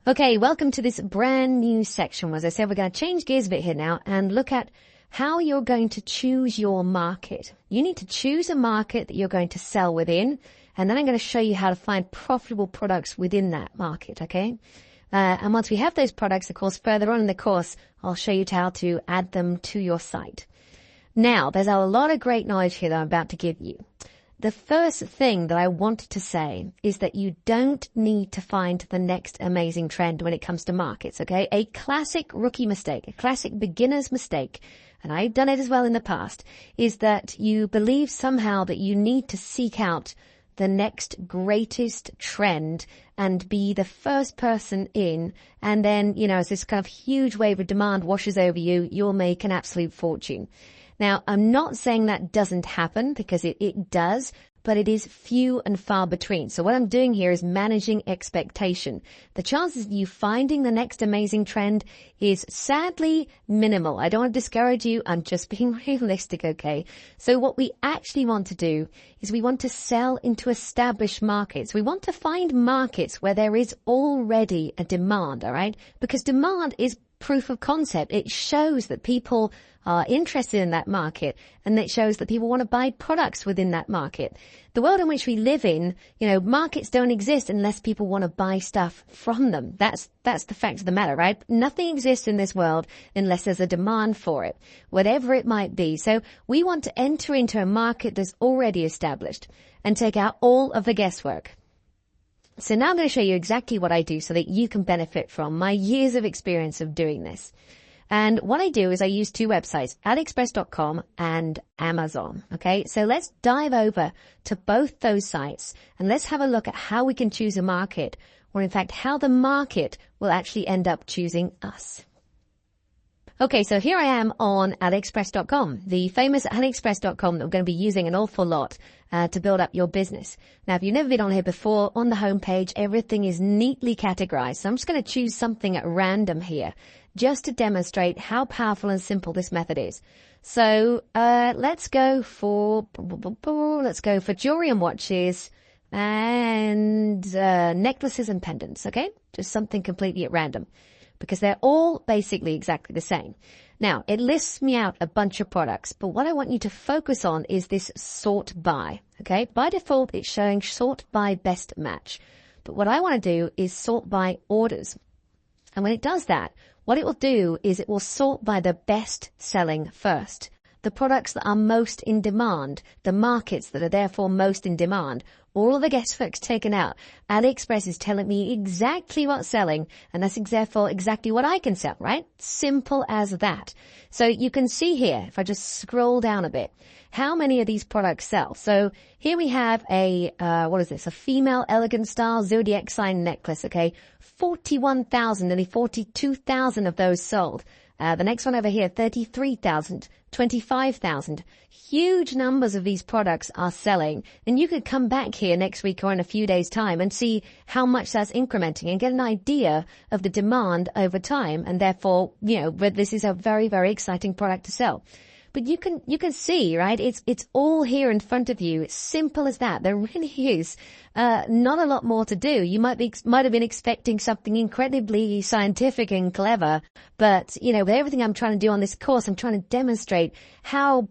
Okay, welcome to this brand new section. As I said, we're going to change gears a bit here now and look at how you're going to choose your market. You need to choose a market that you're going to sell within, and then I'm going to show you how to find profitable products within that market, okay? And once we have those products, of course, further on in the course, I'll show you how to add them to your site. Now, there's a lot of great knowledge here that I'm about to give you. The first thing that I want to say is that you don't need to find the next amazing trend when it comes to markets, okay? A classic rookie mistake, a classic beginner's mistake, and I've done it as well in the past, is that you believe somehow that you need to seek out the next greatest trend and be the first person in, and then, as this kind of huge wave of demand washes over you, you'll make an absolute fortune. Now, I'm not saying that doesn't happen, because it does, but it is few and far between. So what I'm doing here is managing expectation. The chances of you finding the next amazing trend is sadly minimal. I don't want to discourage you. I'm just being realistic, okay? So what we actually want to do is we want to sell into established markets. We want to find markets where there is already a demand, all right? Because demand is proof of concept. It shows that people are interested in that market, and it shows that people want to buy products within that market. The world in which we live in, markets don't exist unless people want to buy stuff from them. That's the fact of the matter, right? Nothing exists in this world unless there's a demand for it, whatever it might be. So we want to enter into a market that's already established and take out all of the guesswork. So now I'm going to show you exactly what I do so that you can benefit from my years of experience of doing this. And what I do is I use two websites, AliExpress.com and Amazon. Okay, so let's dive over to both those sites and let's have a look at how we can choose a market, or in fact, how the market will actually end up choosing us. Okay, so here I am on AliExpress.com, the famous AliExpress.com that we're going to be using an awful lot to build up your business. Now, if you've never been on here before, on the homepage, everything is neatly categorized. So I'm just going to choose something at random here, just to demonstrate how powerful and simple this method is. So let's go for jewelry and watches and necklaces and pendants, okay? Just something completely at random, because they're all basically exactly the same. Now, it lists me out a bunch of products, but what I want you to focus on is this sort by, okay? By default, it's showing sort by best match. But what I want to do is sort by orders. And when it does that, what it will do is it will sort by the best selling first. The products that are most in demand, the markets that are therefore most in demand, all of the guesswork's taken out. AliExpress is telling me exactly what's selling, and that's therefore exactly what I can sell, right? Simple as that. So you can see here, if I just scroll down a bit, how many of these products sell. So here we have a female elegant style zodiac sign necklace, okay? 41,000, nearly 42,000 of those sold. The next one over here, 33,000, 25,000. Huge numbers of these products are selling. And you could come back here next week or in a few days' time and see how much that's incrementing and get an idea of the demand over time. And therefore, this is a very, very exciting product to sell. But you can see, right? It's all here in front of you. It's simple as that. There really is not a lot more to do. You might have been expecting something incredibly scientific and clever, but with everything I'm trying to do on this course, I'm trying to demonstrate how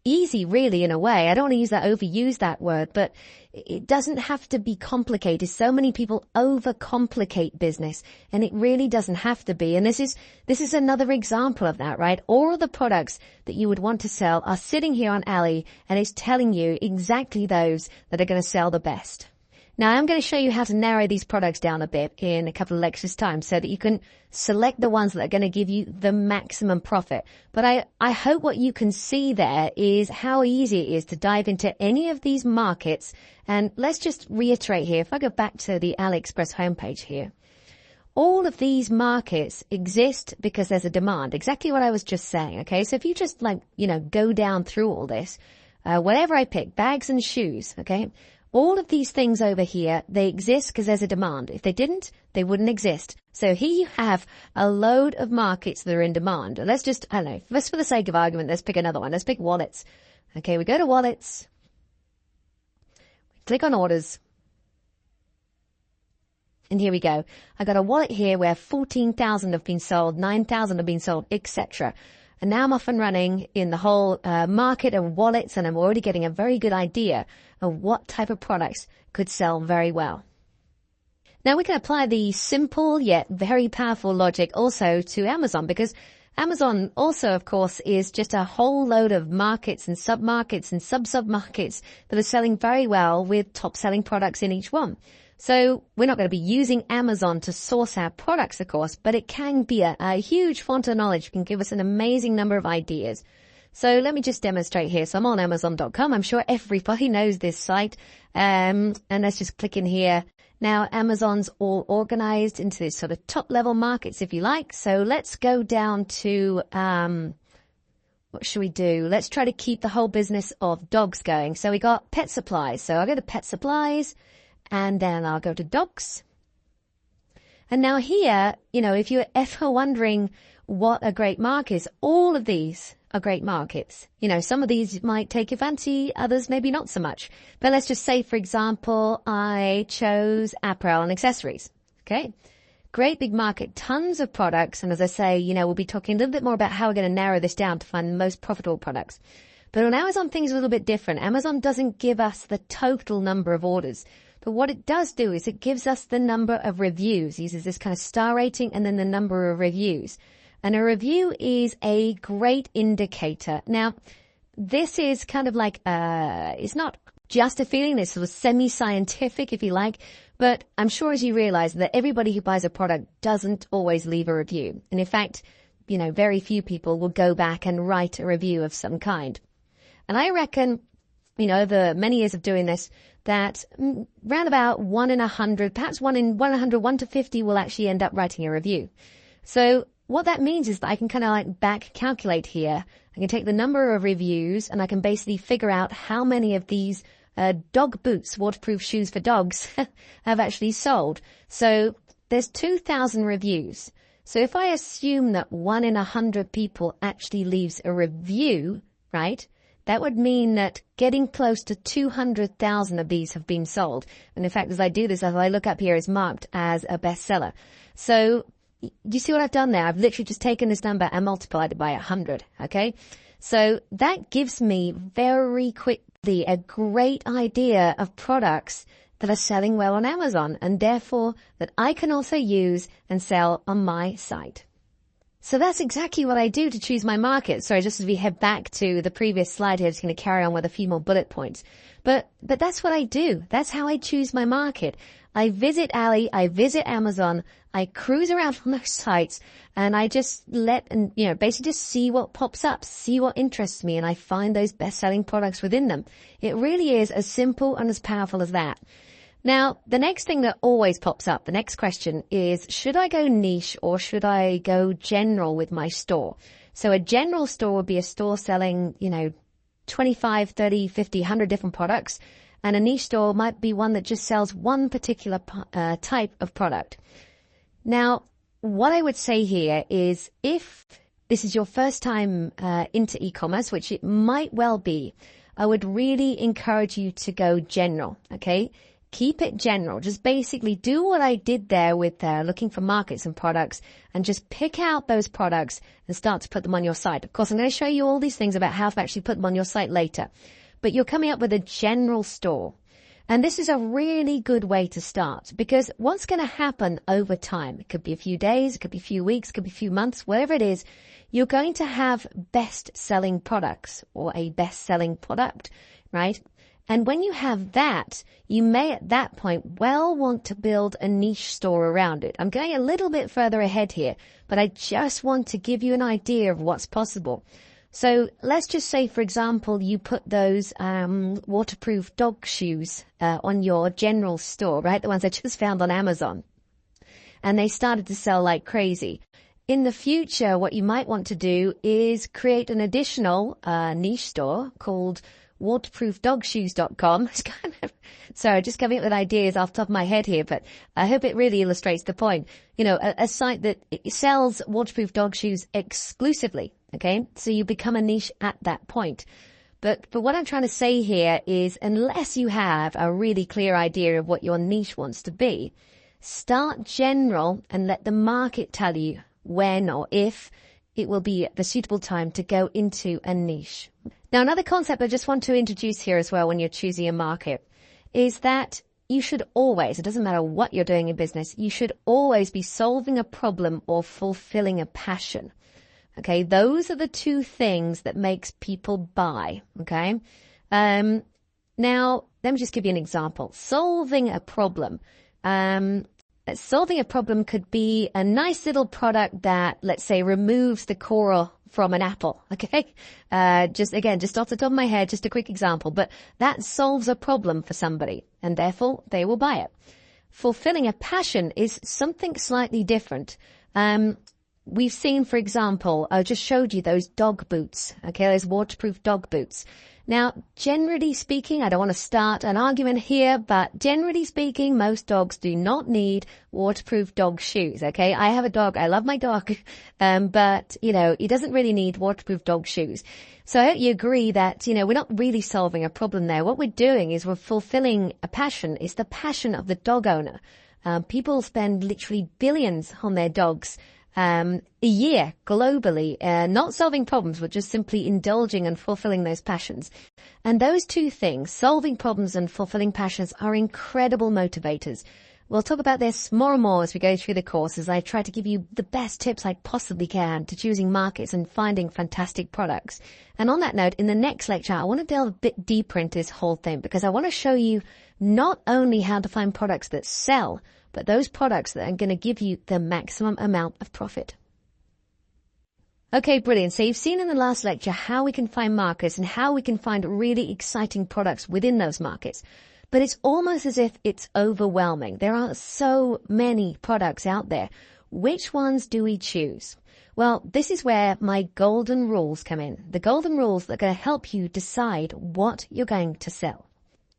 easy, really, in a way. I don't want to overuse that word, but it doesn't have to be complicated. So many people overcomplicate business, and it really doesn't have to be. And this is another example of that, right? All of the products that you would want to sell are sitting here on Ali, and it's telling you exactly those that are going to sell the best. Now, I'm going to show you how to narrow these products down a bit in a couple of lectures' time so that you can select the ones that are going to give you the maximum profit. But I hope what you can see there is how easy it is to dive into any of these markets. And let's just reiterate here. If I go back to the AliExpress homepage here, all of these markets exist because there's a demand. Exactly what I was just saying, okay? So if you just go down through all this, whatever I pick, bags and shoes, okay? All of these things over here, they exist because there's a demand. If they didn't, they wouldn't exist. So here you have a load of markets that are in demand. Let's just, just for the sake of argument, let's pick another one. Let's pick wallets. Okay, we go to wallets. We click on orders. And here we go. I got a wallet here where 14,000 have been sold, 9,000 have been sold, etc. And now I'm off and running in the whole market of wallets, and I'm already getting a very good idea of what type of products could sell very well. Now we can apply the simple yet very powerful logic also to Amazon, because Amazon also, of course, is just a whole load of markets and sub-markets and sub-sub-markets that are selling very well with top-selling products in each one. So we're not going to be using Amazon to source our products, of course, but it can be a huge font of knowledge. It can give us an amazing number of ideas. So let me just demonstrate here. So I'm on Amazon.com. I'm sure everybody knows this site. And let's just click in here. Now, Amazon's all organized into this sort of top-level markets, if you like. So let's go down to, what should we do? Let's try to keep the whole business of dogs going. So we got pet supplies. So I'll go to pet supplies, and then I'll go to dogs. And now here, if you're ever wondering what a great market is, all of these are great markets. Some of these might take your fancy, others maybe not so much. But let's just say, for example, I chose apparel and accessories. Okay. Great big market, tons of products. And as I say, we'll be talking a little bit more about how we're going to narrow this down to find the most profitable products. But on Amazon, things are a little bit different. Amazon doesn't give us the total number of orders. But what it does do is it gives us the number of reviews. It uses this kind of star rating and then the number of reviews. And a review is a great indicator. Now, this is kind of like, it's not just a feeling, it's sort of semi-scientific, if you like. But I'm sure as you realize that everybody who buys a product doesn't always leave a review. And in fact, very few people will go back and write a review of some kind. And I reckon, over many years of doing this, that round about 1 in 100, perhaps 1 in 100, 1 to 50 will actually end up writing a review. So what that means is that I can kind of like back calculate here. I can take the number of reviews and I can basically figure out how many of these dog boots, waterproof shoes for dogs, have actually sold. So there's 2,000 reviews. So if I assume that 1 in 100 people actually leaves a review, right? That would mean that getting close to 200,000 of these have been sold. And in fact, as I do this, as I look up here, it's marked as a bestseller. So you see what I've done there? I've literally just taken this number and multiplied it by 100. Okay. So that gives me very quickly a great idea of products that are selling well on Amazon, and therefore that I can also use and sell on my site. So that's exactly what I do to choose my market. Sorry, just as we head back to the previous slide here, just going to carry on with a few more bullet points. But that's what I do. That's how I choose my market. I visit Ali, I visit Amazon, I cruise around on those sites, and I just basically just see what pops up, see what interests me, and I find those best-selling products within them. It really is as simple and as powerful as that. Now, the next thing that always pops up, the next question is, should I go niche or should I go general with my store? So a general store would be a store selling, 25, 30, 50, 100 different products. And a niche store might be one that just sells one particular type of product. Now, what I would say here is if this is your first time into e-commerce, which it might well be, I would really encourage you to go general, okay? Keep it general. Just basically do what I did there with looking for markets and products, and just pick out those products and start to put them on your site. Of course, I'm going to show you all these things about how to actually put them on your site later. But you're coming up with a general store. And this is a really good way to start, because what's going to happen over time, it could be a few days, it could be a few weeks, it could be a few months, whatever it is, you're going to have best-selling products or a best-selling product, right? And when you have that, you may at that point well want to build a niche store around it. I'm going a little bit further ahead here, but I just want to give you an idea of what's possible. So let's just say, for example, you put those waterproof dog shoes on your general store, right? The ones I just found on Amazon. And they started to sell like crazy. In the future, what you might want to do is create an additional niche store called waterproofdogshoes.com. It's kind of, sorry, just coming up with ideas off the top of my head here, but I hope it really illustrates the point. A site that sells waterproof dog shoes exclusively. Okay. So you become a niche at that point. But what I'm trying to say here is, unless you have a really clear idea of what your niche wants to be, Start general and let the market tell you when or if it will be the suitable time to go into a niche. Now, another concept I just want to introduce here as well when you're choosing a market is that you should always, it doesn't matter what you're doing in business, you should always be solving a problem or fulfilling a passion. Okay, those are the two things that makes people buy. Okay, now let me just give you an example. Solving a problem. Solving a problem could be a nice little product that, let's say, removes the coral from an apple. Okay, just off the top of my head, just a quick example, but that solves a problem for somebody, and therefore they will buy it. Fulfilling a passion is something slightly different. We've seen, for example, I just showed you those dog boots, okay, those waterproof dog boots. Now, generally speaking, I don't want to start an argument here, but generally speaking, most dogs do not need waterproof dog shoes, okay? I have a dog, I love my dog, but, he doesn't really need waterproof dog shoes. So I hope you agree that, we're not really solving a problem there. What we're doing is we're fulfilling a passion. It's the passion of the dog owner. People spend literally billions on their dogs a year globally, not solving problems, but just simply indulging and fulfilling those passions. And those two things, solving problems and fulfilling passions, are incredible motivators. We'll talk about this more and more as we go through the course, as I try to give you the best tips I possibly can to choosing markets and finding fantastic products. And on that note, in the next lecture, I want to delve a bit deeper into this whole thing, because I want to show you not only how to find products that sell, but those products that are going to give you the maximum amount of profit. Okay, brilliant. So you've seen in the last lecture how we can find markets and how we can find really exciting products within those markets. But it's almost as if it's overwhelming. There are so many products out there. Which ones do we choose? Well, this is where my golden rules come in. The golden rules that are going to help you decide what you're going to sell.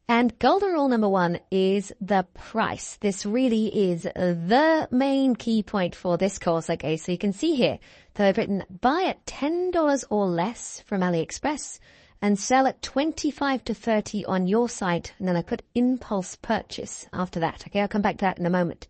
And golden rule number 1 is the price. This really is the main key point for this course. Okay, so you can see here that I've written buy at $10 or less from AliExpress and sell at 25 to 30 on your site. And then I put impulse purchase after that. Okay, I'll come back to that in a moment.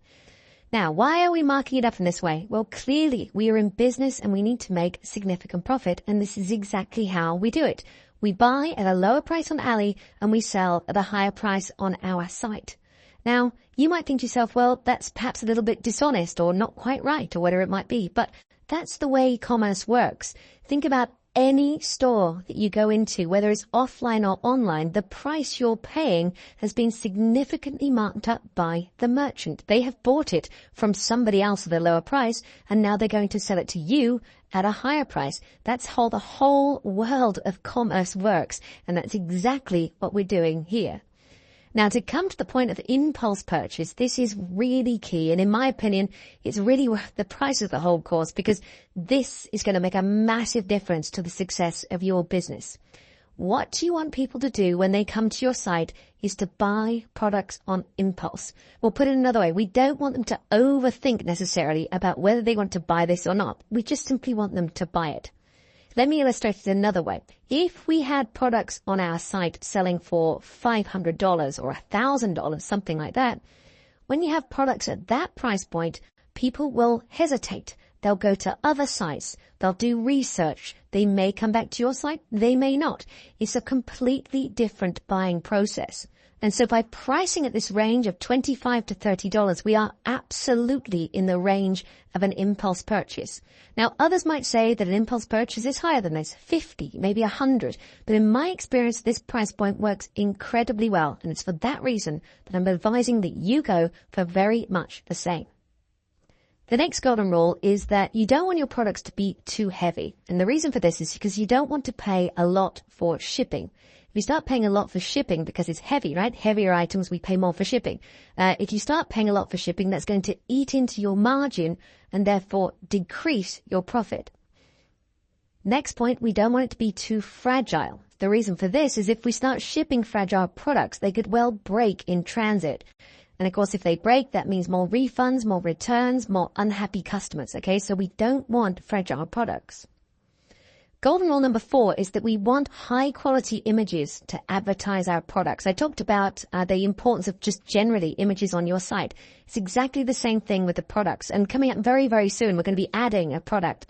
Now, why are we marking it up in this way? Well, clearly we are in business and we need to make significant profit. And this is exactly how we do it. We buy at a lower price on Ali and we sell at a higher price on our site. Now, you might think to yourself, well, that's perhaps a little bit dishonest or not quite right or whatever it might be, but that's the way commerce works. Think about any store that you go into, whether it's offline or online, the price you're paying has been significantly marked up by the merchant. They have bought it from somebody else at a lower price, and now they're going to sell it to you at a higher price. That's how the whole world of commerce works, and that's exactly what we're doing here. Now, to come to the point of impulse purchase, this is really key. And in my opinion, it's really worth the price of the whole course, because this is going to make a massive difference to the success of your business. What you want people to do when they come to your site is to buy products on impulse. Well, put it another way, we don't want them to overthink necessarily about whether they want to buy this or not. We just simply want them to buy it. Let me illustrate it another way. If we had products on our site selling for $500 or $1,000, something like that, when you have products at that price point, people will hesitate. They'll go to other sites. They'll do research. They may come back to your site. They may not. It's a completely different buying process. And so by pricing at this range of $25 to $30, we are absolutely in the range of an impulse purchase. Now, others might say that an impulse purchase is higher than this, 50, maybe 100. But in my experience, this price point works incredibly well. And it's for that reason that I'm advising that you go for very much the same. The next golden rule is that you don't want your products to be too heavy. And the reason for this is because you don't want to pay a lot for shipping. If you start paying a lot for shipping because it's heavy, right? Heavier items, we pay more for shipping. If you start paying a lot for shipping, that's going to eat into your margin and therefore decrease your profit. Next point, we don't want it to be too fragile. The reason for this is if we start shipping fragile products, they could well break in transit. And of course, if they break, that means more refunds, more returns, more unhappy customers. Okay, so we don't want fragile products. Golden rule number 4 is that we want high quality images to advertise our products. I talked about the importance of just generally images on your site. It's exactly the same thing with the products. And coming up very, very soon, we're going to be adding a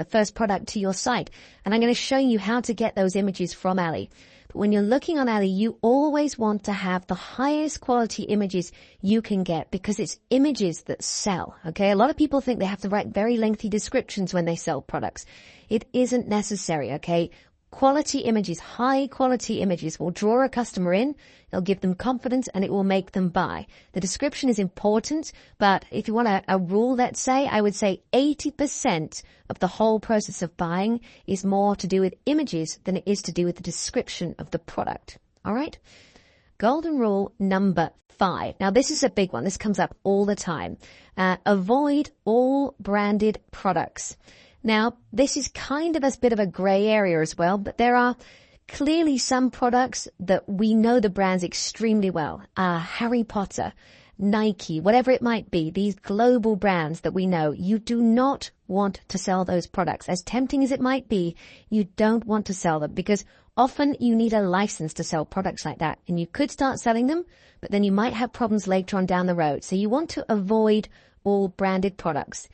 first product to your site. And I'm going to show you how to get those images from Ali. But when you're looking on Ali, you always want to have the highest quality images you can get because it's images that sell. Okay. A lot of people think they have to write very lengthy descriptions when they sell products. It isn't necessary, okay? Quality images, high quality images will draw a customer in, it'll give them confidence, and it will make them buy. The description is important, but if you want a rule, let's say, I would say 80% of the whole process of buying is more to do with images than it is to do with the description of the product. All right? Golden rule number 5. Now, this is a big one. This comes up all the time. Avoid all branded products. Now, this is kind of a bit of a gray area as well, but there are clearly some products that we know the brands extremely well. Harry Potter, Nike, whatever it might be, these global brands that we know, you do not want to sell those products. As tempting as it might be, you don't want to sell them because often you need a license to sell products like that. And you could start selling them, but then you might have problems later on down the road. So you want to avoid all branded products.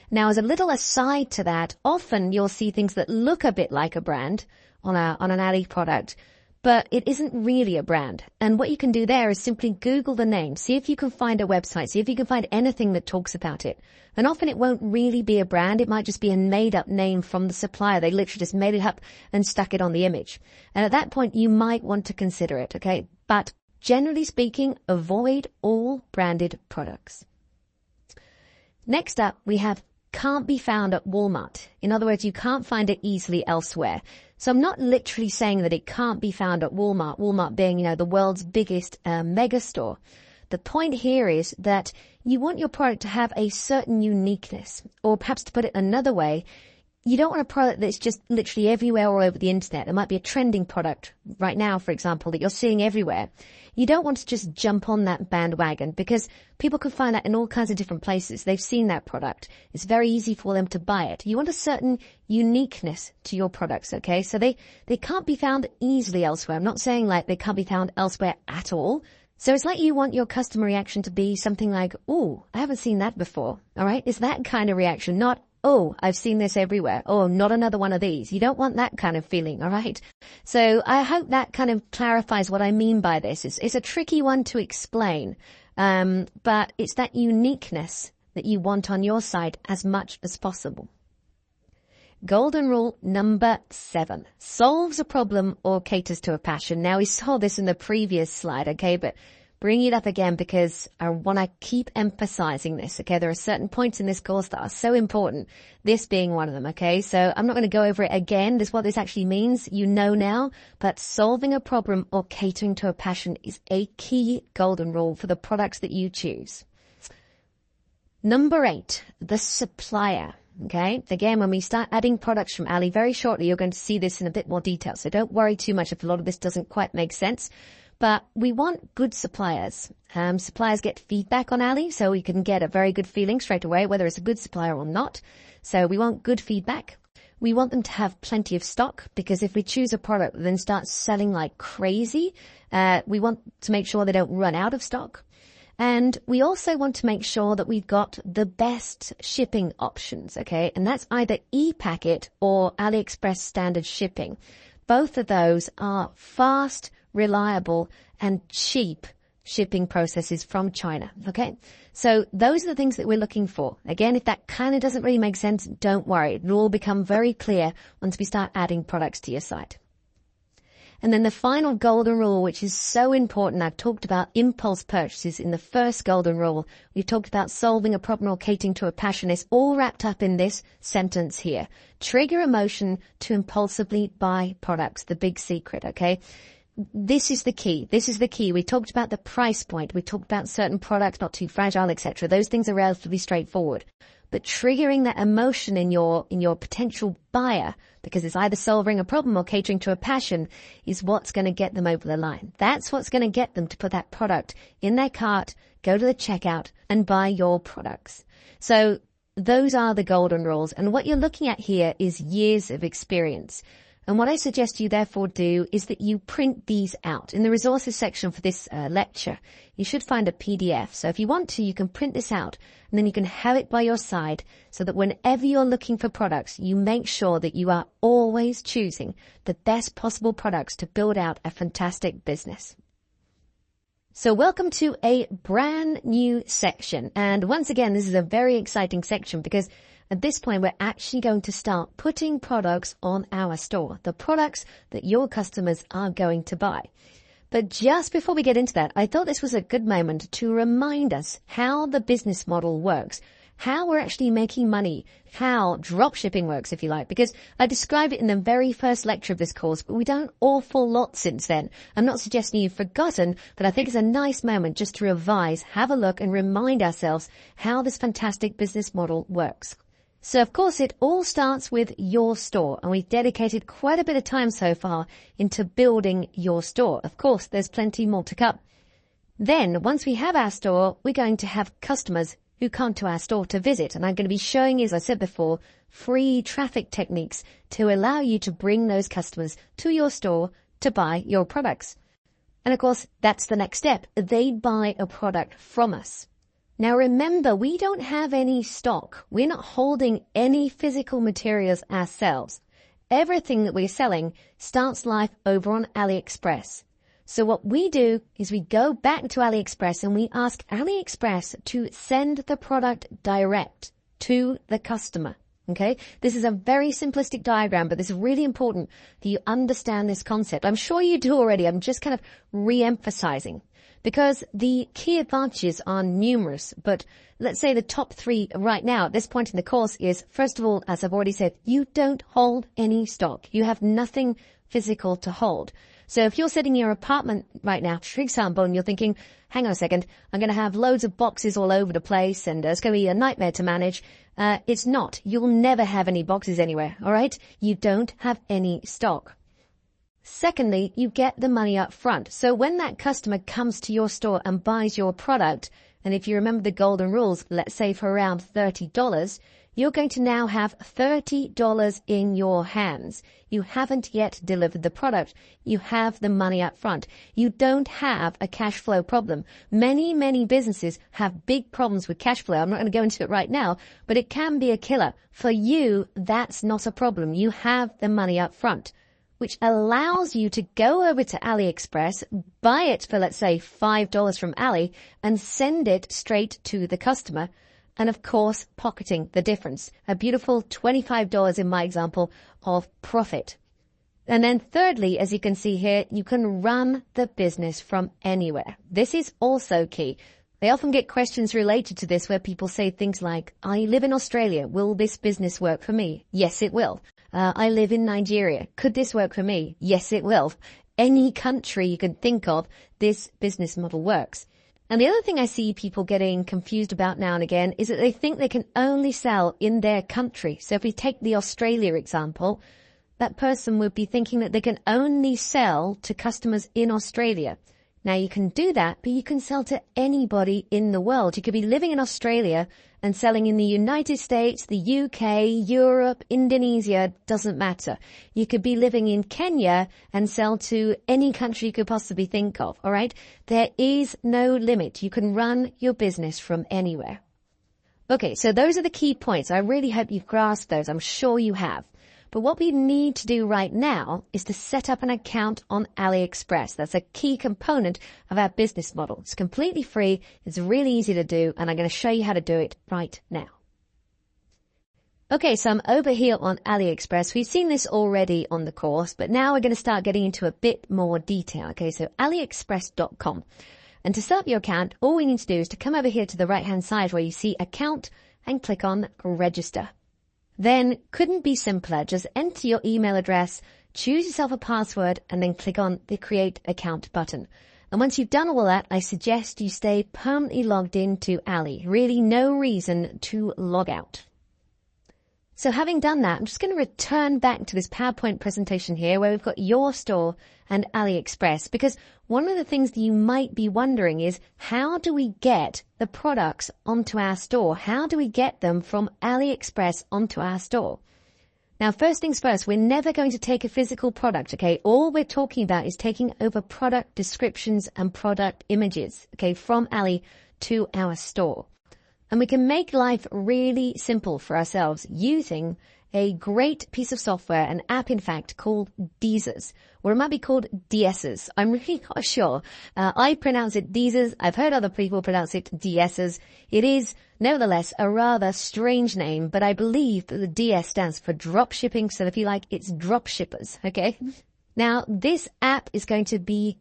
Now, as a little aside to that, often you'll see things that look a bit like a brand on an Ali product, but it isn't really a brand. And what you can do there is simply Google the name, see if you can find a website, see if you can find anything that talks about it. And often it won't really be a brand. It might just be a made-up name from the supplier. They literally just made it up and stuck it on the image. And at that point, you might want to consider it, okay? But generally speaking, avoid all branded products. Next up, we have can't be found at Walmart. In other words, you can't find it easily elsewhere. So I'm not literally saying that it can't be found at Walmart, Walmart being, the world's biggest mega store. The point here is that you want your product to have a certain uniqueness, or perhaps to put it another way, you don't want a product that's just literally everywhere all over the internet. There might be a trending product right now, for example, that you're seeing everywhere. You don't want to just jump on that bandwagon because people can find that in all kinds of different places. They've seen that product. It's very easy for them to buy it. You want a certain uniqueness to your products, okay? So they can't be found easily elsewhere. I'm not saying like they can't be found elsewhere at all. So it's like you want your customer reaction to be something like, oh, I haven't seen that before. All right? It's that kind of reaction, not, oh, I've seen this everywhere. Oh, not another one of these. You don't want that kind of feeling, all right? So I hope that kind of clarifies what I mean by this. It's a tricky one to explain, but it's that uniqueness that you want on your site as much as possible. Golden rule number 7, solves a problem or caters to a passion. Now, we saw this in the previous slide, okay, but bring it up again because I want to keep emphasizing this, okay? There are certain points in this course that are so important, this being one of them, okay? So I'm not going to go over it again. This is what this actually means. You know now, but solving a problem or catering to a passion is a key golden rule for the products that you choose. Number 8, the supplier. Okay. Again, when we start adding products from Ali very shortly, you're going to see this in a bit more detail. So don't worry too much if a lot of this doesn't quite make sense. But we want good suppliers. Suppliers get feedback on Ali, so we can get a very good feeling straight away whether it's a good supplier or not. So we want good feedback. We want them to have plenty of stock because if we choose a product that then starts selling like crazy, we want to make sure they don't run out of stock. And we also want to make sure that we've got the best shipping options, okay? And that's either ePacket or AliExpress standard shipping. Both of those are fast, reliable, and cheap shipping processes from China, okay? So those are the things that we're looking for. Again, if that kind of doesn't really make sense, don't worry. It'll all become very clear once we start adding products to your site. And then the final golden rule, which is so important, I've talked about impulse purchases in the first golden rule. We've talked about solving a problem or catering to a passion. It's all wrapped up in this sentence here. Trigger emotion to impulsively buy products, the big secret, okay? This is the key. This is the key. We talked about the price point. We talked about certain products, not too fragile, etc. Those things are relatively straightforward. But triggering that emotion in your potential buyer, because it's either solving a problem or catering to a passion, is what's going to get them over the line. That's what's going to get them to put that product in their cart, go to the checkout, and buy your products. So those are the golden rules. And what you're looking at here is years of experience. And what I suggest you therefore do is that you print these out. In the resources section for this lecture, you should find a PDF. So if you want to, you can print this out and then you can have it by your side so that whenever you're looking for products, you make sure that you are always choosing the best possible products to build out a fantastic business. So welcome to a brand new section. And once again, this is a very exciting section because at this point, we're actually going to start putting products on our store, the products that your customers are going to buy. But just before we get into that, I thought this was a good moment to remind us how the business model works, how we're actually making money, how dropshipping works, if you like, because I described it in the very first lecture of this course, but we've done an awful lot since then. I'm not suggesting you've forgotten, but I think it's a nice moment just to revise, have a look and remind ourselves how this fantastic business model works. So, of course, it all starts with your store, and we've dedicated quite a bit of time so far into building your store. Of course, there's plenty more to come. Then, once we have our store, we're going to have customers who come to our store to visit, and I'm going to be showing you, as I said before, free traffic techniques to allow you to bring those customers to your store to buy your products. And, of course, that's the next step. They buy a product from us. Now remember, we don't have any stock. We're not holding any physical materials ourselves. Everything that we're selling starts life over on AliExpress. So what we do is we go back to AliExpress and we ask AliExpress to send the product direct to the customer. Okay? This is a very simplistic diagram, but this is really important that you understand this concept. I'm sure you do already. I'm just kind of re-emphasizing. Because the key advantages are numerous, but let's say the top three right now at this point in the course is, first of all, as I've already said, you don't hold any stock. You have nothing physical to hold. So if you're sitting in your apartment right now, for example, and you're thinking, hang on a second, I'm going to have loads of boxes all over the place and it's going to be a nightmare to manage. It's not. You'll never have any boxes anywhere, all right? You don't have any stock. Secondly, you get the money up front. So when that customer comes to your store and buys your product, and if you remember the golden rules, let's say for around $30, you're going to now have $30 in your hands. You haven't yet delivered the product. You have the money up front. You don't have a cash flow problem. Many businesses have big problems with cash flow. I'm not going to go into it right now, but it can be a killer. For you, that's not a problem. You have the money up front, which allows you to go over to AliExpress, buy it for, let's say, $5 from Ali, and send it straight to the customer. And, of course, pocketing the difference. A beautiful $25 in my example of profit. And then thirdly, as you can see here, you can run the business from anywhere. This is also key. I often get questions related to this where people say things like, I live in Australia. Will this business work for me? Yes, it will. I live in Nigeria. Could this work for me? Yes, it will. Any country you can think of, this business model works. And the other thing I see people getting confused about now and again is that they think they can only sell in their country. So if we take the Australia example, that person would be thinking that they can only sell to customers in Australia. Now you can do that, but you can sell to anybody in the world. You could be living in Australia and selling in the United States, the UK, Europe, Indonesia, doesn't matter. You could be living in Kenya and sell to any country you could possibly think of, all right? There is no limit. You can run your business from anywhere. Okay, so those are the key points. I really hope you've grasped those. I'm sure you have. But what we need to do right now is to set up an account on AliExpress. That's a key component of our business model. It's completely free. It's really easy to do, and I'm going to show you how to do it right now. Okay, so I'm over here on AliExpress. We've seen this already on the course, but now we're going to start getting into a bit more detail. Okay, so aliexpress.com. And to set up your account, all we need to do is to come over here to the right-hand side where you see Account and click on Register. Then, couldn't be simpler, just enter your email address, choose yourself a password, and then click on the Create Account button. And once you've done all that, I suggest you stay permanently logged into Ali. Really no reason to log out. So having done that, I'm just going to return back to this PowerPoint presentation here where we've got your store and AliExpress, because one of the things that you might be wondering is, how do we get the products onto our store? How do we get them from AliExpress onto our store? Now, first things first, we're never going to take a physical product, okay? All we're talking about is taking over product descriptions and product images, okay, from Ali to our store. And we can make life really simple for ourselves using a great piece of software, an app, in fact, called Deezers, or it might be called DSers. I'm really not sure. I pronounce it Deezers. I've heard other people pronounce it DSers. It is, nevertheless, a rather strange name, but I believe that the DS stands for dropshipping. So if you like, it's dropshippers, okay? Now, this app is going to be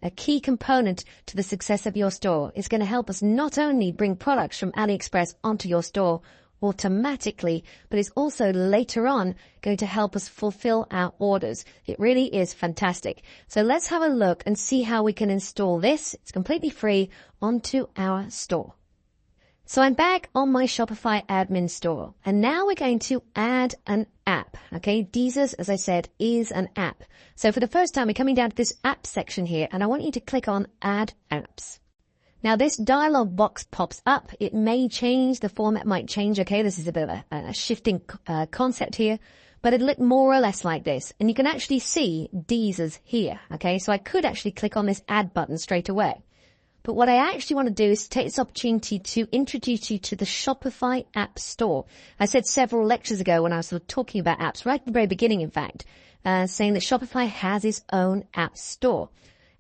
a key component to the success of your store. It's going to help us not only bring products from AliExpress onto your store automatically, but it's also later on going to help us fulfill our orders. It really is fantastic. So let's have a look and see how we can install this. It's completely free onto our store. So I'm back on my Shopify admin store, and now we're going to add an app. Okay, Deezers, as I said, is an app. So for the first time, we're coming down to this app section here, and I want you to click on Add Apps. Now, this dialog box pops up. It may change. The format might change. Okay, this is a bit of a shifting concept here, but it'll look more or less like this. And you can actually see Deezers here. Okay, so I could actually click on this add button straight away. But what I actually want to do is take this opportunity to introduce you to the Shopify App Store. I said several lectures ago when I was sort of talking about apps, right at the very beginning, in fact, saying that Shopify has its own app store.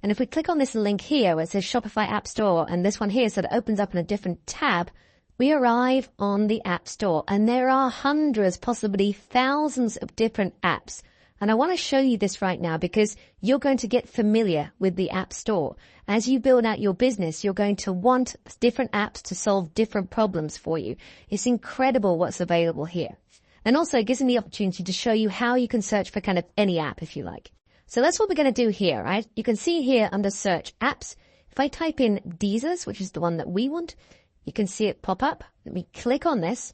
And if we click on this link here where it says Shopify App Store, and this one here sort of opens up in a different tab, we arrive on the App Store. And there are hundreds, possibly thousands of different apps. And I want to show you this right now because you're going to get familiar with the App Store. As you build out your business, you're going to want different apps to solve different problems for you. It's incredible what's available here. And also it gives me the opportunity to show you how you can search for kind of any app if you like. So that's what we're going to do here, right? You can see here under search apps, if I type in Deezers, which is the one that we want, you can see it pop up. Let me click on this.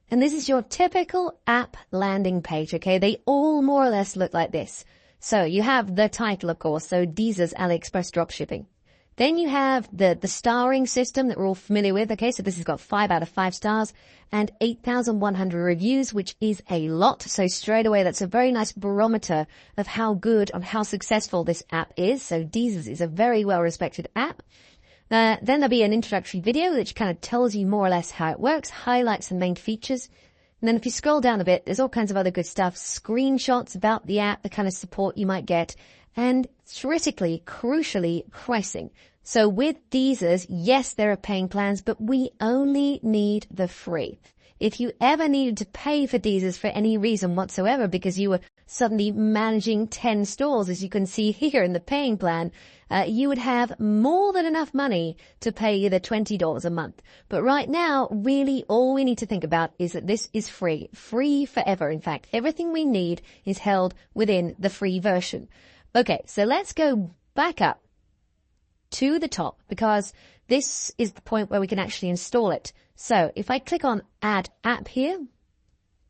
And this is your typical app landing page, okay? They all more or less look like this. So you have the title, of course, so Deezers AliExpress Dropshipping. Then you have the starring system that we're all familiar with, okay? So this has got 5 out of 5 stars and 8,100 reviews, which is a lot. So straight away, that's a very nice barometer of how good and how successful this app is. So Deezers is a very well-respected app. Then there'll be an introductory video which kind of tells you more or less how it works, highlights the main features. And then if you scroll down a bit, there's all kinds of other good stuff, screenshots about the app, the kind of support you might get, and critically, crucially, pricing. So with Deezers, yes, there are paying plans, but we only need the free. If you ever needed to pay for Deezers for any reason whatsoever because you were suddenly managing 10 stores, as you can see here in the paying plan, you would have more than enough money to pay you the $20 a month. But right now, really all we need to think about is that this is free forever. In fact, everything we need is held within the free version. Okay, so let's go back up to the top because this is the point where we can actually install it. So if I click on Add App here,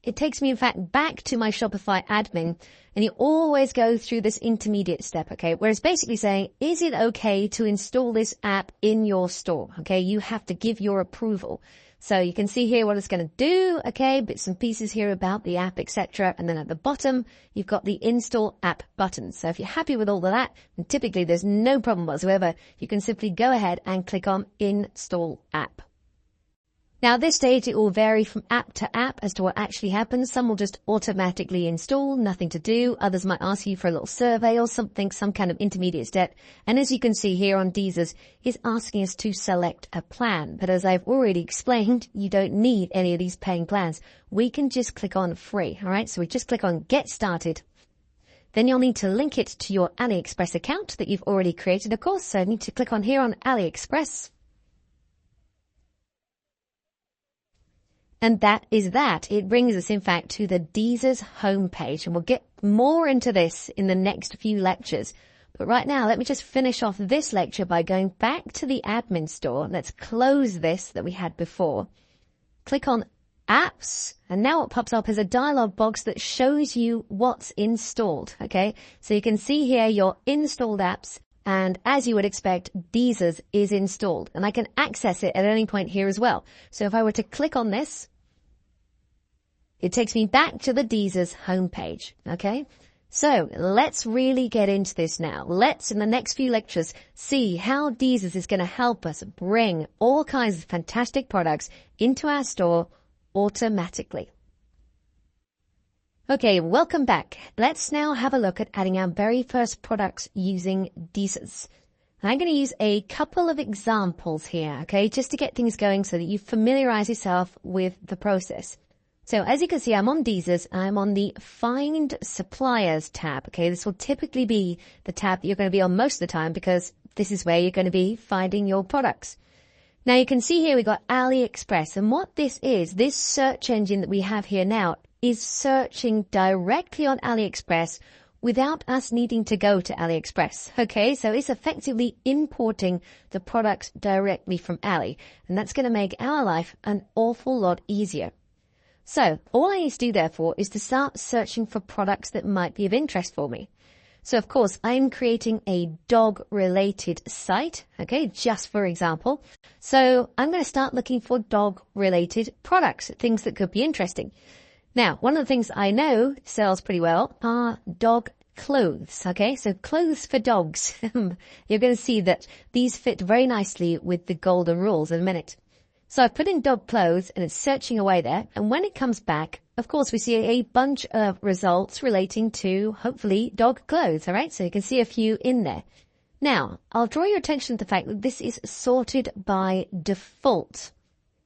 it takes me, in fact, back to my Shopify admin, and you always go through this intermediate step, okay, where it's basically saying, is it okay to install this app in your store? Okay, you have to give your approval. So you can see here what it's going to do, okay, bits and pieces here about the app, etc. And then at the bottom, you've got the Install App button. So if you're happy with all of that, and typically there's no problem whatsoever, you can simply go ahead and click on Install App. Now, at this stage, it will vary from app to app as to what actually happens. Some will just automatically install, nothing to do. Others might ask you for a little survey or something, some kind of intermediate step. And as you can see here on Deezers, it's asking us to select a plan. But as I've already explained, you don't need any of these paying plans. We can just click on free, all right? So we just click on Get Started. Then you'll need to link it to your AliExpress account that you've already created, of course. So I need to click on here on AliExpress. And that is that. It brings us, in fact, to the Deezers homepage. And we'll get more into this in the next few lectures. But right now, let me just finish off this lecture by going back to the admin store. Let's close this that we had before. Click on Apps. And now what pops up is a dialog box that shows you what's installed. Okay, so you can see here your installed apps. And as you would expect, Deezers is installed. And I can access it at any point here as well. So if I were to click on this, it takes me back to the Deezer's homepage. Okay. So let's really get into this now. Let's, in the next few lectures, see how Deezer's is going to help us bring all kinds of fantastic products into our store automatically. Okay, welcome back. Let's now have a look at adding our very first products using Deezer's. I'm going to use a couple of examples here, okay, just to get things going so that you familiarize yourself with the process. So as you can see, I'm on Deezer's. I'm on the Find Suppliers tab. Okay, this will typically be the tab that you're going to be on most of the time because this is where you're going to be finding your products. Now you can see here we've got AliExpress, and what this is, this search engine that we have here now is searching directly on AliExpress without us needing to go to AliExpress. Okay, so it's effectively importing the products directly from Ali, and that's going to make our life an awful lot easier. So all I need to do, therefore, is to start searching for products that might be of interest for me. So, of course, I'm creating a dog-related site, okay, just for example. So I'm going to start looking for dog-related products, things that could be interesting. Now, one of the things I know sells pretty well are dog clothes, okay? So clothes for dogs. You're going to see that these fit very nicely with the golden rules in a minute. So I've put in dog clothes and it's searching away there. And when it comes back, of course, we see a bunch of results relating to, hopefully, dog clothes, all right? So you can see a few in there. Now, I'll draw your attention to the fact that this is sorted by default.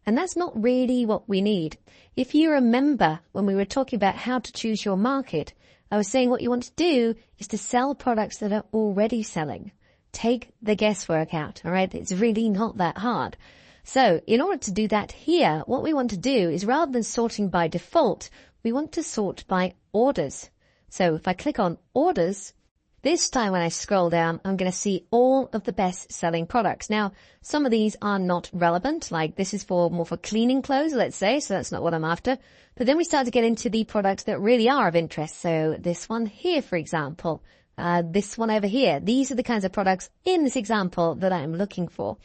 And that's not really what we need. If you remember when we were talking about how to choose your market, I was saying what you want to do is to sell products that are already selling. Take the guesswork out, all right? It's really not that hard. So in order to do that here, what we want to do is rather than sorting by default, we want to sort by orders. So if I click on orders, this time when I scroll down, I'm going to see all of the best selling products. Now, some of these are not relevant, like this is more for cleaning clothes, let's say, so that's not what I'm after. But then we start to get into the products that really are of interest. So this one here, for example, this one over here, these are the kinds of products in this example that I'm looking for.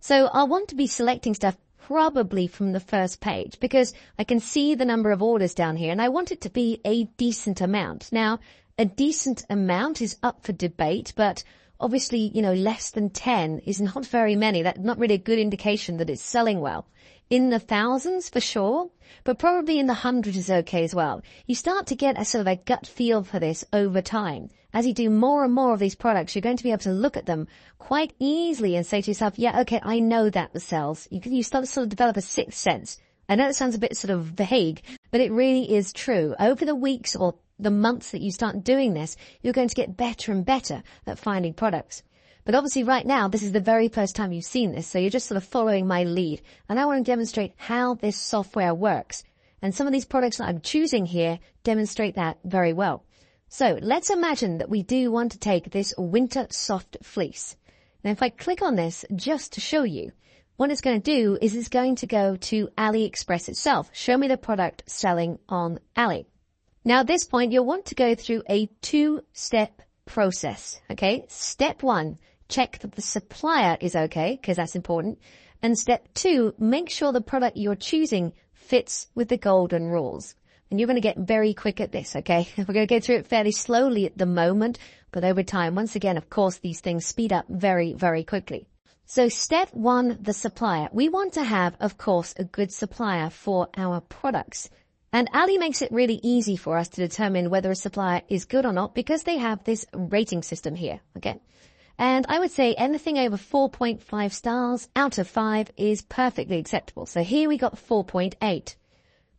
So I'll want to be selecting stuff probably from the first page because I can see the number of orders down here and I want it to be a decent amount. Now, a decent amount is up for debate, but obviously, less than 10 is not very many. That's not really a good indication that it's selling well. In the thousands for sure, but probably in the hundreds is okay as well. You start to get a sort of a gut feel for this over time. As you do more and more of these products, you're going to be able to look at them quite easily and say to yourself, yeah, okay, I know that sells. You start to sort of develop a sixth sense. I know it sounds a bit sort of vague, but it really is true. Over the weeks or the months that you start doing this, you're going to get better and better at finding products. But obviously right now, this is the very first time you've seen this, so you're just sort of following my lead. And I want to demonstrate how this software works. And some of these products that I'm choosing here demonstrate that very well. So let's imagine that we do want to take this winter soft fleece. Now if I click on this just to show you, what it's going to do is it's going to go to AliExpress itself. Show me the product selling on Ali. Now at this point, you'll want to go through a two-step process, okay? Step 1, check that the supplier is okay, because that's important. And step 2, make sure the product you're choosing fits with the golden rules. And you're going to get very quick at this, okay? We're going to go through it fairly slowly at the moment, but over time, once again, of course, these things speed up very, very quickly. So step 1, the supplier. We want to have, of course, a good supplier for our products. And Ali makes it really easy for us to determine whether a supplier is good or not because they have this rating system here, okay? And I would say anything over 4.5 stars out of 5 is perfectly acceptable. So here we got 4.8.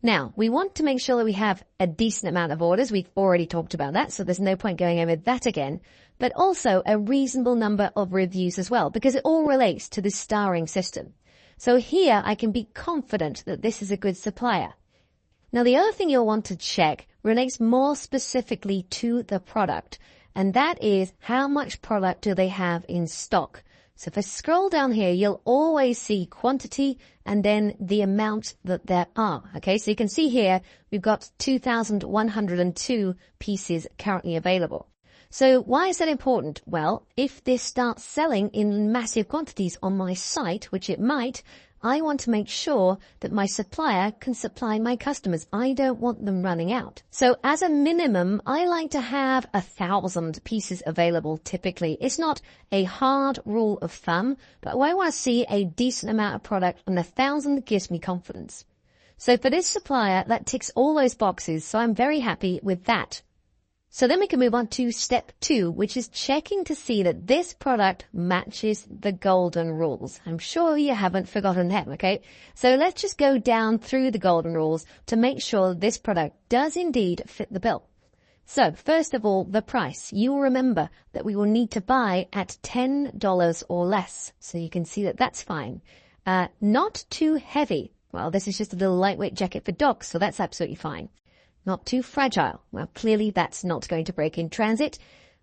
Now, we want to make sure that we have a decent amount of orders. We've already talked about that, so there's no point going over that again. But also a reasonable number of reviews as well, because it all relates to the starring system. So here I can be confident that this is a good supplier. Now, the other thing you'll want to check relates more specifically to the product, and that is how much product do they have in stock. So if I scroll down here, you'll always see quantity and then the amount that there are. Okay, so you can see here we've got 2,102 pieces currently available. So why is that important? Well, if this starts selling in massive quantities on my site, which it might, I want to make sure that my supplier can supply my customers. I don't want them running out. So as a minimum, I like to have 1,000 pieces available typically. It's not a hard rule of thumb, but I want to see a decent amount of product, and 1,000 gives me confidence. So for this supplier, that ticks all those boxes, so I'm very happy with that. So then we can move on to step 2, which is checking to see that this product matches the golden rules. I'm sure you haven't forgotten them, okay? So let's just go down through the golden rules to make sure this product does indeed fit the bill. So first of all, the price. You will remember that we will need to buy at $10 or less. So you can see that that's fine. Not too heavy. Well, this is just a little lightweight jacket for dogs, so that's absolutely fine. Not too fragile. Well, clearly that's not going to break in transit.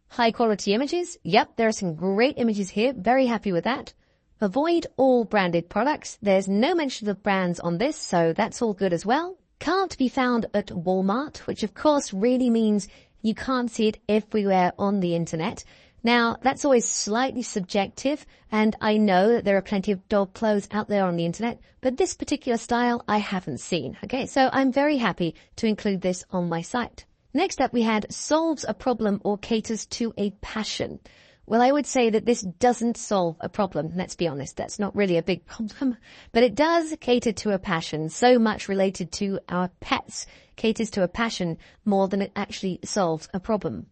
High quality images. Yep, there are some great images here. Very happy with that. Avoid all branded products. There's no mention of brands on this, so that's all good as well. Can't be found at Walmart, which of course really means you can't see it everywhere on the internet. Now, that's always slightly subjective, and I know that there are plenty of dog clothes out there on the internet, but this particular style I haven't seen. Okay, so I'm very happy to include this on my site. Next up, we had solves a problem or caters to a passion. Well, I would say that this doesn't solve a problem. Let's be honest, that's not really a big problem, but it does cater to a passion. So much related to our pets caters to a passion more than it actually solves a problem.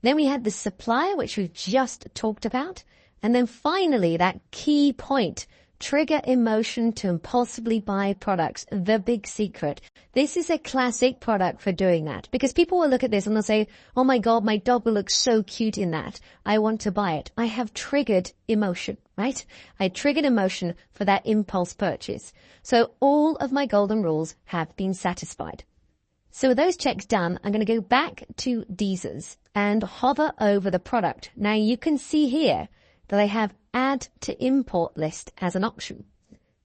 Then we had the supplier, which we've just talked about. And then finally, that key point, trigger emotion to impulsively buy products, the big secret. This is a classic product for doing that, because people will look at this and they'll say, oh my God, my dog will look so cute in that. I want to buy it. I have triggered emotion, right? I triggered emotion for that impulse purchase. So all of my golden rules have been satisfied. So with those checks done, I'm going to go back to Deezer's and hover over the product. Now you can see here that I have add to import list as an option.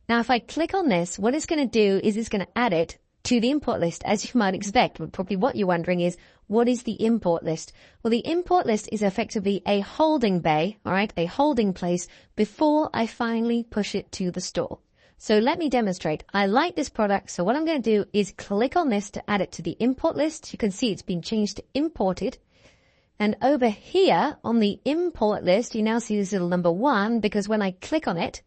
Now if I click on this, what it's going to do is it's going to add it to the import list, as you might expect. But probably what you're wondering is, what is the import list? Well, the import list is effectively a holding bay, all right, a holding place before I finally push it to the store. So let me demonstrate. I like this product, so what I'm going to do is click on this to add it to the import list. You can see it's been changed to imported. And over here on the import list, you now see this little number 1, because when I click on it,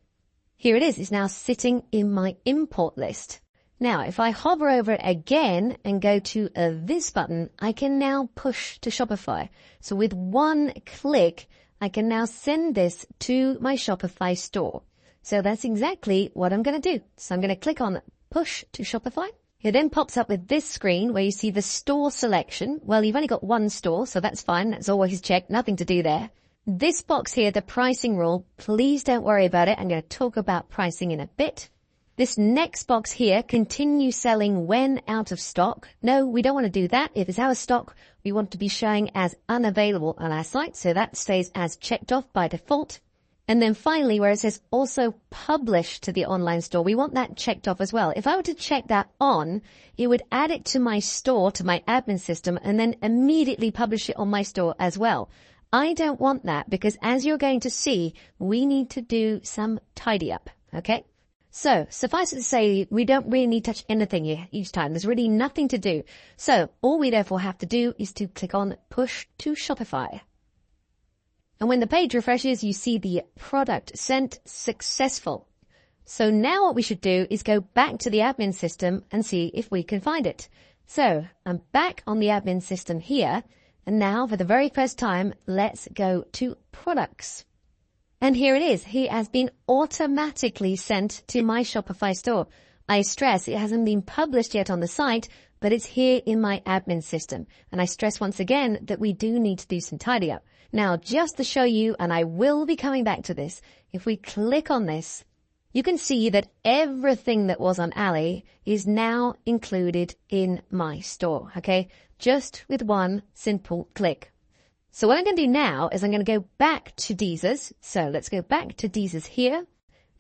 here it is. It's now sitting in my import list. Now, if I hover over it again and go to this button, I can now push to Shopify. So with one click, I can now send this to my Shopify store. So that's exactly what I'm going to do. So I'm going to click on push to Shopify. It then pops up with this screen where you see the store selection. Well, you've only got one store, so that's fine. That's always checked. Nothing to do there. This box here, the pricing rule, please don't worry about it. I'm going to talk about pricing in a bit. This next box here, continue selling when out of stock. No, we don't want to do that. If it's out of stock, we want to be showing as unavailable on our site. So that stays as checked off by default. And then finally, where it says also publish to the online store, we want that checked off as well. If I were to check that on, it would add it to my store, to my admin system, and then immediately publish it on my store as well. I don't want that, because as you're going to see, we need to do some tidy up, okay? So suffice it to say, we don't really need to touch anything here each time. There's really nothing to do. So all we therefore have to do is to click on push to Shopify. And when the page refreshes, you see the product sent successful. So now what we should do is go back to the admin system and see if we can find it. So I'm back on the admin system here. And now for the very first time, let's go to products. And here it is. It has been automatically sent to my Shopify store. I stress it hasn't been published yet on the site, but it's here in my admin system. And I stress once again that we do need to do some tidy up. Now, just to show you, and I will be coming back to this, if we click on this, you can see that everything that was on Ali is now included in my store, okay? Just with one simple click. So what I'm going to do now is I'm going to go back to Deezer's. So let's go back to Deezer's here.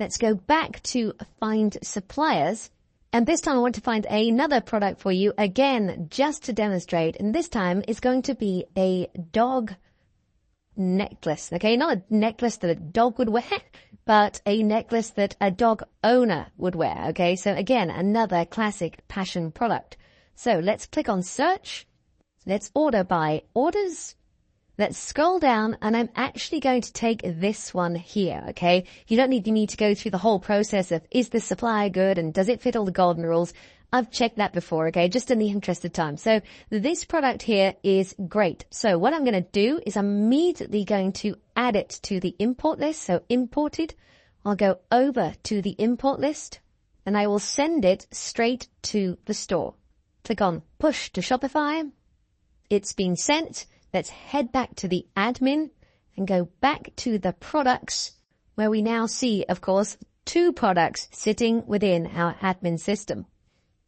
Let's go back to find suppliers. And this time I want to find another product for you, again, just to demonstrate. And this time it's going to be a dog necklace, okay? Not a necklace that a dog would wear, but a necklace that a dog owner would wear. Okay, so again, another classic passion product. So let's click on search. Let's order by orders. Let's scroll down, and I'm actually going to take this one here, okay? You need to go through the whole process of, is this supplier good and does it fit all the golden rules? I've checked that before, okay, just in the interest of time. So this product here is great. So what I'm going to do is I'm immediately going to add it to the import list. So imported, I'll go over to the import list, and I will send it straight to the store. Click on push to Shopify. It's been sent. Let's head back to the admin and go back to the products, where we now see, of course, 2 products sitting within our admin system.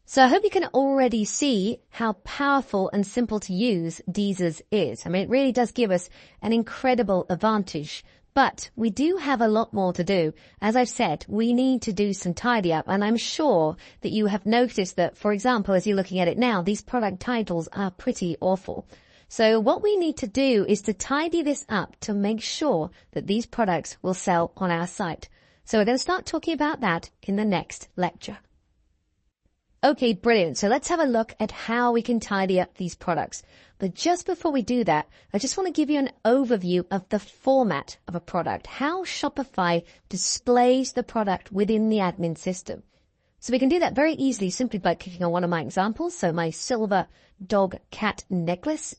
So I hope you can already see how powerful and simple to use Deezers is. I mean, it really does give us an incredible advantage, but we do have a lot more to do. As I've said, we need to do some tidy up, and I'm sure that you have noticed that, for example, as you're looking at it now, these product titles are pretty awful. So what we need to do is to tidy this up to make sure that these products will sell on our site. So we're going to start talking about that in the next lecture. Okay, brilliant. So let's have a look at how we can tidy up these products. But just before we do that, I just want to give you an overview of the format of a product, how Shopify displays the product within the admin system. So we can do that very easily simply by clicking on one of my examples. So my silver dog cat necklace.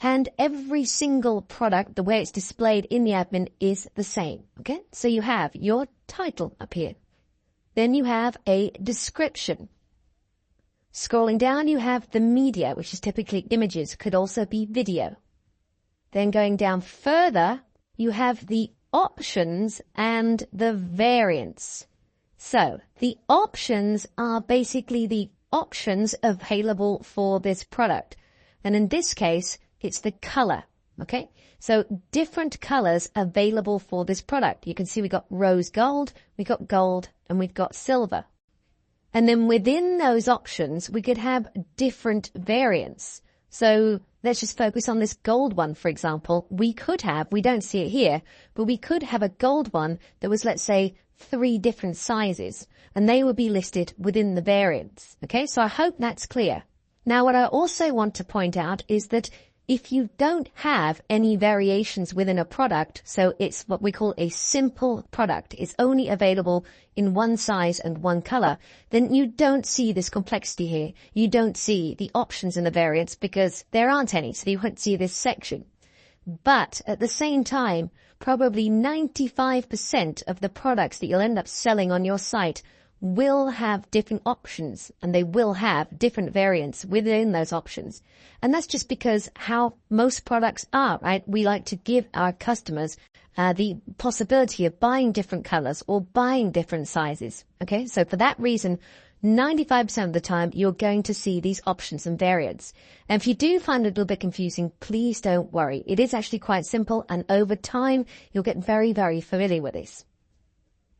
And every single product, the way it's displayed in the admin is the same. Okay, so you have your title up here. Then you have a description. Scrolling down, you have the media, which is typically images, could also be video. Then going down further, you have the options and the variants. So the options are basically the options available for this product. And in this case, it's the color, okay? So different colors available for this product. You can see we've got rose gold, we've got gold, and we've got silver. And then within those options, we could have different variants. So let's just focus on this gold one, for example. We don't see it here, but we could have a gold one that was, let's say, 3 different sizes, and they would be listed within the variants, okay? So I hope that's clear. Now, what I also want to point out is that if you don't have any variations within a product, so it's what we call a simple product, it's only available in one size and one color, then you don't see this complexity here. You don't see the options and the variants because there aren't any, so you won't see this section. But at the same time, probably 95% of the products that you'll end up selling on your site will have different options, and they will have different variants within those options. And that's just because how most products are, right? We like to give our customers the possibility of buying different colors or buying different sizes. Okay, so for that reason, 95% of the time, you're going to see these options and variants. And if you do find it a little bit confusing, please don't worry. It is actually quite simple, and over time, you'll get very, very familiar with this.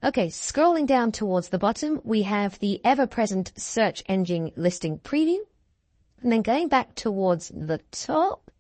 Okay, scrolling down towards the bottom, we have the ever-present search engine listing preview. And then going back towards the top,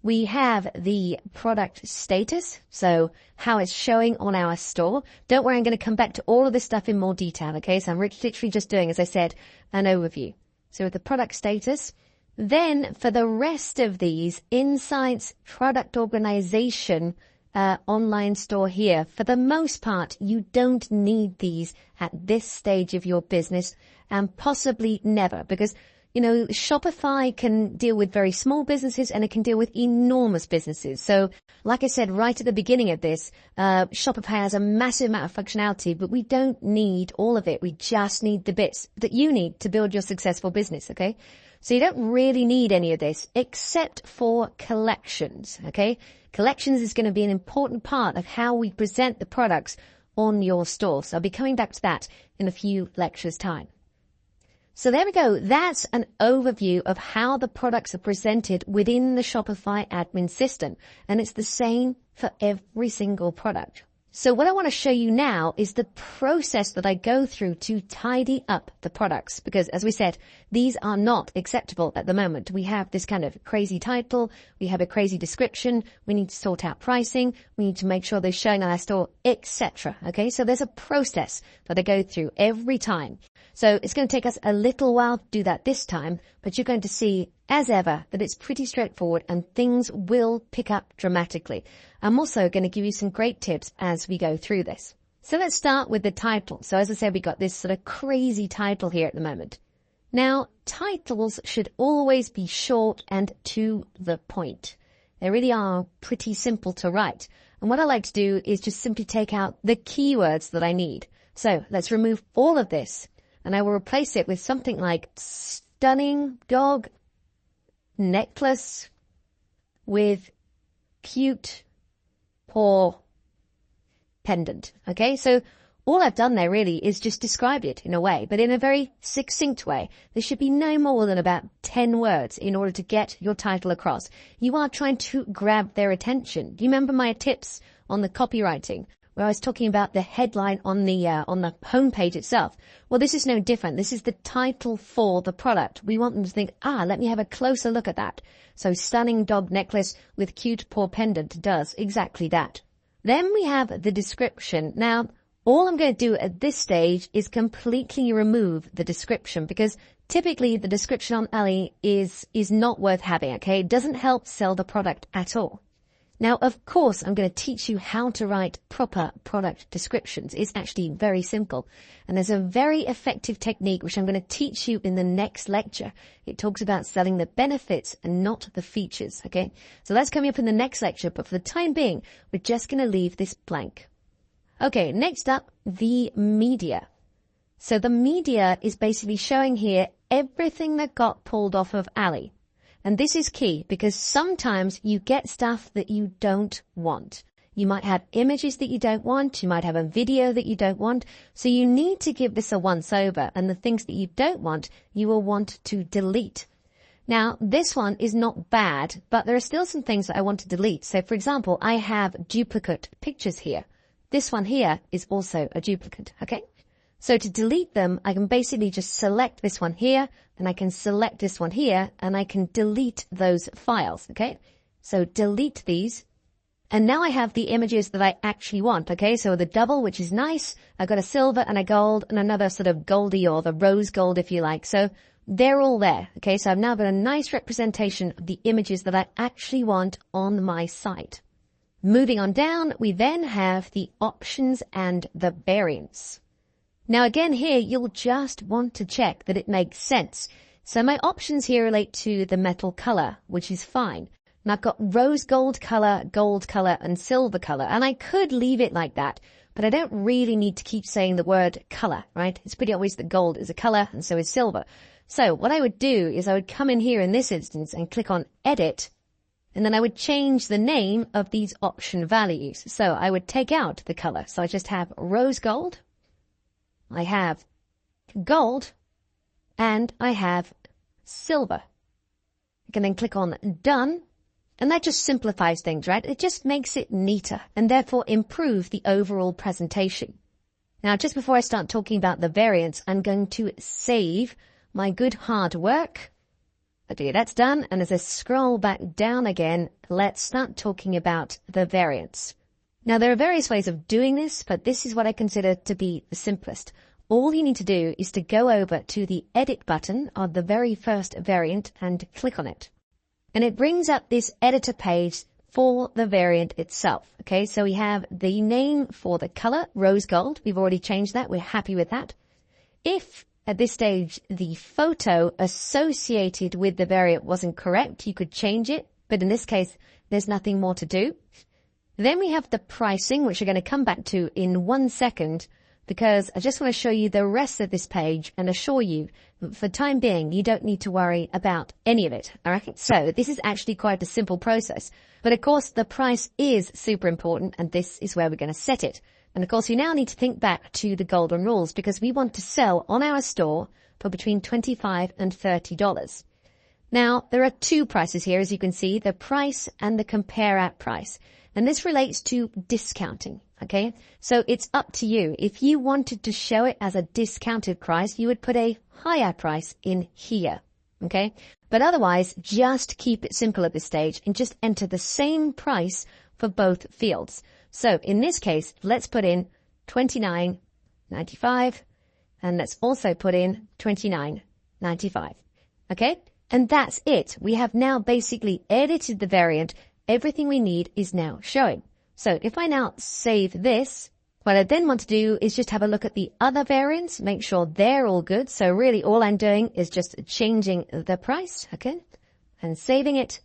we have the product status, so how it's showing on our store. Don't worry, I'm going to come back to all of this stuff in more detail, okay? So I'm literally just doing, as I said, an overview. So with the product status, then for the rest of these, insights, product organization, online store here, for the most part, you don't need these at this stage of your business, and possibly never, because you know, Shopify can deal with very small businesses and it can deal with enormous businesses. So like I said right at the beginning of this, Shopify has a massive amount of functionality, but we don't need all of it. We just need the bits that you need to build your successful business, okay? So you don't really need any of this except for collections, okay? Collections is going to be an important part of how we present the products on your store. So I'll be coming back to that in a few lectures' time. So there we go. That's an overview of how the products are presented within the Shopify admin system. And it's the same for every single product. So what I want to show you now is the process that I go through to tidy up the products, because as we said, these are not acceptable at the moment. We have this kind of crazy title, we have a crazy description, we need to sort out pricing, we need to make sure they're showing on our store, etc. Okay, so there's a process that I go through every time. So it's going to take us a little while to do that this time, but you're going to see, as ever, that it's pretty straightforward and things will pick up dramatically. I'm also going to give you some great tips as we go through this. So let's start with the title. So as I said, we got this sort of crazy title here at the moment. Now, titles should always be short and to the point. They really are pretty simple to write. And what I like to do is just simply take out the keywords that I need. So let's remove all of this, and I will replace it with something like stunning dog necklace with cute paw pendant. Okay, so all I've done there really is just described it in a way, but in a very succinct way. There should be no more than about 10 words in order to get your title across. You are trying to grab their attention. Do you remember my tips on the copywriting, where I was talking about the headline on the homepage itself? Well, this is no different. This is the title for the product. We want them to think, let me have a closer look at that. So stunning dog necklace with cute paw pendant does exactly that. Then we have the description. Now, all I'm going to do at this stage is completely remove the description, because typically the description on Ali is not worth having, okay? It doesn't help sell the product at all. Now, of course, I'm going to teach you how to write proper product descriptions. It's actually very simple. And there's a very effective technique which I'm going to teach you in the next lecture. It talks about selling the benefits and not the features, okay? So that's coming up in the next lecture, but for the time being, we're just going to leave this blank. Okay, next up, the media. So the media is basically showing here everything that got pulled off of Ali. And this is key, because sometimes you get stuff that you don't want. You might have images that you don't want. You might have a video that you don't want. So you need to give this a once over. And the things that you don't want, you will want to delete. Now, this one is not bad, but there are still some things that I want to delete. So, for example, I have duplicate pictures here. This one here is also a duplicate, okay? So to delete them, I can basically just select this one here, and I can select this one here, and I can delete those files, okay? So delete these. And now I have the images that I actually want, okay? So the double, which is nice. I've got a silver and a gold and another sort of goldie, or the rose gold if you like. So they're all there, okay? So I've now got a nice representation of the images that I actually want on my site. Moving on down, we then have the options and the variants. Now again here, you'll just want to check that it makes sense. So my options here relate to the metal color, which is fine. And I've got rose gold color, and silver color. And I could leave it like that, but I don't really need to keep saying the word color, right? It's pretty obvious that gold is a color and so is silver. So what I would do is I would come in here in this instance and click on edit, and then I would change the name of these option values. So I would take out the color. So I just have rose gold, I have gold, and I have silver. I can then click on done, and that just simplifies things, right? It just makes it neater and therefore improve the overall presentation. Now, just before I start talking about the variants, I'm going to save my good hard work. Okay, that's done. And as I scroll back down again, let's start talking about the variants. Now, there are various ways of doing this, but this is what I consider to be the simplest. All you need to do is to go over to the edit button of the very first variant and click on it. And it brings up this editor page for the variant itself. Okay, so we have the name for the color, rose gold. We've already changed that. We're happy with that. If at this stage the photo associated with the variant wasn't correct, you could change it. But in this case, there's nothing more to do. Then we have the pricing, which we're going to come back to in 1 second, because I just want to show you the rest of this page and assure you that for the time being, you don't need to worry about any of it. All right. So this is actually quite a simple process. But of course, the price is super important, and this is where we're going to set it. And of course, you now need to think back to the golden rules, because we want to sell on our store for between $25 and $30. Now, there are two prices here, as you can see, the price and the compare at price. And this relates to discounting, okay? So it's up to you. If you wanted to show it as a discounted price, you would put a higher price in here, okay? But otherwise, just keep it simple at this stage and just enter the same price for both fields. So in this case, let's put in $29.95 and let's also put in $29.95, okay? And that's it. We have now basically edited the variant. Everything we need is now showing. So if I now save this, what I then want to do is just have a look at the other variants, make sure they're all good. So really all I'm doing is just changing the price, okay, and saving it,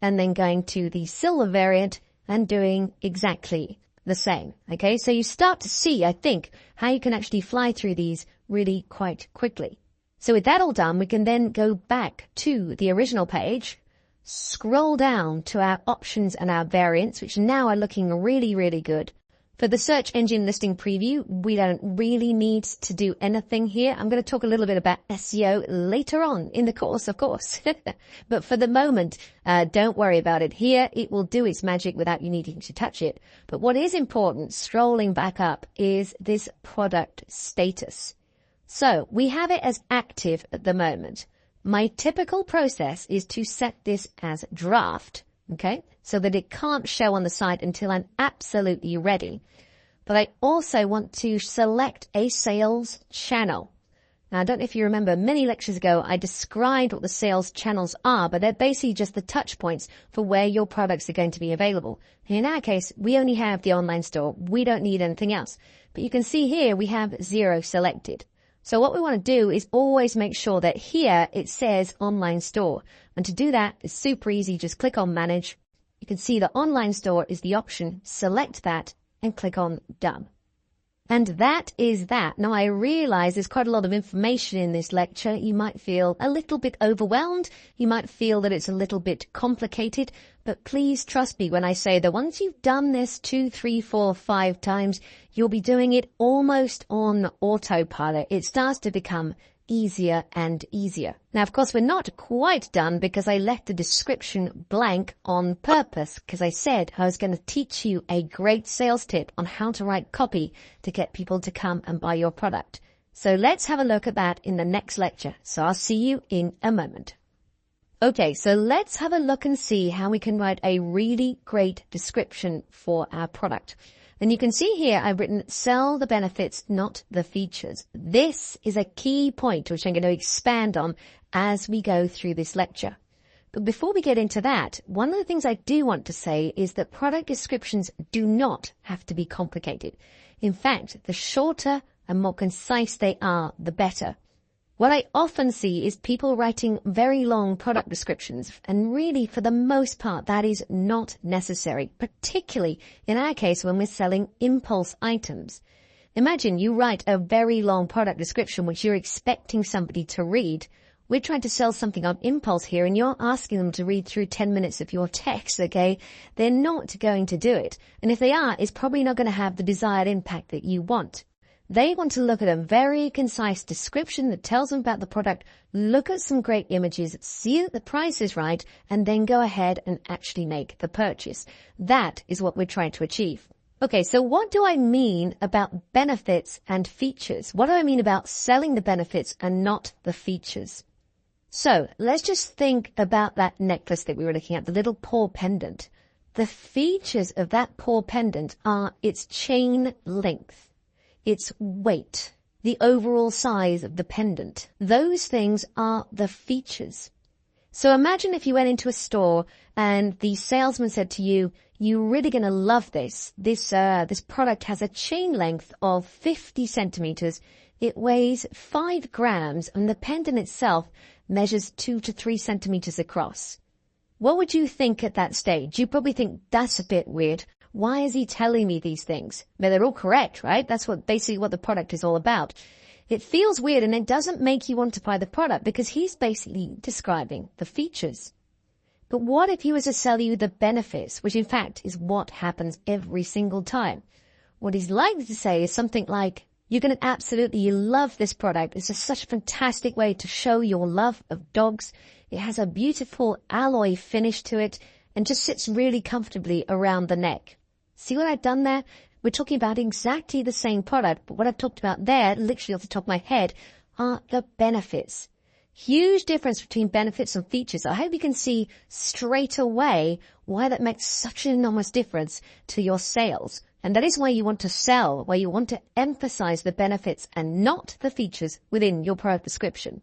and then going to the silver variant and doing exactly the same, okay? So you start to see, I think, how you can actually fly through these really quite quickly. So with that all done, we can then go back to the original page, scroll down to our options and our variants, which now are looking really, really good. For the search engine listing preview, we don't really need to do anything here. I'm going to talk a little bit about SEO later on in the course, of course. But for the moment, don't worry about it. Here, it will do its magic without you needing to touch it. But what is important, scrolling back up, is this product status. So we have it as active at the moment. My typical process is to set this as draft, okay, so that it can't show on the site until I'm absolutely ready. But I also want to select a sales channel. Now, I don't know if you remember, many lectures ago, I described what the sales channels are, but they're basically just the touch points for where your products are going to be available. And in our case, we only have the online store. We don't need anything else. But you can see here we have 0 selected. So what we want to do is always make sure that here it says online store. And to do that, it's super easy. Just click on manage. You can see the online store is the option. Select that and click on done. And that is that. Now I realize there's quite a lot of information in this lecture. You might feel a little bit overwhelmed. You might feel that it's a little bit complicated, but please trust me when I say that once you've done this 2, 3, 4, 5 times, you'll be doing it almost on autopilot. It starts to become easier and easier. Now, of course, we're not quite done because I left the description blank on purpose because I said I was going to teach you a great sales tip on how to write copy to get people to come and buy your product. So let's have a look at that in the next lecture. So I'll see you in a moment. Okay, so let's have a look and see how we can write a really great description for our product. And you can see here I've written sell the benefits, not the features. This is a key point which I'm going to expand on as we go through this lecture. But before we get into that, one of the things I do want to say is that product descriptions do not have to be complicated. In fact, the shorter and more concise they are, the better. What I often see is people writing very long product descriptions, and really, for the most part, that is not necessary, particularly in our case when we're selling impulse items. Imagine you write a very long product description which you're expecting somebody to read. We're trying to sell something on impulse here, and you're asking them to read through 10 minutes of your text, okay? They're not going to do it. And if they are, it's probably not going to have the desired impact that you want. They want to look at a very concise description that tells them about the product, look at some great images, see that the price is right, and then go ahead and actually make the purchase. That is what we're trying to achieve. Okay, so what do I mean about benefits and features? What do I mean about selling the benefits and not the features? So let's just think about that necklace that we were looking at, the little paw pendant. The features of that paw pendant are its chain length, its weight, the overall size of the pendant. Those things are the features. So imagine if you went into a store and the salesman said to you, you're really going to love this. This product has a chain length of 50 centimeters. It weighs 5 grams and the pendant itself measures 2 to 3 centimeters across. What would you think at that stage? You probably think that's a bit weird. Why is he telling me these things? But they're all correct, right? That's basically what the product is all about. It feels weird and it doesn't make you want to buy the product because he's basically describing the features. But what if he was to sell you the benefits, which in fact is what happens every single time? What he's likely to say is something like, You're going to absolutely love this product. It's just such a fantastic way to show your love of dogs. It has a beautiful alloy finish to it and just sits really comfortably around the neck. See what I've done there? We're talking about exactly the same product, but what I've talked about there, literally off the top of my head, are the benefits. Huge difference between benefits and features. I hope you can see straight away why that makes such an enormous difference to your sales. And that is why you want to sell, why you want to emphasize the benefits and not the features within your product description.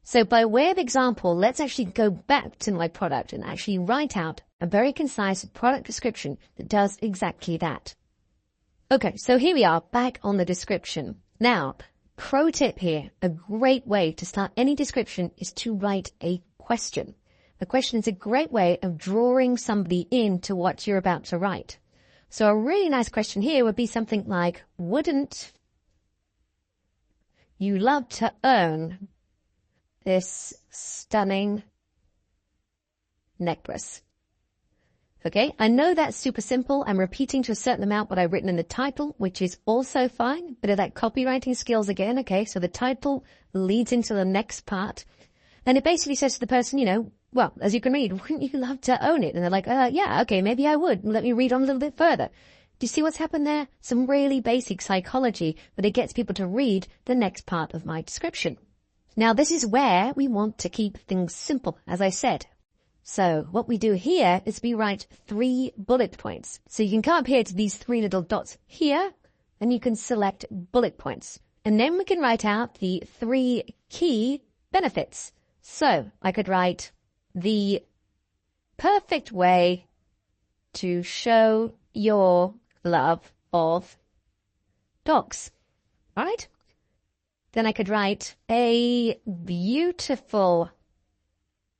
So by way of example, let's actually go back to my product and actually write out a very concise product description that does exactly that. Okay, so here we are back on the description. Now, pro tip here, a great way to start any description is to write a question. A question is a great way of drawing somebody into what you're about to write. So a really nice question here would be something like, wouldn't you love to own this stunning necklace? Okay, I know that's super simple. I'm repeating to a certain amount what I've written in the title, which is also fine. Bit of that copywriting skills again. Okay, so the title leads into the next part. And it basically says to the person, well, as you can read, wouldn't you love to own it? And they're like, yeah, okay, maybe I would. Let me read on a little bit further. Do you see what's happened there? Some really basic psychology, but it gets people to read the next part of my description. Now, this is where we want to keep things simple, as I said. So what we do here is we write 3 bullet points. So you can come up here to these 3 little dots here, and you can select bullet points. And then we can write out the 3 key benefits. So I could write the perfect way to show your love of dogs. All right? Then I could write a beautiful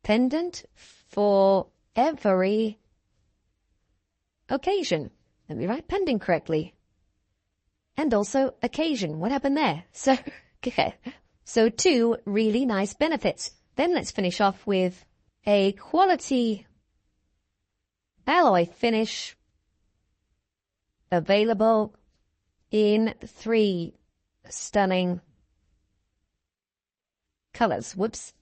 pendant for every occasion. Let me write pendant correctly. And also occasion. What happened there? So, okay. So 2 really nice benefits. Then let's finish off with a quality alloy finish available in 3 stunning colors. Whoops.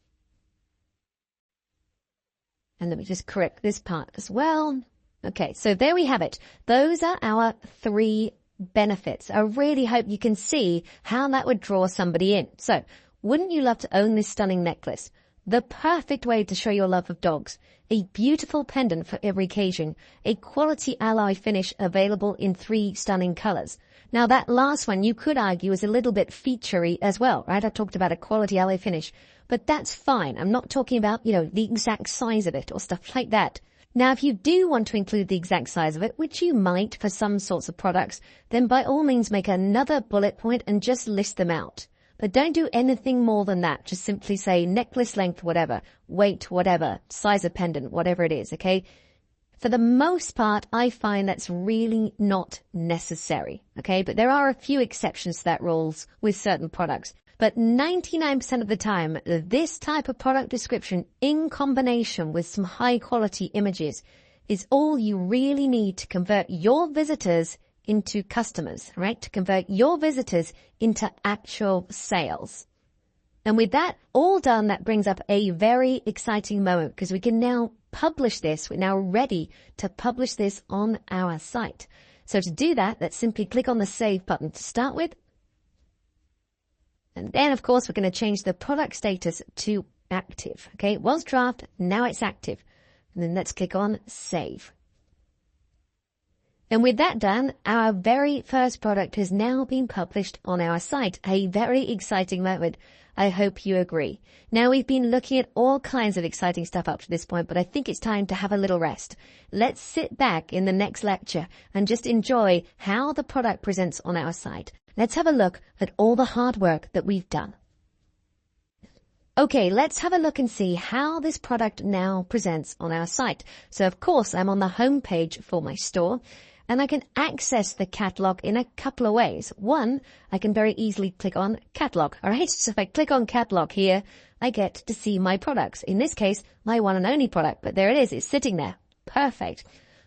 And let me just correct this part as well. Okay, so there we have it. Those are our 3 benefits. I really hope you can see how that would draw somebody in. So, wouldn't you love to own this stunning necklace? The perfect way to show your love of dogs. A beautiful pendant for every occasion. A quality alloy finish available in 3 stunning colors. Now that last one you could argue is a little bit featurey as well, right? I talked about a quality alloy finish, but that's fine. I'm not talking about, the exact size of it or stuff like that. Now, if you do want to include the exact size of it, which you might for some sorts of products, then by all means make another bullet point and just list them out. But don't do anything more than that. Just simply say necklace length, whatever, weight, whatever, size of pendant, whatever it is, okay? For the most part, I find that's really not necessary, okay? But there are a few exceptions to that rules with certain products. But 99% of the time, this type of product description in combination with some high quality images is all you really need to convert your visitors into customers, right? To convert your visitors into actual sales. And with that all done, that brings up a very exciting moment because we can now publish this. We're now ready to publish this on our site. So to do that, let's simply click on the Save button to start with. And then, of course, we're going to change the product status to active. Okay, it was draft, now it's active. And then let's click on Save. And with that done, our very first product has now been published on our site. A very exciting moment. I hope you agree. Now, we've been looking at all kinds of exciting stuff up to this point, but I think it's time to have a little rest. Let's sit back in the next lecture and just enjoy how the product presents on our site. Let's have a look at all the hard work that we've done. Okay, let's have a look and see how this product now presents on our site. So, of course, I'm on the home page for my store. And I can access the catalog in a couple of ways. One, I can very easily click on catalog. All right. So if I click on catalog here, I get to see my products. In this case, my one and only product. But there it is. It's sitting there. Perfect.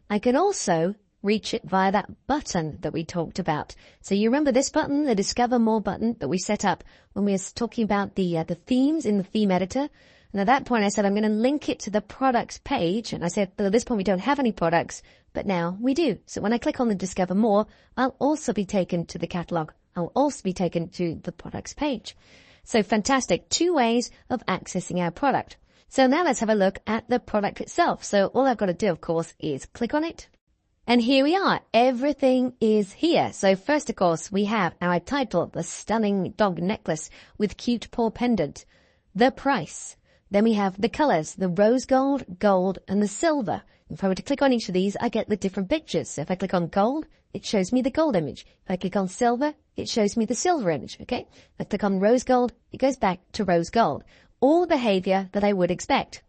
I can also reach it via that button that we talked about. So you remember this button, the Discover More button that we set up when we were talking about the themes in the theme editor. And at that point I said I'm going to link it to the products page. And I said, well, at this point we don't have any products, but now we do. So when I click on the Discover More, I'll also be taken to the catalog. I'll also be taken to the products page. So fantastic. 2 ways of accessing our product. So now let's have a look at the product itself. So all I've got to do, of course, is click on it. And here we are. Everything is here. So first, of course, we have our title, the stunning dog necklace with cute paw pendant, the price. Then we have the colors, the rose gold, gold, and the silver. If I were to click on each of these, I get the different pictures. So if I click on gold, it shows me the gold image. If I click on silver, it shows me the silver image. Okay. If I click on rose gold, it goes back to rose gold. All the behavior that I would expect.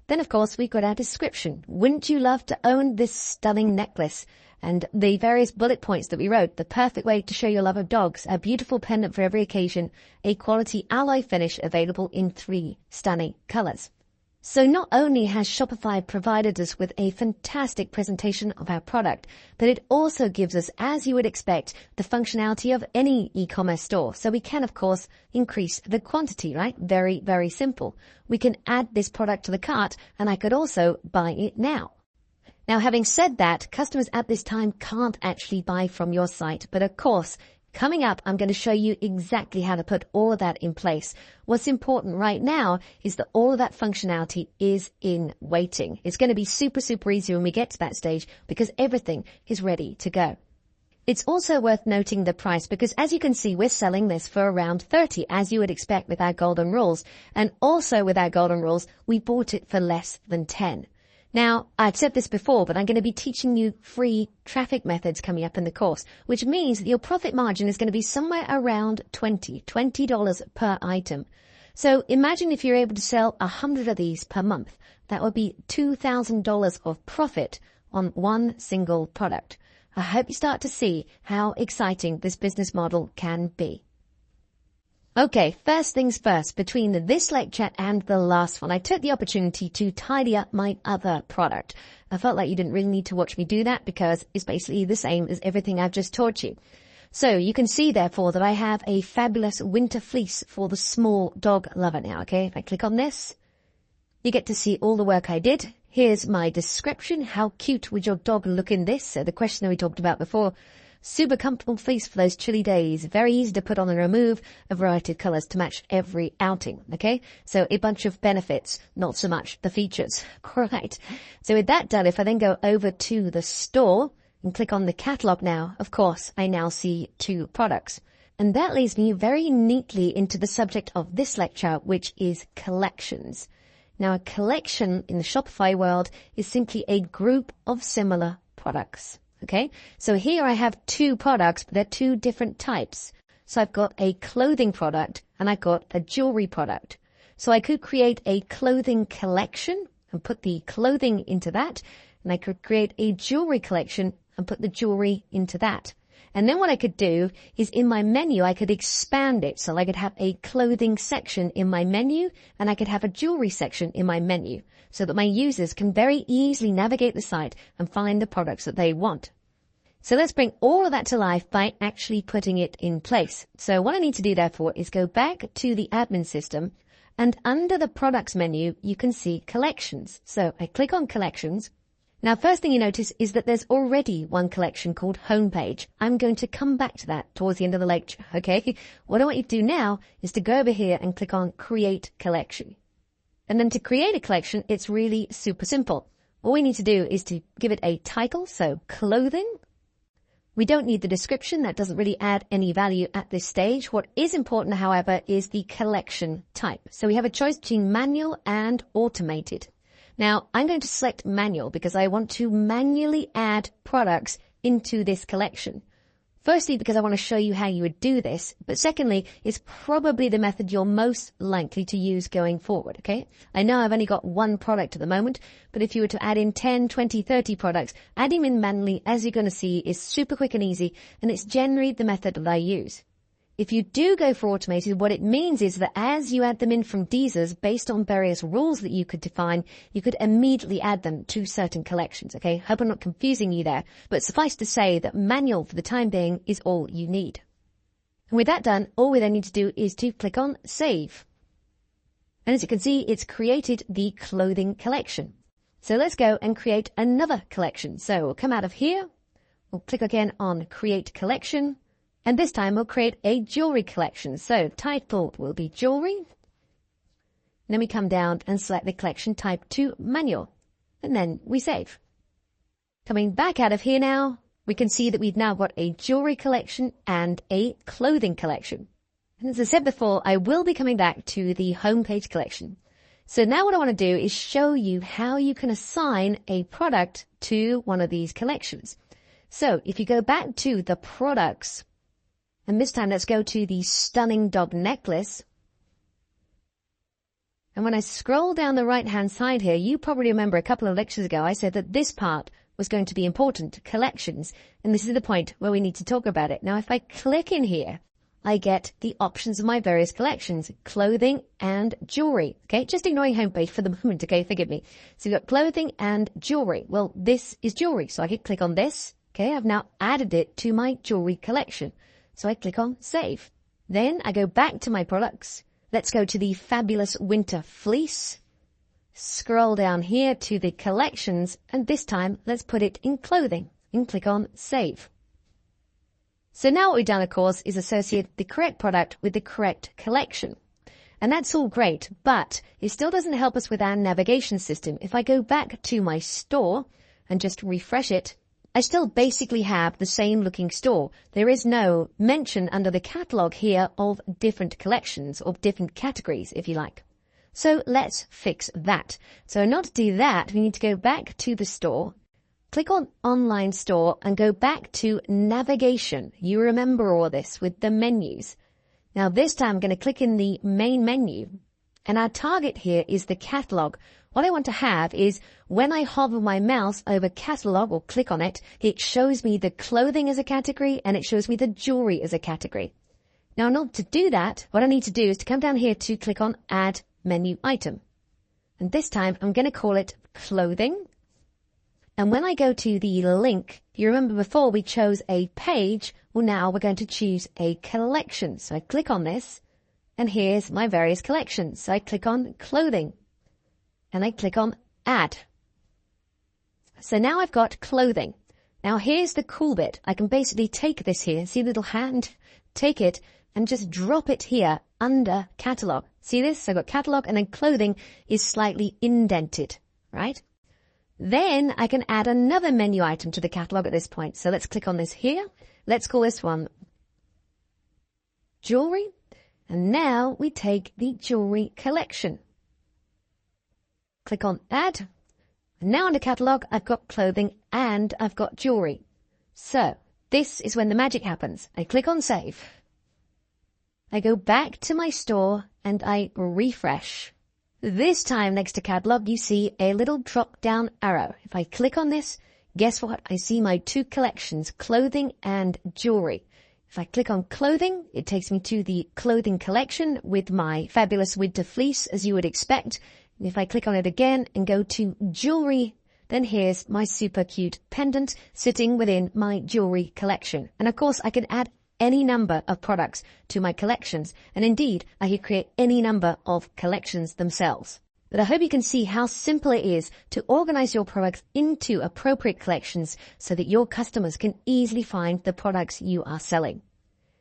Then, of course, we've got our description. Wouldn't you love to own this stunning necklace? And the various bullet points that we wrote, the perfect way to show your love of dogs, a beautiful pendant for every occasion, a quality alloy finish available in 3 stunning colors. So not only has Shopify provided us with a fantastic presentation of our product, but it also gives us, as you would expect, the functionality of any e-commerce store. So we can, of course, increase the quantity, right? Very, very simple. We can add this product to the cart, and I could also buy it now. Now, having said that, customers at this time can't actually buy from your site, but of course, coming up, I'm going to show you exactly how to put all of that in place. What's important right now is that all of that functionality is in waiting. It's going to be super, super easy when we get to that stage because everything is ready to go. It's also worth noting the price because as you can see, we're selling this for around 30, as you would expect with our golden rules. And also with our golden rules, we bought it for less than 10. Now, I've said this before, but I'm going to be teaching you free traffic methods coming up in the course, which means that your profit margin is going to be somewhere around $20 per item. So imagine if you're able to sell 100 of these per month. That would be $2,000 of profit on one single product. I hope you start to see how exciting this business model can be. Okay, first things first, between this lecture and the last one, I took the opportunity to tidy up my other product. I felt like you didn't really need to watch me do that because it's basically the same as everything I've just taught you. So you can see, therefore, that I have a fabulous winter fleece for the small dog lover now, okay? If I click on this, you get to see all the work I did. Here's my description. How cute would your dog look in this? So the question that we talked about before. Super comfortable fleece for those chilly days. Very easy to put on and remove. A variety of colors to match every outing. Okay. So a bunch of benefits, not so much the features. All right. So with that done, if I then go over to the store and click on the catalog now, of course, I now see 2 products. And that leads me very neatly into the subject of this lecture, which is collections. Now, a collection in the Shopify world is simply a group of similar products. Okay, so here I have 2 products, but they're 2 different types. So I've got a clothing product and I've got a jewelry product. So I could create a clothing collection and put the clothing into that. And I could create a jewelry collection and put the jewelry into that. And then what I could do is in my menu, I could expand it. So I could have a clothing section in my menu and I could have a jewelry section in my menu so that my users can very easily navigate the site and find the products that they want. So let's bring all of that to life by actually putting it in place. So what I need to do, therefore, is go back to the admin system and under the products menu, you can see collections. So I click on collections. Now, first thing you notice is that there's already one collection called homepage. I'm going to come back to that towards the end of the lecture, okay? What I want you to do now is to go over here and click on create collection. And then to create a collection, it's really super simple. All we need to do is to give it a title, so clothing. We don't need the description. That doesn't really add any value at this stage. What is important, however, is the collection type. So we have a choice between manual and automated. Now, I'm going to select manual because I want to manually add products into this collection. Firstly, because I want to show you how you would do this. But secondly, it's probably the method you're most likely to use going forward, okay? I know I've only got 1 product at the moment, but if you were to add in 10, 20, 30 products, adding them in manually, as you're going to see, is super quick and easy, and it's generally the method that I use. If you do go for automated, what it means is that as you add them in from Deezers, based on various rules that you could define, you could immediately add them to certain collections, okay? Hope I'm not confusing you there, but suffice to say that manual for the time being is all you need. And with that done, all we then need to do is to click on Save. And as you can see, it's created the clothing collection. So let's go and create another collection. So we'll come out of here, we'll click again on Create Collection, and this time we'll create a jewelry collection. So title will be jewelry. Then we come down and select the collection type to manual. And then we save. Coming back out of here now, we can see that we've now got a jewelry collection and a clothing collection. And as I said before, I will be coming back to the homepage collection. So now what I want to do is show you how you can assign a product to one of these collections. So if you go back to the products, and this time let's go to the stunning dog necklace. And when I scroll down the right-hand side here, you probably remember a couple of lectures ago I said that this part was going to be important, collections. And this is the point where we need to talk about it. Now, if I click in here, I get the options of my various collections, clothing and jewelry. Okay, just ignoring homepage for the moment, okay, forgive me. So we've got clothing and jewelry. Well, this is jewelry, so I can click on this. Okay, I've now added it to my jewelry collection. So I click on Save. Then I go back to my products. Let's go to the fabulous winter fleece. Scroll down here to the collections, and this time let's put it in clothing and click on Save. So now what we've done, of course, is associate the correct product with the correct collection. And that's all great, but it still doesn't help us with our navigation system. If I go back to my store and just refresh it, I still basically have the same looking store. There is no mention under the catalog here of different collections or different categories, if you like. So let's fix that. So in order to do that, we need to go back to the store, click on Online Store and go back to Navigation. You remember all this with the menus. Now this time I'm going to click in the main menu, and our target here is the catalog. What I want to have is when I hover my mouse over catalog or click on it, it shows me the clothing as a category and it shows me the jewelry as a category. Now in order to do that, what I need to do is to come down here to click on Add Menu Item. And this time I'm going to call it clothing. And when I go to the link, you remember before we chose a page, well now we're going to choose a collection. So I click on this and here's my various collections. So I click on clothing. And I click on Add. So now I've got clothing. Now here's the cool bit. I can basically take this here, see the little hand, take it and just drop it here under catalog. See this? So I've got catalog and then clothing is slightly indented, right? Then I can add another menu item to the catalog at this point. So let's click on this here. Let's call this one jewelry. And now we take the jewelry collection. Click on Add. And now under Catalog, I've got clothing and I've got jewelry. So this is when the magic happens. I click on Save. I go back to my store and I refresh. This time next to Catalog, you see a little drop down arrow. If I click on this, guess what? I see my two collections, clothing and jewelry. If I click on clothing, it takes me to the clothing collection with my fabulous winter fleece, as you would expect. And if I click on it again and go to jewelry, then here's my super cute pendant sitting within my jewelry collection. And of course, I can add any number of products to my collections. And indeed, I could create any number of collections themselves. But I hope you can see how simple it is to organize your products into appropriate collections so that your customers can easily find the products you are selling.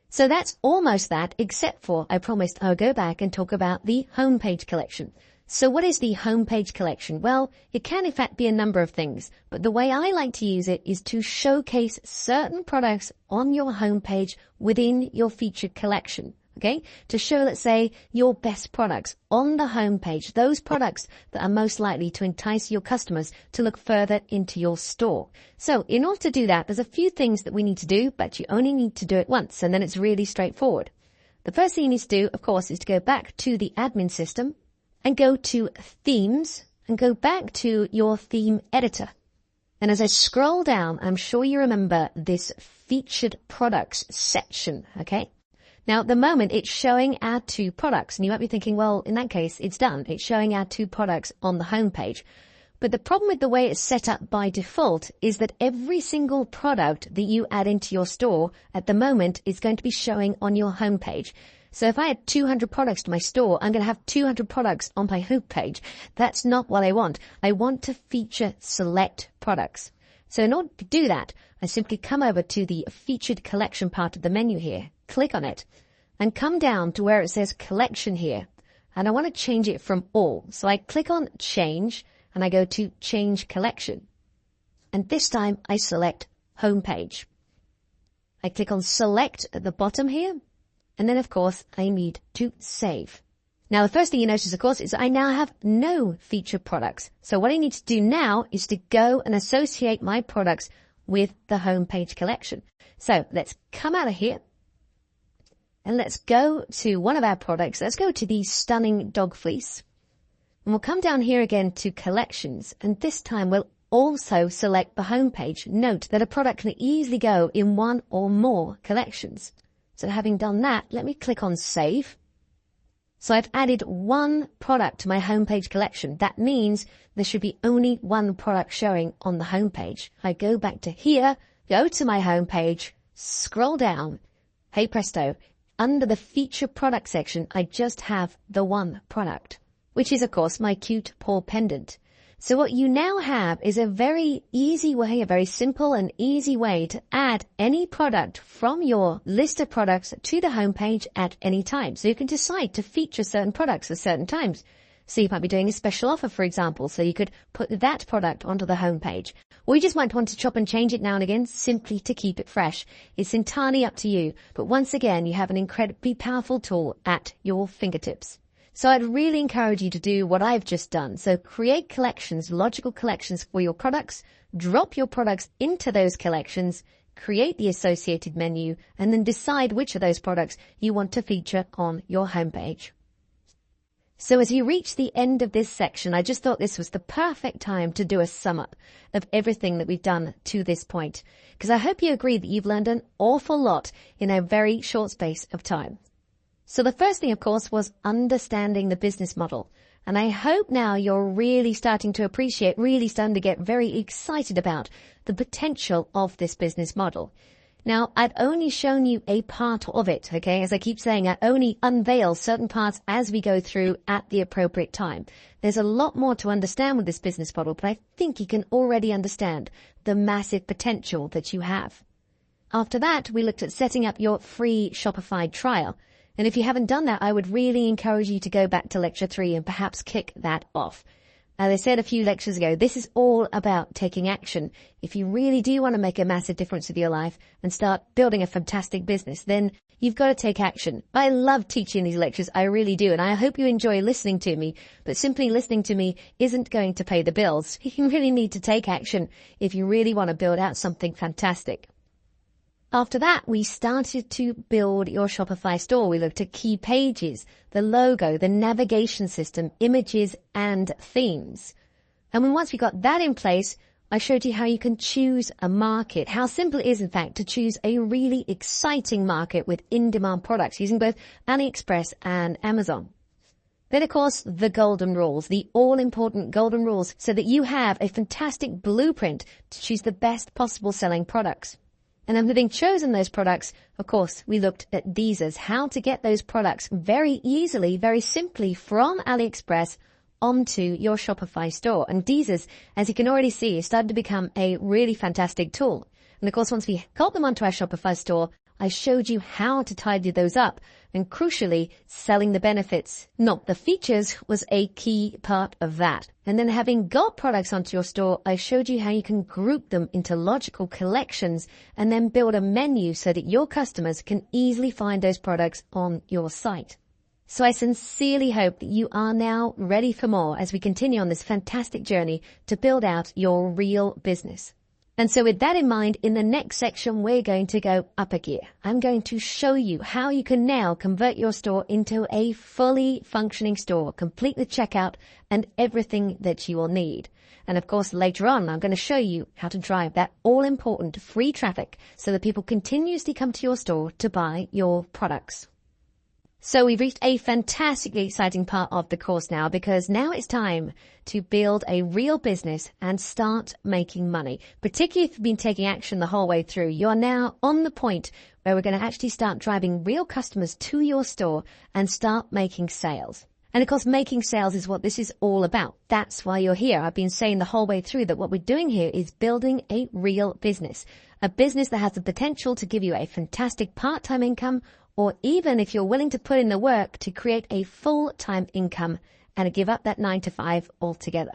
So that's almost that, except for I promised I'll go back and talk about the homepage collection. So what is the homepage collection? Well, it can in fact be a number of things, but the way I like to use it is to showcase certain products on your homepage within your featured collection. Okay, to show, let's say, your best products on the homepage, those products that are most likely to entice your customers to look further into your store. So in order to do that, there's a few things that we need to do, but you only need to do it once, and then it's really straightforward. The first thing you need to do, of course, is to go back to the admin system and go to Themes and go back to your theme editor. And as I scroll down, I'm sure you remember this featured products section, okay? Now, at the moment, it's showing our 2 products. And you might be thinking, well, in that case, it's done. It's showing our 2 products on the homepage. But the problem with the way it's set up by default is that every single product that you add into your store at the moment is going to be showing on your homepage. So if I add 200 products to my store, I'm going to have 200 products on my homepage. That's not what I want. I want to feature select products. So in order to do that, I simply come over to the featured collection part of the menu here, click on it, and come down to where it says collection here. And I want to change it from all. So I click on change and I go to change collection. And this time I select homepage. I click on select at the bottom here. And then of course I need to save. Now, the first thing you notice, of course, is I now have no featured products. So what I need to do now is to go and associate my products with the homepage collection. So let's come out of here and let's go to one of our products. Let's go to the stunning dog fleece. And we'll come down here again to collections. And this time we'll also select the homepage. Note that a product can easily go in one or more collections. So having done that, let me click on save. So I've added one product to my homepage collection. That means there should be only one product showing on the homepage. I go back to here, go to my homepage, scroll down. Hey presto, under the feature product section, I just have the one product, which is of course my cute paw pendant. So what you now have is a very easy way, a very simple and easy way to add any product from your list of products to the homepage at any time. So you can decide to feature certain products at certain times. So you might be doing a special offer, for example, so you could put that product onto the homepage. Or you just might want to chop and change it now and again simply to keep it fresh. It's entirely up to you. But once again, you have an incredibly powerful tool at your fingertips. So I'd really encourage you to do what I've just done. So create collections, logical collections for your products, drop your products into those collections, create the associated menu, and then decide which of those products you want to feature on your homepage. So as you reach the end of this section, I just thought this was the perfect time to do a sum up of everything that we've done to this point, because I hope you agree that you've learned an awful lot in a very short space of time. So the first thing, of course, was understanding the business model. And I hope now you're really starting to appreciate, really starting to get very excited about the potential of this business model. Now, I've only shown you a part of it, okay? As I keep saying, I only unveil certain parts as we go through at the appropriate time. There's a lot more to understand with this business model, but I think you can already understand the massive potential that you have. After that, we looked at setting up your free Shopify trial. And if you haven't done that, I would really encourage you to go back to lecture 3 and perhaps kick that off. As I said a few lectures ago, this is all about taking action. If you really do want to make a massive difference with your life and start building a fantastic business, then you've got to take action. I love teaching these lectures, I really do, and I hope you enjoy listening to me, but simply listening to me isn't going to pay the bills. You really need to take action if you really want to build out something fantastic. After that, we started to build your Shopify store. We looked at key pages, the logo, the navigation system, images, and themes. And once we got that in place, I showed you how you can choose a market, how simple it is, in fact, to choose a really exciting market with in-demand products using both AliExpress and Amazon. Then, of course, the golden rules, the all-important golden rules, so that you have a fantastic blueprint to choose the best possible selling products. And having chosen those products, of course, we looked at these as how to get those products very easily, very simply from AliExpress onto your Shopify store. And Deezers, as you can already see, is starting to become a really fantastic tool. And of course, once we got them onto our Shopify store, I showed you how to tidy those up. And crucially, selling the benefits, not the features, was a key part of that. And then having got products onto your store, I showed you how you can group them into logical collections and then build a menu so that your customers can easily find those products on your site. So I sincerely hope that you are now ready for more as we continue on this fantastic journey to build out your real business. And so with that in mind, in the next section, we're going to go up a gear. I'm going to show you how you can now convert your store into a fully functioning store, complete with checkout and everything that you will need. And of course, later on, I'm going to show you how to drive that all-important free traffic so that people continuously come to your store to buy your products. So we've reached a fantastically exciting part of the course now, because now it's time to build a real business and start making money. Particularly if you've been taking action the whole way through, you're now on the point where we're going to actually start driving real customers to your store and start making sales. And of course, making sales is what this is all about. That's why you're here. I've been saying the whole way through that what we're doing here is building a real business, a business that has the potential to give you a fantastic part-time income, or even if you're willing to put in the work to create a full-time income and give up that 9 to 5 altogether.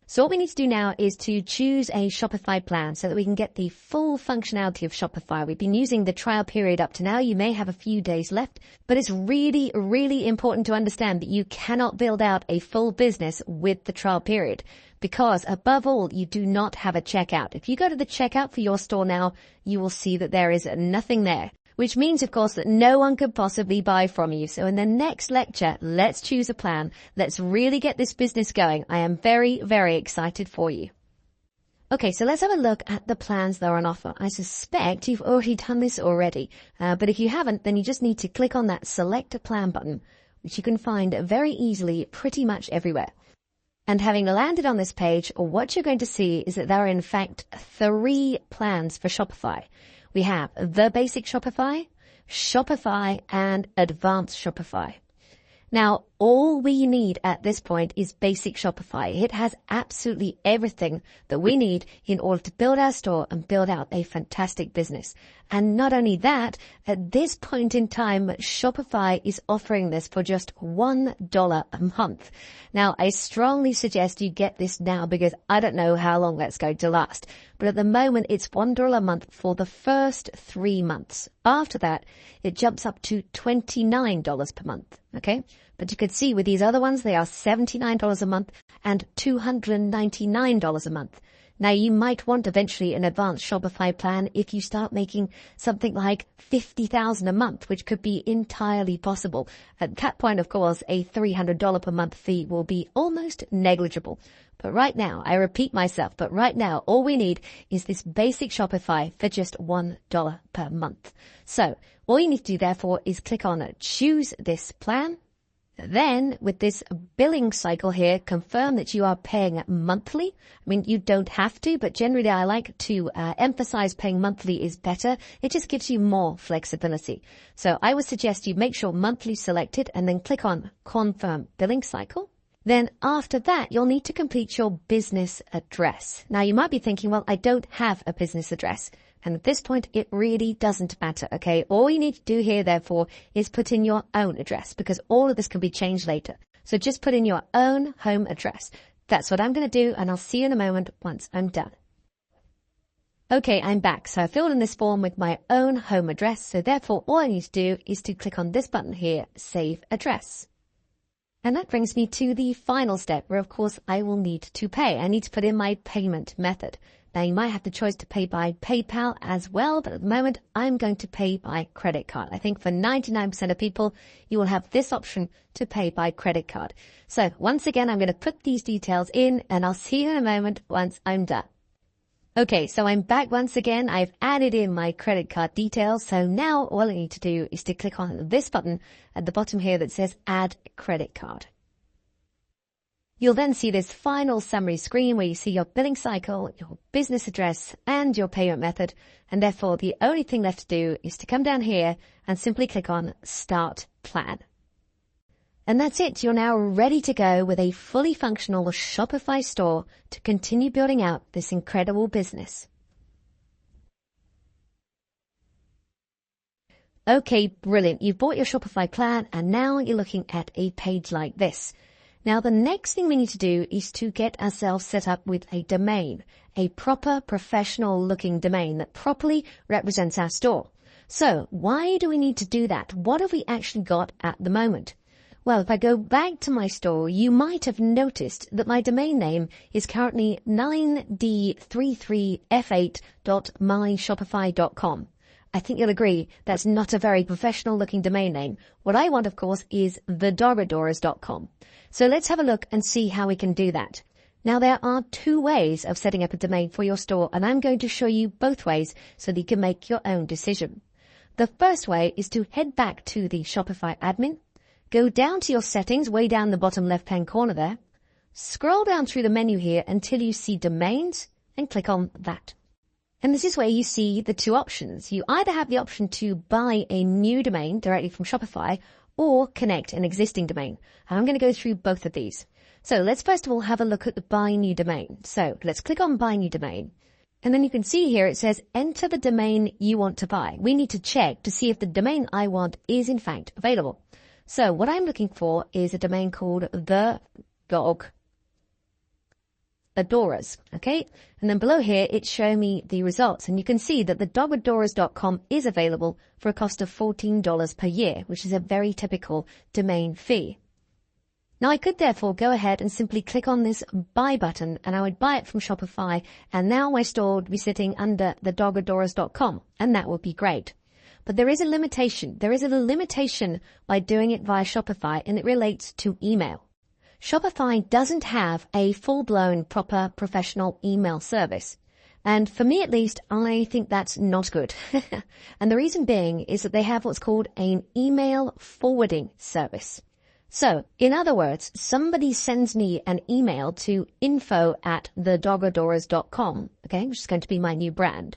So what we need to do now is to choose a Shopify plan so that we can get the full functionality of Shopify. We've been using the trial period up to now. You may have a few days left, but it's really, really important to understand that you cannot build out a full business with the trial period, because above all, you do not have a checkout. If you go to the checkout for your store now, you will see that there is nothing there, which means, of course, that no one could possibly buy from you. So in the next lecture, let's choose a plan. Let's really get this business going. I am very, very excited for you. Okay, so let's have a look at the plans that are on offer. I suspect you've already done this already, but if you haven't, then you just need to click on that Select a Plan button, which you can find very easily pretty much everywhere. And having landed on this page, what you're going to see is that there are in fact 3 plans for Shopify. We have the basic Shopify, Shopify, and advanced Shopify. Now, all we need at this point is basic Shopify. It has absolutely everything that we need in order to build our store and build out a fantastic business. And not only that, at this point in time, Shopify is offering this for just $1 a month. Now, I strongly suggest you get this now, because I don't know how long that's going to last. But at the moment, it's $1 a month for the first 3 months. After that, it jumps up to $29 per month. Okay? But you can see with these other ones, they are $79 a month and $299 a month. Now, you might want eventually an advanced Shopify plan if you start making something like $50,000 a month, which could be entirely possible. At that point, of course, a $300 per month fee will be almost negligible. But right now, I repeat myself, but right now, all we need is this basic Shopify for just $1 per month. So all you need to do, therefore, is click on Choose This Plan. Then, with this billing cycle here, confirm that you are paying monthly. I mean, you don't have to, but generally I like to emphasize paying monthly is better. It just gives you more flexibility. So I would suggest you make sure monthly selected and then click on Confirm Billing Cycle. Then after that, you'll need to complete your business address. Now, you might be thinking, well, I don't have a business address. And at this point, it really doesn't matter, okay? All you need to do here, therefore, is put in your own address, because all of this can be changed later. So just put in your own home address. That's what I'm going to do, and I'll see you in a moment once I'm done. Okay, I'm back. So I filled in this form with my own home address. So therefore, all I need to do is to click on this button here, Save Address. And that brings me to the final step where, of course, I will need to pay. I need to put in my payment method. Now, you might have the choice to pay by PayPal as well, but at the moment, I'm going to pay by credit card. I think for 99% of people, you will have this option to pay by credit card. So once again, I'm going to put these details in, and I'll see you in a moment once I'm done. Okay, so I'm back once again. I've added in my credit card details. So now all I need to do is to click on this button at the bottom here that says Add Credit Card. You'll then see this final summary screen where you see your billing cycle, your business address, and your payment method. And therefore, the only thing left to do is to come down here and simply click on Start Plan. And that's it. You're now ready to go with a fully functional Shopify store to continue building out this incredible business. Okay, brilliant. You've bought your Shopify plan, and now you're looking at a page like this. Now, the next thing we need to do is to get ourselves set up with a domain, a proper professional looking domain that properly represents our store. So why do we need to do that? What have we actually got at the moment? Well, if I go back to my store, you might have noticed that my domain name is currently 9d33f8.myshopify.com. I think you'll agree that's not a very professional looking domain name. What I want, of course, is thedoradores.com. So let's have a look and see how we can do that. Now, there are 2 ways of setting up a domain for your store, and I'm going to show you both ways so that you can make your own decision. The first way is to head back to the Shopify admin, go down to your settings, way down the bottom left-hand corner there. Scroll down through the menu here until you see domains and click on that. And this is where you see the two options. You either have the option to buy a new domain directly from Shopify or connect an existing domain. I'm going to go through both of these. So let's first of all have a look at the buy new domain. So let's click on buy new domain. And then you can see here it says enter the domain you want to buy. We need to check to see if the domain I want is in fact available. So what I'm looking for is a domain called The Dog Adorers. Okay. And then below here, it's showing me the results. And you can see that the dogadorers.com is available for a cost of $14 per year, which is a very typical domain fee. Now I could therefore go ahead and simply click on this buy button and I would buy it from Shopify, and now my store would be sitting under the dogadorers.com, and that would be great. But there is a limitation. There is a limitation by doing it via Shopify, and it relates to email. Shopify doesn't have a full-blown proper professional email service. And for me at least, I think that's not good. And the reason being is that they have what's called an email forwarding service. So, in other words, somebody sends me an email to info@thedogadorers.com, okay, which is going to be my new brand.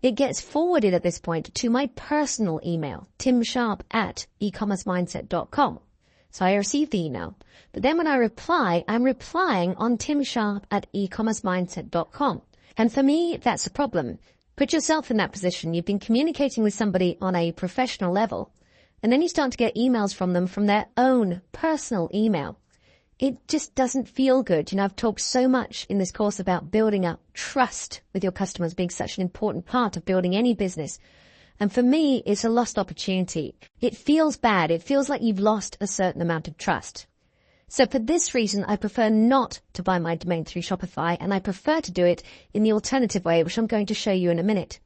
It gets forwarded at this point to my personal email, timsharp@ecommercemindset.com. So I receive the email. But then when I reply, I'm replying on timsharp@ecommercemindset.com. And for me, that's a problem. Put yourself in that position. You've been communicating with somebody on a professional level, and then you start to get emails from them from their own personal email. It just doesn't feel good. You know, I've talked so much in this course about building up trust with your customers being such an important part of building any business. And for me, it's a lost opportunity. It feels bad. It feels like you've lost a certain amount of trust. So for this reason, I prefer not to buy my domain through Shopify, and I prefer to do it in the alternative way, which I'm going to show you in a minute.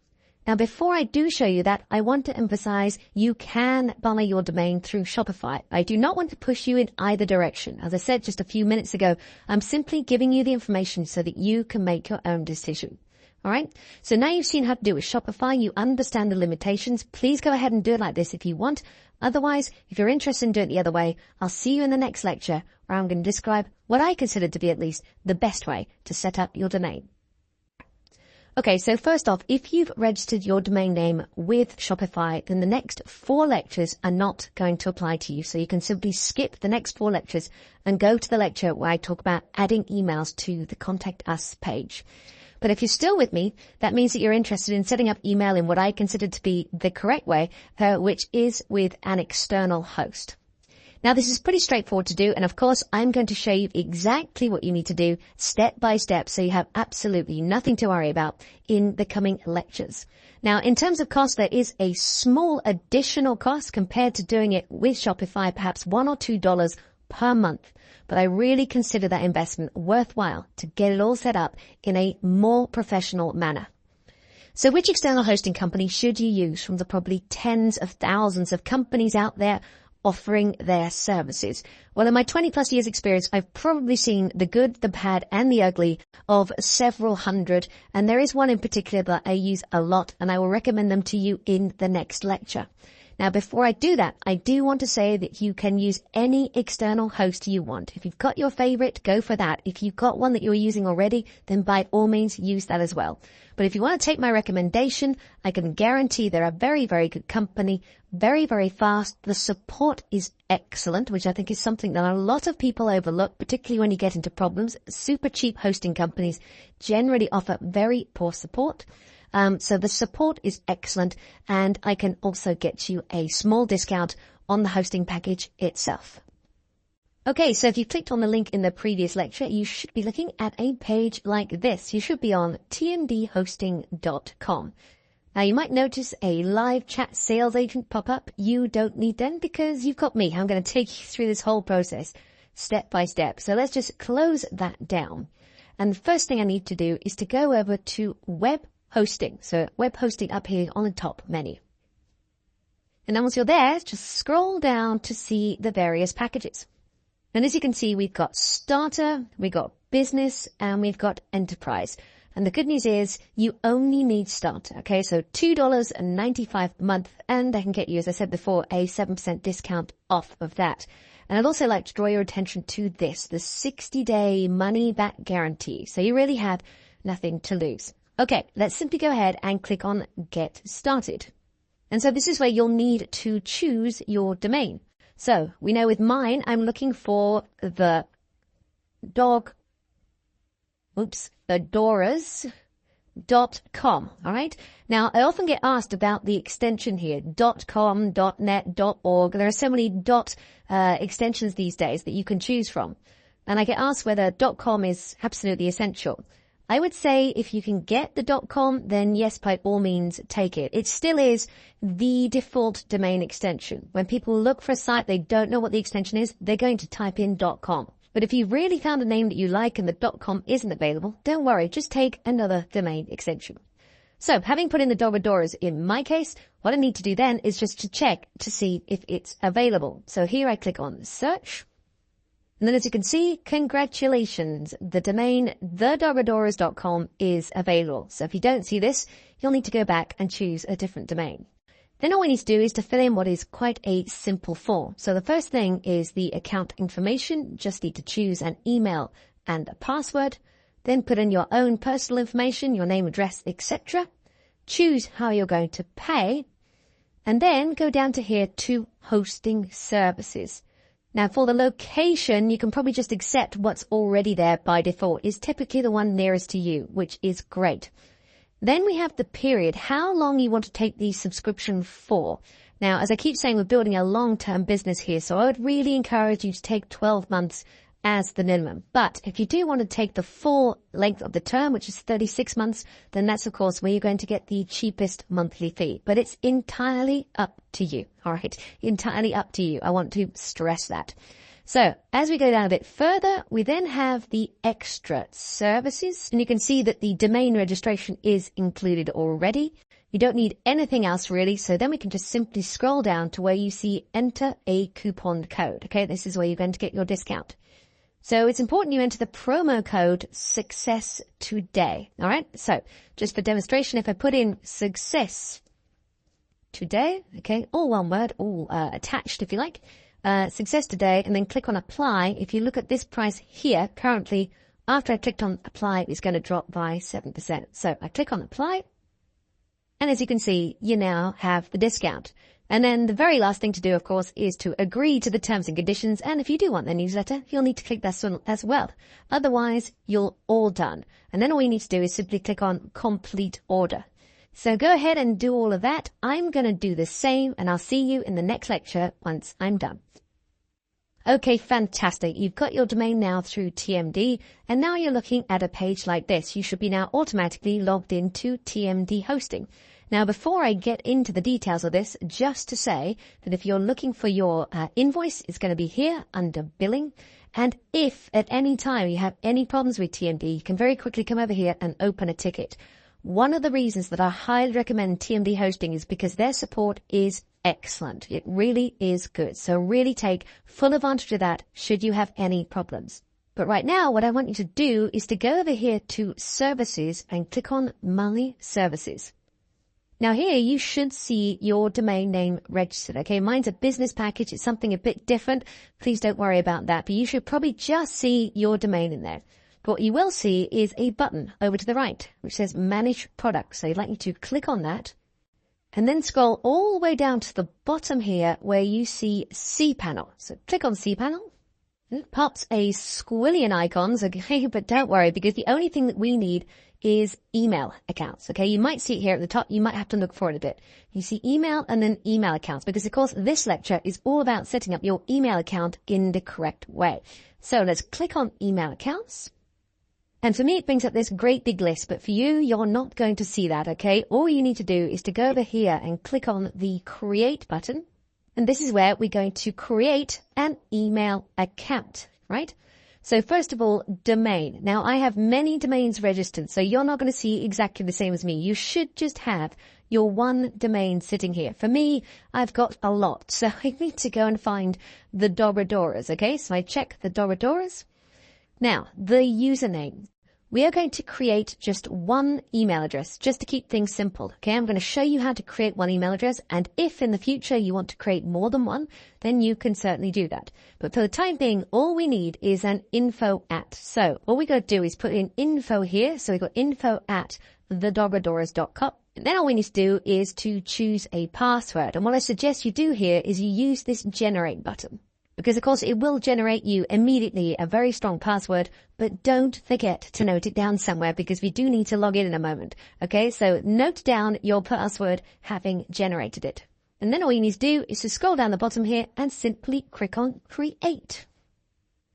Now, before I do show you that, I want to emphasize you can buy your domain through Shopify. I do not want to push you in either direction. As I said just a few minutes ago, I'm simply giving you the information so that you can make your own decision. All right. So now you've seen how to do it with Shopify. You understand the limitations. Please go ahead and do it like this if you want. Otherwise, if you're interested in doing it the other way, I'll see you in the next lecture where I'm going to describe what I consider to be at least the best way to set up your domain. Okay, so first off, if you've registered your domain name with Shopify, then the next 4 lectures are not going to apply to you. So you can simply skip the next 4 lectures and go to the lecture where I talk about adding emails to the Contact Us page. But if you're still with me, that means that you're interested in setting up email in what I consider to be the correct way, which is with an external host. Now, this is pretty straightforward to do, and of course, I'm going to show you exactly what you need to do step by step, so you have absolutely nothing to worry about in the coming lectures. Now, in terms of cost, there is a small additional cost compared to doing it with Shopify, perhaps $1 or $2 per month. But I really consider that investment worthwhile to get it all set up in a more professional manner. So which external hosting company should you use from the probably tens of thousands of companies out there offering their services? Well, in my 20 plus years experience, I've probably seen the good, the bad, and the ugly of several hundred. And there is one in particular that I use a lot, and I will recommend them to you in the next lecture. Now, before I do that, I do want to say that you can use any external host you want. If you've got your favorite, go for that. If you've got one that you're using already, then by all means, use that as well. But if you want to take my recommendation, I can guarantee they're a very, very good company, very, very fast. The support is excellent, which I think is something that a lot of people overlook, particularly when you get into problems. Super cheap hosting companies generally offer very poor support. So the support is excellent, and I can also get you a small discount on the hosting package itself. Okay, so if you clicked on the link in the previous lecture, you should be looking at a page like this. You should be on tmdhosting.com. Now, you might notice a live chat sales agent pop up. You don't need them because you've got me. I'm going to take you through this whole process step by step. So let's just close that down. And the first thing I need to do is to go over to web hosting. So web hosting up here on the top menu. And then once you're there, just scroll down to see the various packages. And as you can see, we've got starter, we've got business, and we've got enterprise. And the good news is you only need Starter. Okay, so $2.95 a month, and I can get you, as I said before, a 7% discount off of that. And I'd also like to draw your attention to this, the 60-day money-back guarantee. So you really have nothing to lose. Okay, let's simply go ahead and click on Get Started. And so this is where you'll need to choose your domain. So we know with mine, I'm looking for the adoras.com. All right. Now, I often get asked about the extension here, .com, .net, .org. There are so many extensions these days that you can choose from. And I get asked whether .com is absolutely essential. I would say if you can get the .com, then yes, by all means, take it. It still is the default domain extension. When people look for a site, they don't know what the extension is, they're going to type in .com. But if you've really found a name that you like and the .com isn't available, don't worry, just take another domain extension. So having put in the Doradoras in my case, what I need to do then is just to check to see if it's available. So here I click on search. And then as you can see, congratulations, the domain thedoradoras.com is available. So if you don't see this, you'll need to go back and choose a different domain. Then all we need to do is to fill in what is quite a simple form. So the first thing is the account information. Just need to choose an email and a password. Then put in your own personal information, your name, address, etc. Choose how you're going to pay. And then go down to here to hosting services. Now, for the location, you can probably just accept what's already there by default. Is typically the one nearest to you, which is great. Then we have the period, how long you want to take the subscription for. Now, as I keep saying, we're building a long-term business here, so I would really encourage you to take 12 months as the minimum. But if you do want to take the full length of the term, which is 36 months, then that's, of course, where you're going to get the cheapest monthly fee. But it's entirely up to you. All right. Entirely up to you. I want to stress that. So as we go down a bit further, we then have the extra services. And you can see that the domain registration is included already. You don't need anything else really. So then we can just simply scroll down to where you see enter a coupon code. Okay. This is where you're going to get your discount. So it's important you enter the promo code success today. All right. So just for demonstration, if I put in success today, okay, all one word, all attached if you like, success today, and then click on apply. If you look at this price here, currently, after I clicked on apply, it's going to drop by 7%. So I click on apply. And as you can see, you now have the discount. And then the very last thing to do, of course, is to agree to the terms and conditions. And if you do want the newsletter, you'll need to click that one as well. Otherwise, you're all done. And then all you need to do is simply click on complete order. So go ahead and do all of that. I'm going to do the same, and I'll see you in the next lecture once I'm done. Okay, fantastic. You've got your domain now through TMD, and now you're looking at a page like this. You should be now automatically logged into TMD hosting. Now, before I get into the details of this, just to say that if you're looking for your invoice, it's going to be here under billing. And if at any time you have any problems with TMD, you can very quickly come over here and open a ticket. One of the reasons that I highly recommend TMD hosting is because their support is excellent. It really is good. So really take full advantage of that should you have any problems. But right now, what I want you to do is to go over here to services and click on my services. Now here you should see your domain name registered. Okay, mine's a business package. It's something a bit different. Please don't worry about that. But you should probably just see your domain in there. But what you will see is a button over to the right, which says Manage Products. So I'd like you to click on that and then scroll all the way down to the bottom here where you see cPanel. So click on cPanel. It pops a squillion icons, okay, but don't worry because the only thing that we need is email accounts, okay? You might see it here at the top. You might have to look for it a bit. You see email and then email accounts because, of course, this lecture is all about setting up your email account in the correct way. So let's click on email accounts. And for me, it brings up this great big list, but for you, you're not going to see that, okay? All you need to do is to go over here and click on the Create button. And this is where we're going to create an email account, right? So first of all, domain. Now, I have many domains registered, so you're not going to see exactly the same as me. You should just have your one domain sitting here. For me, I've got a lot, so I need to go and find the Doradoras, okay? So I check the Doradoras. Now, the username. we are going to create just one email address just to keep things simple. Okay, I'm going to show you how to create one email address, and if in the future you want to create more than one, then you can certainly do that. But for the time being, all we need is an info at. So all we got to do is put in info here. So we've got info at thedogradoras.com. And then all we need to do is to choose a password. And what I suggest you do here is you use this generate button. Because, of course, it will generate you immediately a very strong password, but don't forget to note it down somewhere because we do need to log in a moment. Okay, so note down your password having generated it. And then all you need to do is to scroll down the bottom here and simply click on Create.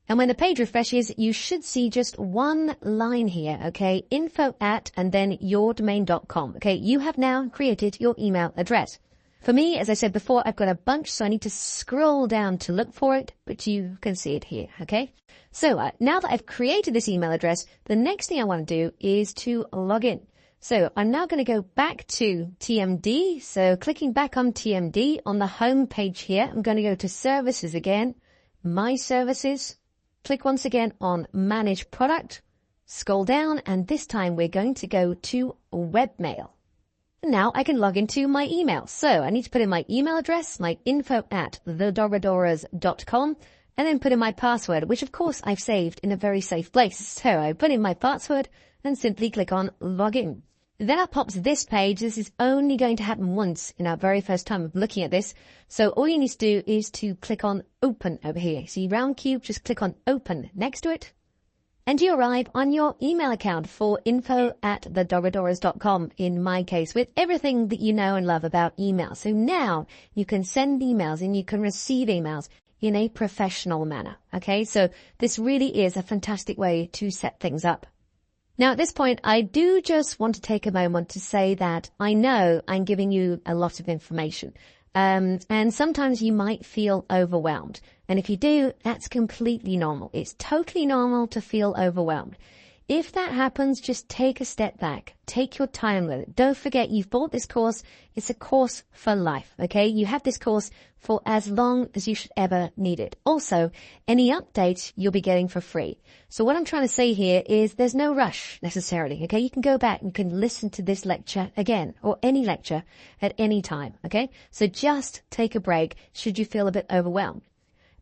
And when the page refreshes, you should see just one line here, okay, info at and then yourdomain.com. Okay, you have now created your email address. For me, as I said before, I've got a bunch, so I need to scroll down to look for it, but you can see it here, okay? So now that I've created this email address, the next thing I want to do is to log in. So I'm now going to go back to TMD. So clicking back on TMD on the home page here, I'm going to go to Services again, My Services, click once again on Manage Product, scroll down, and this time we're going to go to Webmail. Now I can log into my email. So I need to put in my email address, my info at thedogradoras.com, and then put in my password, which of course I've saved in a very safe place. So I put in my password and simply click on login. Then it pops this page. This is only going to happen once in our very first time of looking at this. So all you need to do is to click on open over here. See round cube, just click on open next to it. And you arrive on your email account for info at thedogradoras.com, in my case, with everything that you know and love about email. So now you can send emails and you can receive emails in a professional manner. Okay, so this really is a fantastic way to set things up. Now at this point, I do just want to take a moment to say that I know I'm giving you a lot of information. And sometimes you might feel overwhelmed. And if you do, that's completely normal. It's totally normal to feel overwhelmed. If that happens, just take a step back. Take your time with it. Don't forget you've bought this course. It's a course for life, okay? You have this course for as long as you should ever need it. Also, any updates you'll be getting for free. So what I'm trying to say here is there's no rush necessarily, okay? You can go back and you can listen to this lecture again or any lecture at any time, okay? So just take a break should you feel a bit overwhelmed.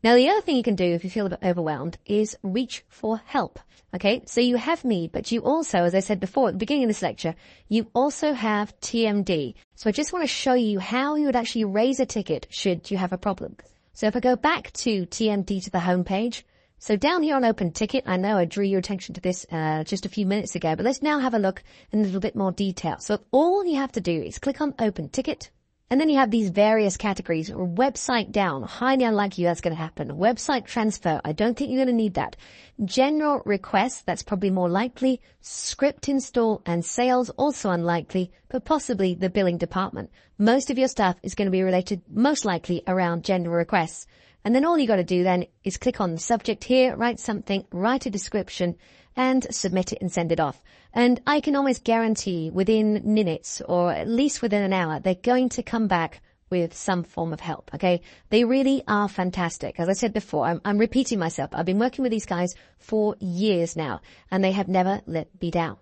Now, the other thing you can do if you feel a bit overwhelmed is reach for help. Okay, so you have me, but you also, as I said before at the beginning of this lecture, you also have TMD. So I just want to show you how you would actually raise a ticket should you have a problem. So if I go back to TMD to the home page, so down here on Open Ticket, I know I drew your attention to this just a few minutes ago, but let's now have a look in a little bit more detail. So all you have to do is click on Open Ticket. And then you have these various categories. Website down, highly unlikely that's going to happen. Website transfer, I don't think you're going to need that. General requests, that's probably more likely. Script install and sales, also unlikely, but possibly the billing department. Most of your stuff is going to be related, most likely, around general requests. And then all you got to do then is click on the subject here, write something, write a description, and submit it and send it off. And I can almost guarantee within minutes or at least within an hour, they're going to come back with some form of help, okay? They really are fantastic. As I said before, I'm repeating myself. I've been working with these guys for years now, and they have never let me down.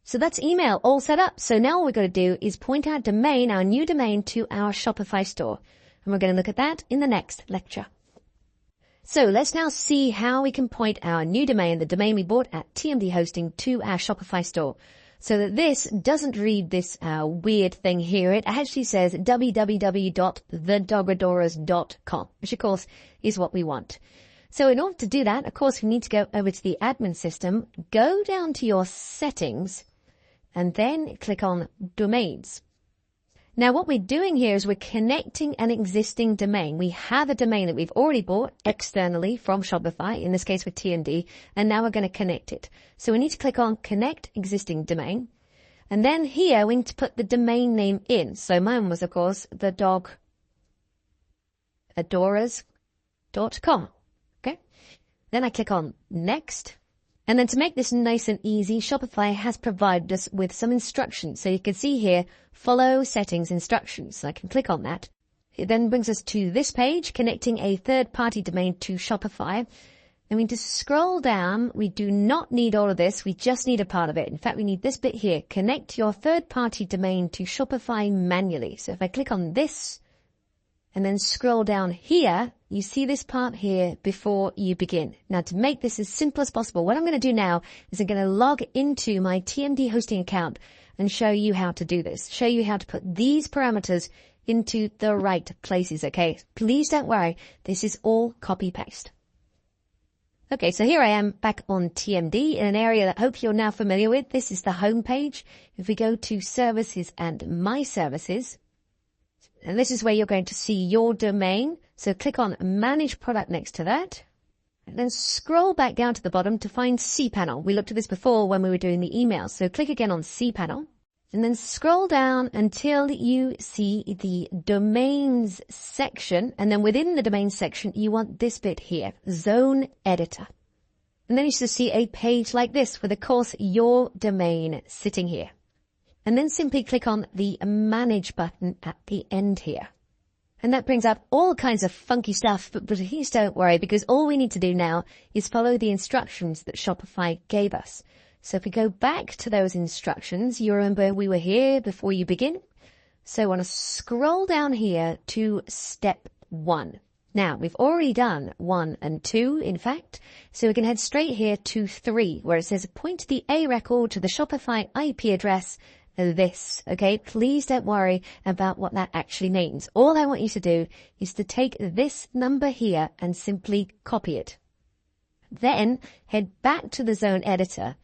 So that's email all set up. So now all we've got to do is point our domain, our new domain, to our Shopify store. And we're going to look at that in the next lecture. So let's now see how we can point our new domain, the domain we bought at TMD Hosting, to our Shopify store. So that this doesn't read this weird thing here. It actually says www.thedogradoras.com, which of course is what we want. So in order to do that, of course, we need to go over to the admin system, go down to your settings, and then click on domains. Now, what we're doing here is we're connecting an existing domain. We have a domain that we've already bought externally from Shopify, in this case with TMD, and now we're going to connect it. So we need to click on Connect Existing Domain. And then here we need to put the domain name in. So mine was, of course, thedogradoras.com. Okay. Then I click on Next. And then to make this nice and easy, Shopify has provided us with some instructions. So you can see here, follow settings instructions. So I can click on that. It then brings us to this page, connecting a third-party domain to Shopify. And we just scroll down. We do not need all of this. We just need a part of it. In fact, we need this bit here. Connect your third-party domain to Shopify manually. So if I click on this and then scroll down here, you see this part here before you begin. Now, to make this as simple as possible, what I'm going to do now is I'm going to log into my TMD hosting account and show you how to do this. Show you how to put these parameters into the right places, okay? Please don't worry. This is all copy-paste. Okay, so here I am back on TMD in an area that I hope you're now familiar with. This is the home page. If we go to Services and My Services, and this is where you're going to see your domain. So click on Manage Product next to that, and then scroll back down to the bottom to find cPanel. We looked at this before when we were doing the emails. So click again on cPanel, and then scroll down until you see the domains section. And then within the domains section, you want this bit here, Zone Editor. And then you should see a page like this with, of course, your domain sitting here. And then simply click on the Manage button at the end here. And that brings up all kinds of funky stuff, but please don't worry, because all we need to do now is follow the instructions that Shopify gave us. So if we go back to those instructions, you remember we were here before you begin. So I want to scroll down here to step 1. Now, we've already done 1 and 2, in fact. So we can head straight here to 3, where it says point the A record to the Shopify IP address, this, okay? Please don't worry about what that actually means. All I want you to do is to take this number here and simply copy it. Then head back to the zone editor.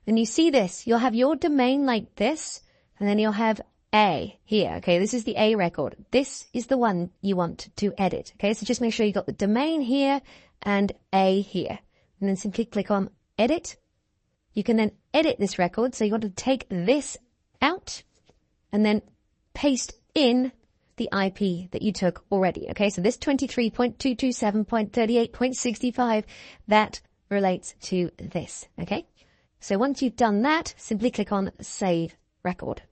And you see this, you'll have your domain like this, and then you'll have A here, okay? This is the A record. This is the one you want to edit, okay? So just make sure you got the domain here and A here. And then simply click on Edit. You can then edit this record, so you want to take this out and then paste in the IP that you took already, okay? So this 23.227.38.65, that relates to this, okay? So once you've done that, simply click on Save Record.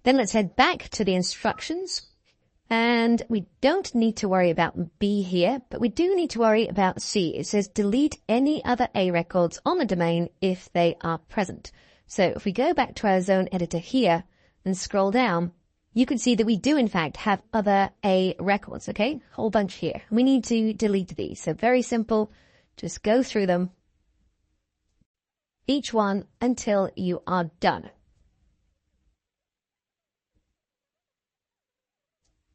Then let's head back to the instructions. And we don't need to worry about B here, but we do need to worry about C. It says delete any other A records on the domain if they are present. So if we go back to our zone editor here and scroll down, you can see that we do in fact have other A records, okay? Whole bunch here. We need to delete these. So very simple. Just go through them, each one, until you are done.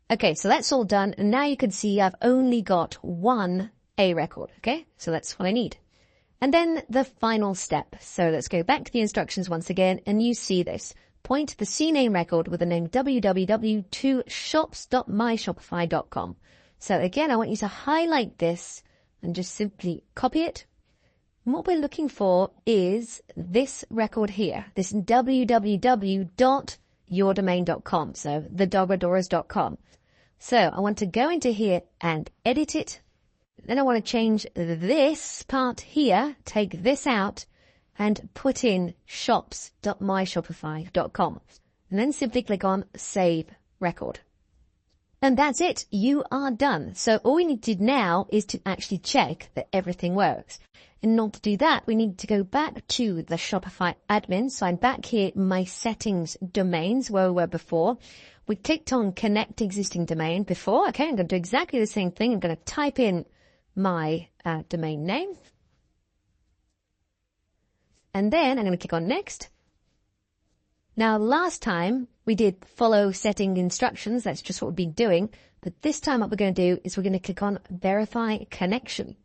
Okay, so that's all done. And now you can see I've only got one A record, okay? So that's what I need. And then the final step. So let's go back to the instructions once again, and you see this. Point the CNAME record with the name www to shops.myshopify.com. So again, I want you to highlight this and just simply copy it. And what we're looking for is this record here, this www.yourdomain.com, so thedogradoras.com. So I want to go into here and edit it. Then I want to change this part here, take this out, and put in shops.myshopify.com. And then simply click on Save Record. And that's it. You are done. So all we need to do now is to actually check that everything works. In order to do that, we need to go back to the Shopify admin. So I'm back here in my settings domains where we were before. We clicked on Connect Existing Domain before. Okay, I'm going to do exactly the same thing. I'm going to type in my domain name. And then I'm going to click on Next. Now, last time we did follow setting instructions. That's just what we've been doing. But this time what we're going to do is we're going to click on Verify Connection.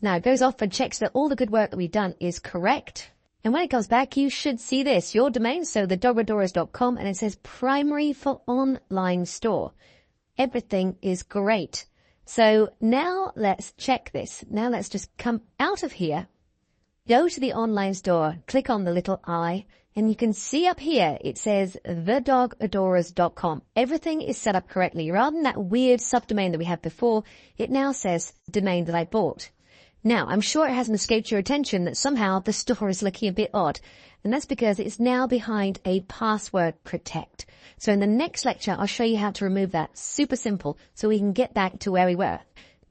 Now it goes off and checks that all the good work that we've done is correct. And when it comes back, you should see this, your domain, so thedogradoras.com, and it says primary for online store. Everything is great. So now let's check this. Now let's just come out of here, go to the online store, click on the little I, and you can see up here, it says thedogadoras.com. Everything is set up correctly. Rather than that weird subdomain that we had before, it now says domain that I bought. Now, I'm sure it hasn't escaped your attention that somehow the store is looking a bit odd. And that's because it's now behind a password protect. So in the next lecture, I'll show you how to remove that. Super simple, so we can get back to where we were.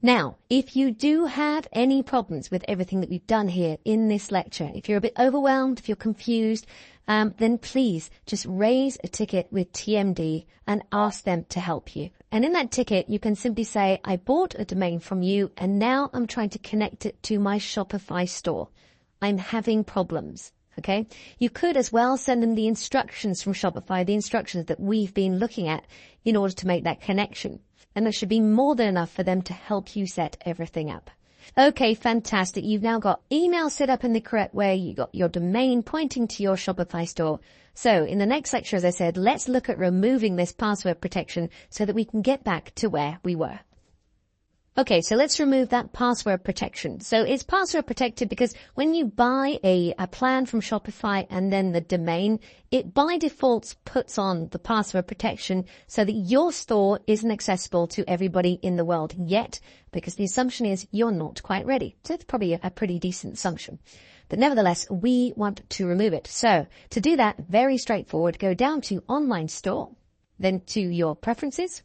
Now, if you do have any problems with everything that we've done here in this lecture, if you're a bit overwhelmed, if you're confused, then please just raise a ticket with TMD and ask them to help you. And in that ticket, you can simply say, I bought a domain from you and now I'm trying to connect it to my Shopify store. I'm having problems. Okay. You could as well send them the instructions from Shopify, the instructions that we've been looking at in order to make that connection. And there should be more than enough for them to help you set everything up. Okay, fantastic. You've now got email set up in the correct way. You got your domain pointing to your Shopify store. So in the next lecture, as I said, let's look at removing this password protection so that we can get back to where we were. Okay, so let's remove that password protection. So it's password protected because when you buy a plan from Shopify and then the domain, it by default puts on the password protection so that your store isn't accessible to everybody in the world yet, because the assumption is you're not quite ready. So it's probably a pretty decent assumption. But nevertheless, we want to remove it. So to do that, very straightforward, go down to Online Store, then to your Preferences.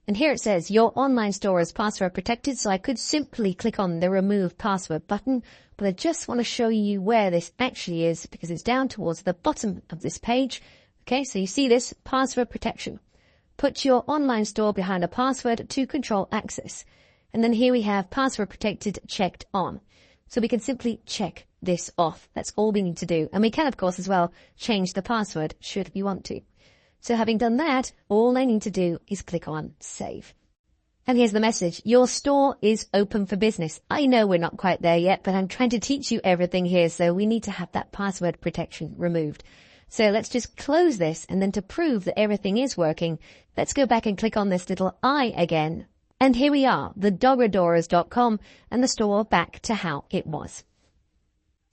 And here it says your online store is password protected, so I could simply click on the Remove Password button, but I just want to show you where this actually is because it's down towards the bottom of this page. Okay, so you see this password protection. Put your online store behind a password to control access. And then here we have password protected checked on. So we can simply check this off. That's all we need to do. And we can, of course, as well change the password should we want to. So having done that, all I need to do is click on Save. And here's the message. Your store is open for business. I know we're not quite there yet, but I'm trying to teach you everything here, so we need to have that password protection removed. So let's just close this, and then to prove that everything is working, let's go back and click on this little I again. And here we are, thedogradorers.com, and the store back to how it was.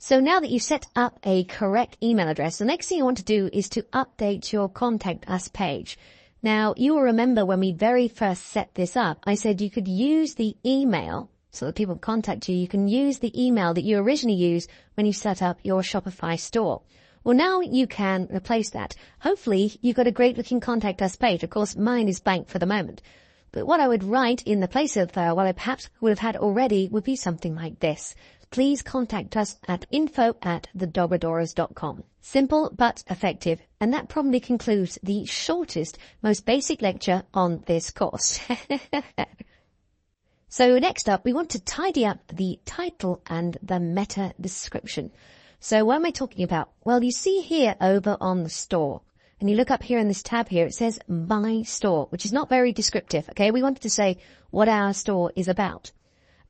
So now that you've set up a correct email address, the next thing you want to do is to update your Contact Us page. Now, you will remember when we very first set this up, I said you could use the email so that people contact you. You can use the email that you originally used when you set up your Shopify store. Well, now you can replace that. Hopefully, you've got a great looking Contact Us page. Of course, mine is blank for the moment. But what I would write in the place of what I perhaps would have had already would be something like this. Please contact us at info@thedogradorers.com. Simple but effective. And that probably concludes the shortest, most basic lecture on this course. So next up, we want to tidy up the title and the meta description. So what am I talking about? Well, you see here over on the store, and you look up here in this tab here, it says My Store, which is not very descriptive, okay? We wanted to say what our store is about.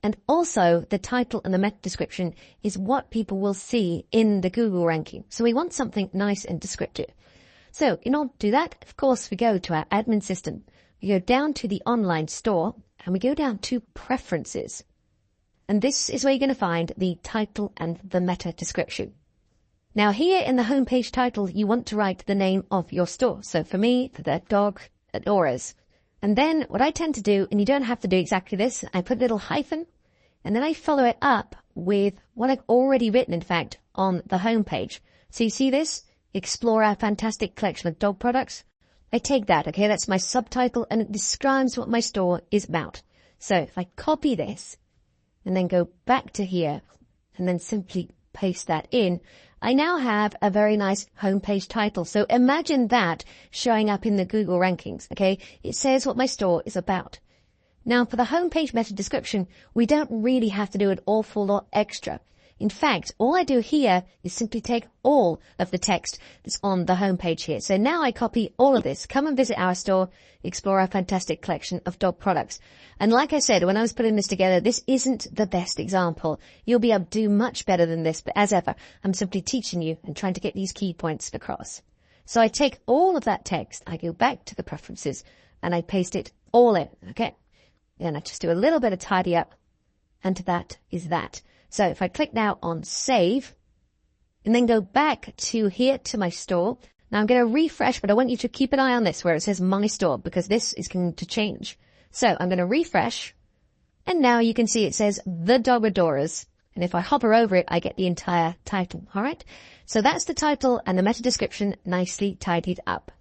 And also the title and the meta description is what people will see in the Google ranking. So we want something nice and descriptive. So in order to do that, of course, we go to our admin system. We go down to the online store and we go down to Preferences. And this is where you're going to find the title and the meta description. Now here in the homepage title, you want to write the name of your store. So for me, the Dog Adorers. And then what I tend to do, and you don't have to do exactly this, I put a little hyphen, and then I follow it up with what I've already written, in fact, on the homepage. So you see this? Explore our fantastic collection of dog products. I take that, okay, that's my subtitle, and it describes what my store is about. So if I copy this, and then go back to here, and then simply paste that in, I now have a very nice homepage title. So imagine that showing up in the Google rankings, okay? It says what my store is about. Now, for the homepage meta description, we don't really have to do an awful lot extra. In fact, all I do here is simply take all of the text that's on the homepage here. So now I copy all of this. Come and visit our store, explore our fantastic collection of dog products. And like I said, when I was putting this together, this isn't the best example. You'll be able to do much better than this, but as ever, I'm simply teaching you and trying to get these key points across. So I take all of that text, I go back to the preferences, and I paste it all in, okay? And I just do a little bit of tidy up, and that is that. So if I click now on Save, and then go back to here to my store. Now I'm going to refresh, but I want you to keep an eye on this where it says My Store, because this is going to change. So I'm going to refresh, and now you can see it says The Dog Adorers. And if I hover over it, I get the entire title. All right. So that's the title and the meta description nicely tidied up.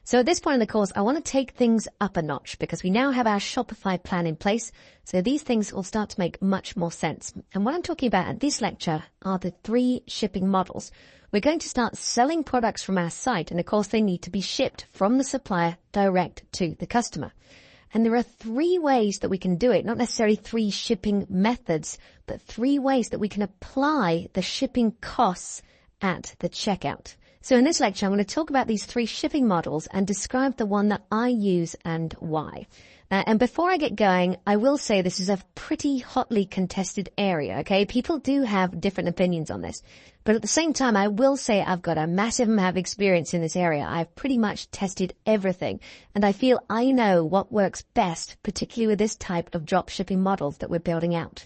So at this point in the course, I want to take things up a notch because we now have our Shopify plan in place. So these things will start to make much more sense. And what I'm talking about at this lecture are the 3 shipping models. We're going to start selling products from our site. And of course, they need to be shipped from the supplier direct to the customer. And there are 3 ways that we can do it, not necessarily 3 shipping methods, but 3 ways that we can apply the shipping costs at the checkout. So in this lecture, I'm going to talk about these 3 shipping models and describe the one that I use and why. And before I get going, I will say this is a pretty hotly contested area, okay? People do have different opinions on this. But at the same time, I will say I've got a massive amount of experience in this area. I've pretty much tested everything. And I feel I know what works best, particularly with this type of drop shipping models that we're building out.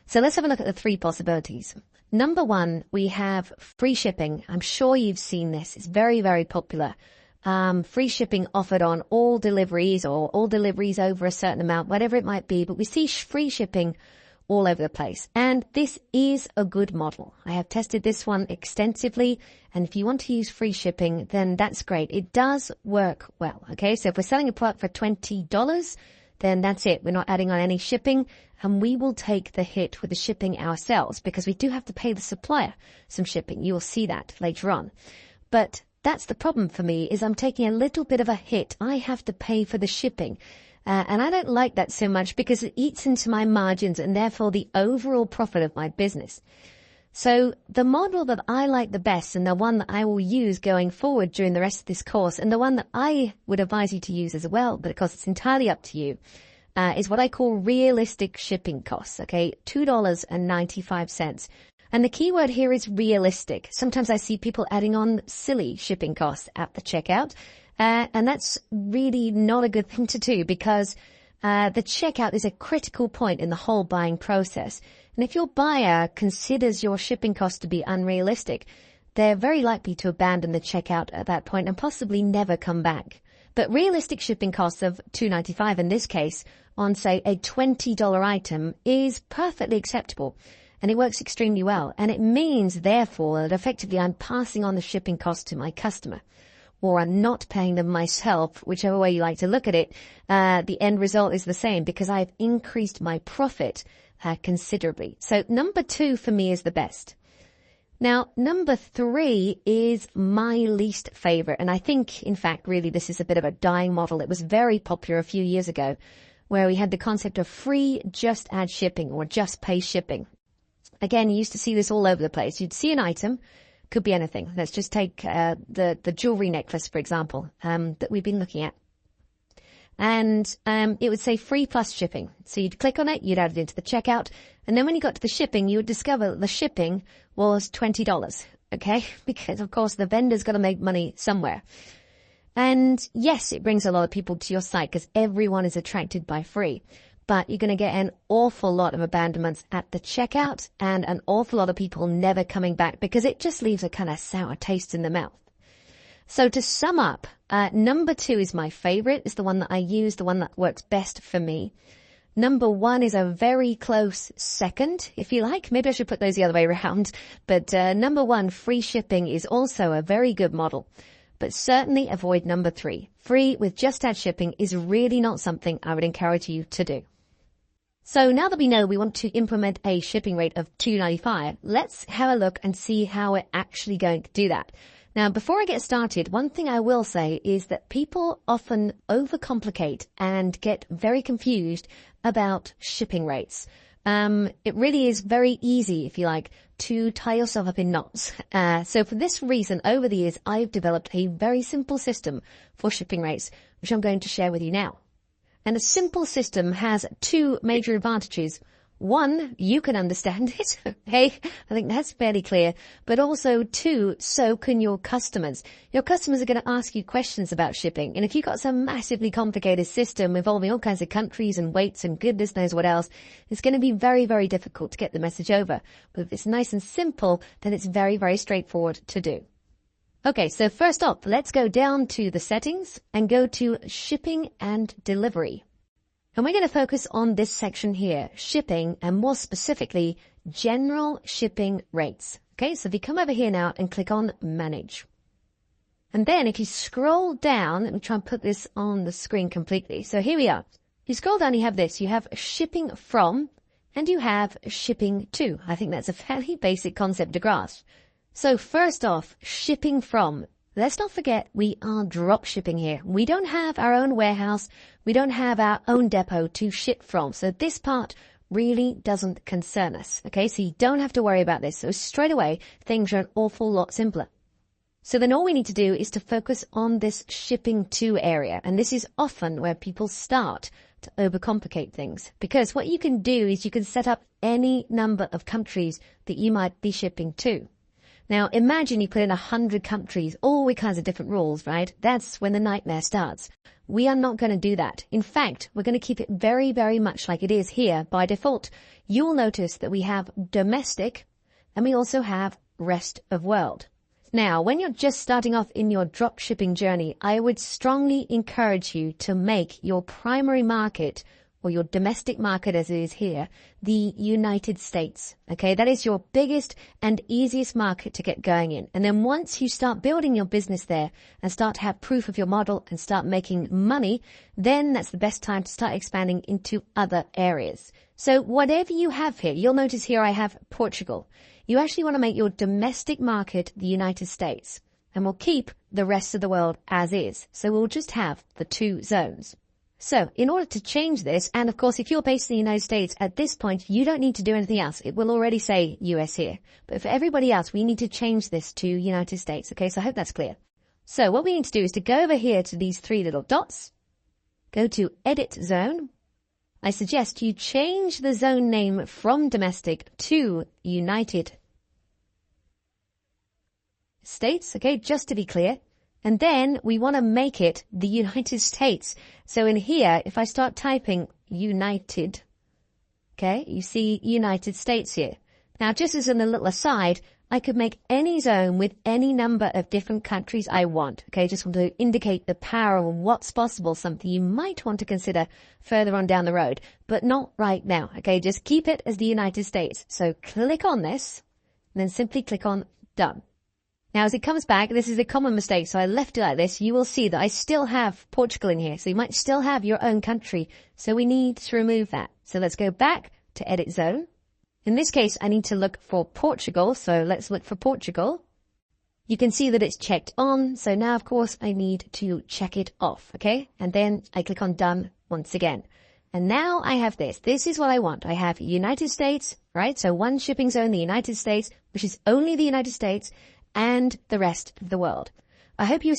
So let's have a look at the 3 possibilities. Number 1, we have free shipping. I'm sure you've seen this. It's very, very popular. Free shipping offered on all deliveries or all deliveries over a certain amount, whatever it might be. But we see free shipping all over the place. And this is a good model. I have tested this one extensively. And if you want to use free shipping, then that's great. It does work well. Okay. So if we're selling a product for $20, then that's it. We're not adding on any shipping, and we will take the hit with the shipping ourselves because we do have to pay the supplier some shipping. You will see that later on. But that's the problem for me is I'm taking a little bit of a hit. I have to pay for the shipping. And I don't like that so much because it eats into my margins and therefore the overall profit of my business. So the model that I like the best and the one that I will use going forward during the rest of this course and the one that I would advise you to use as well, but of course it's entirely up to you, is what I call realistic shipping costs, okay? $2.95. And the key word here is realistic. Sometimes I see people adding on silly shipping costs at the checkout, and that's really not a good thing to do because the checkout is a critical point in the whole buying process. And if your buyer considers your shipping cost to be unrealistic, they're very likely to abandon the checkout at that point and possibly never come back. But realistic shipping costs of $2.95 in this case on, say, a $20 item is perfectly acceptable. And it works extremely well. And it means, therefore, that effectively I'm passing on the shipping cost to my customer. Or I'm not paying them myself, whichever way you like to look at it. The end result is the same because I've increased my profit considerably. So number 2 for me is the best. Now, number 3 is my least favorite. And I think, in fact, really this is a bit of a dying model. It was very popular a few years ago where we had the concept of free just add shipping or just pay shipping. Again, you used to see this all over the place. You'd see an item, could be anything. Let's just take the jewelry necklace, for example, that we've been looking at. And it would say free plus shipping. So you'd click on it, you'd add it into the checkout, and then when you got to the shipping, you would discover that the shipping was $20, okay? Because, of course, the vendor's got to make money somewhere. And yes, it brings a lot of people to your site because everyone is attracted by free. But you're going to get an awful lot of abandonments at the checkout and an awful lot of people never coming back because it just leaves a kind of sour taste in the mouth. So to sum up, number 2 is my favorite. It's the one that I use, the one that works best for me. Number 1 is a very close second, if you like. Maybe I should put those the other way around. But number 1, free shipping, is also a very good model. But certainly avoid number 3. Free with just add shipping is really not something I would encourage you to do. So now that we know we want to implement a shipping rate of $2.95, let's have a look and see how we're actually going to do that. Now, before I get started, one thing I will say is that people often overcomplicate and get very confused about shipping rates. It really is very easy, if you like, to tie yourself up in knots. So for this reason, over the years, I've developed a very simple system for shipping rates, which I'm going to share with you now. And a simple system has 2 major advantages. 1, you can understand it. Hey, I think that's fairly clear. But also 2, so can your customers. Your customers are going to ask you questions about shipping. And if you've got some massively complicated system involving all kinds of countries and weights and goodness knows what else, it's going to be very, very difficult to get the message over. But if it's nice and simple, then it's very, very straightforward to do. Okay, so first off, let's go down to the settings and go to shipping and delivery. And we're going to focus on this section here, shipping, and more specifically, general shipping rates. Okay, so if you come over here now and click on manage. And then if you scroll down, let me try and put this on the screen completely. So here we are. You scroll down, you have this. You have shipping from and you have shipping to. I think that's a fairly basic concept to grasp. So first off, shipping from. Let's not forget we are drop shipping here. We don't have our own warehouse. We don't have our own depot to ship from. So this part really doesn't concern us. Okay, so you don't have to worry about this. So straight away, things are an awful lot simpler. So then all we need to do is to focus on this shipping to area. And this is often where people start to overcomplicate things. Because what you can do is you can set up any number of countries that you might be shipping to. Now, imagine you put in 100 countries, all with kinds of different rules, right? That's when the nightmare starts. We are not going to do that. In fact, we're going to keep it very, very much like it is here by default. You'll notice that we have domestic and we also have rest of world. Now, when you're just starting off in your drop shipping journey, I would strongly encourage you to make your primary market or your domestic market as it is here, the United States. Okay, that is your biggest and easiest market to get going in. And then once you start building your business there and start to have proof of your model and start making money, then that's the best time to start expanding into other areas. So whatever you have here, you'll notice here I have Portugal. You actually want to make your domestic market the United States, and we'll keep the rest of the world as is. So we'll just have the two zones. So in order to change this, and of course, if you're based in the United States at this point, you don't need to do anything else. It will already say US here. But for everybody else, we need to change this to United States. Okay, so I hope that's clear. So what we need to do is to go over here to these three little dots, go to Edit Zone. I suggest you change the zone name from domestic to United States, okay, just to be clear. And then we want to make it the United States. So in here, if I start typing United, okay, you see United States here. Now, just as a little aside, I could make any zone with any number of different countries I want. Okay, just want to indicate the power of what's possible, something you might want to consider further on down the road, but not right now. Okay, just keep it as the United States. So click on this, and then simply click on Done. Now, as it comes back, this is a common mistake, so I left it like this. You will see that I still have Portugal in here, so you might still have your own country. So we need to remove that. So let's go back to Edit Zone. In this case, I need to look for Portugal, so let's look for Portugal. You can see that it's checked on, so now, of course, I need to check it off, okay? And then I click on Done once again. And now I have this. This is what I want. I have United States, right? So one shipping zone, the United States, which is only the United States, and the rest of the world. I hope you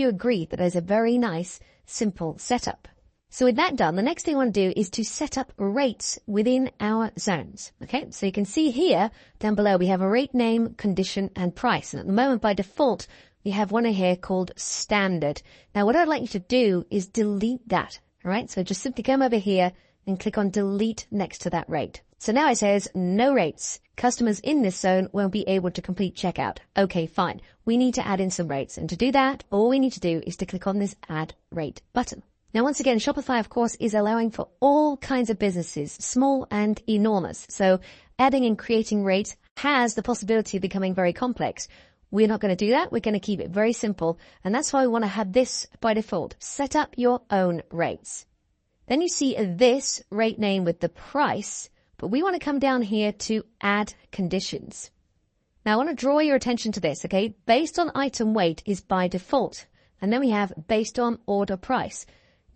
agree that is a very nice, simple setup. So with that done, the next thing I want to do is to set up rates within our zones. Okay, so you can see here, down below, we have a rate name, condition, and price. And at the moment, by default, we have one here called standard. Now, what I'd like you to do is delete that. All right, so just simply come over here and click on delete next to that rate. So now it says no rates. Customers in this zone won't be able to complete checkout. Okay, fine. We need to add in some rates. And to do that, all we need to do is to click on this add rate button. Now, once again, Shopify, of course, is allowing for all kinds of businesses, small and enormous. So adding and creating rates has the possibility of becoming very complex. We're not going to do that. We're going to keep it very simple. And that's why we want to have this by default. Set up your own rates. Then you see this rate name with the price, but we want to come down here to add conditions. Now, I want to draw your attention to this, okay? Based on item weight is by default. And then we have based on order price.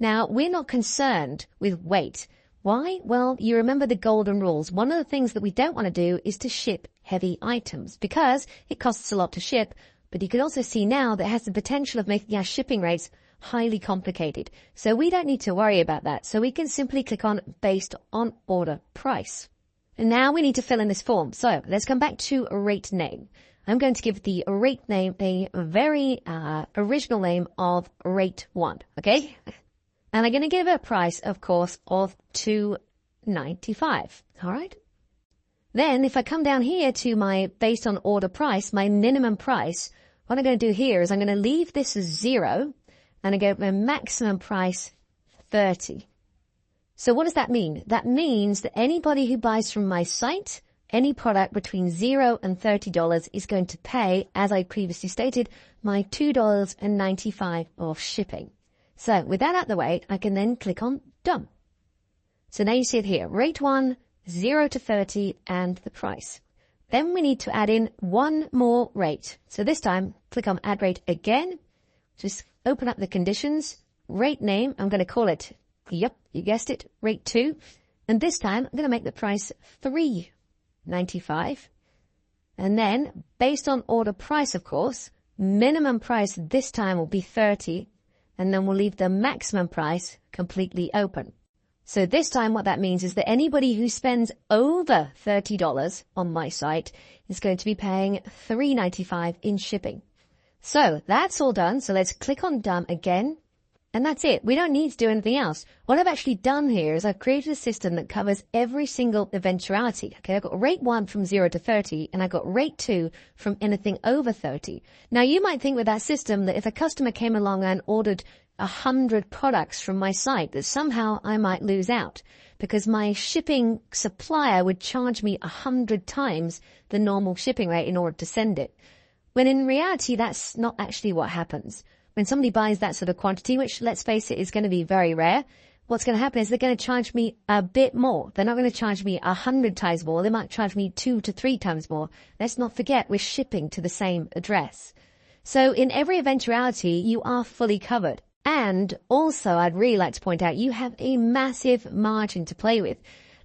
Now, we're not concerned with weight. Why? Well, you remember the golden rules. One of the things that we don't want to do is to ship heavy items because it costs a lot to ship. But you can also see now that it has the potential of making our shipping rates highly complicated. So we don't need to worry about that. So we can simply click on based on order price. And now we need to fill in this form. So let's come back to a rate name. I'm going to give the rate name a very original name of rate 1. Okay? And I'm going to give it a price, of course, of $2.95. All right. Then if I come down here to my based on order price, my minimum price, what I'm going to do here is I'm going to leave this as 0 and I go my maximum price 30. So what does that mean? That means that anybody who buys from my site, any product between $0 and $30 is going to pay, as I previously stated, my $2.95 of shipping. So with that out of the way, I can then click on Done. So now you see it here, rate 1, 0 to 30, and the price. Then we need to add in one more rate. So this time, click on Add Rate again. Just open up the conditions. Rate name, I'm going to call it, yep, you guessed it, rate 2. And this time, I'm going to make the price $3.95. And then, based on order price, of course, minimum price this time will be $30. And then we'll leave the maximum price completely open. So this time what that means is that anybody who spends over $30 on my site is going to be paying $3.95 in shipping. So that's all done. So let's click on Done again. And that's it. We don't need to do anything else. What I've actually done here is I've created a system that covers every single eventuality. Okay, I've got rate 1 from 0 to 30, and I've got rate 2 from anything over 30. Now, you might think with that system that if a customer came along and ordered 100 products from my site, that somehow I might lose out because my shipping supplier would charge me 100 times the normal shipping rate in order to send it. When in reality, that's not actually what happens. When somebody buys that sort of quantity, which let's face it is going to be very rare, what's going to happen is they're going to charge me a bit more. They're not going to charge me 100 times more. They might charge me 2 to 3 times more. Let's not forget we're shipping to the same address. So in every eventuality, you are fully covered. And also, I'd really like to point out, you have a massive margin to play with.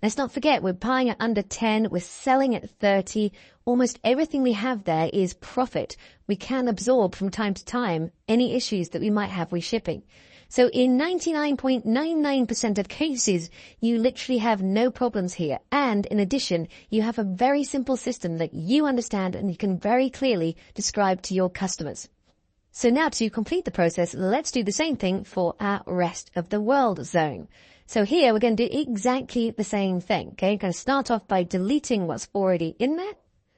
Let's not forget, we're buying at under 10, we're selling at 30. Almost everything we have there is profit. We can absorb from time to time any issues that we might have with shipping. So in 99.99% of cases, you literally have no problems here. And in addition, you have a very simple system that you understand and you can very clearly describe to your customers. So now to complete the process, let's do the same thing for our rest of the world zone. So here we're going to do exactly the same thing. Okay, I'm going to start off by deleting what's already in there.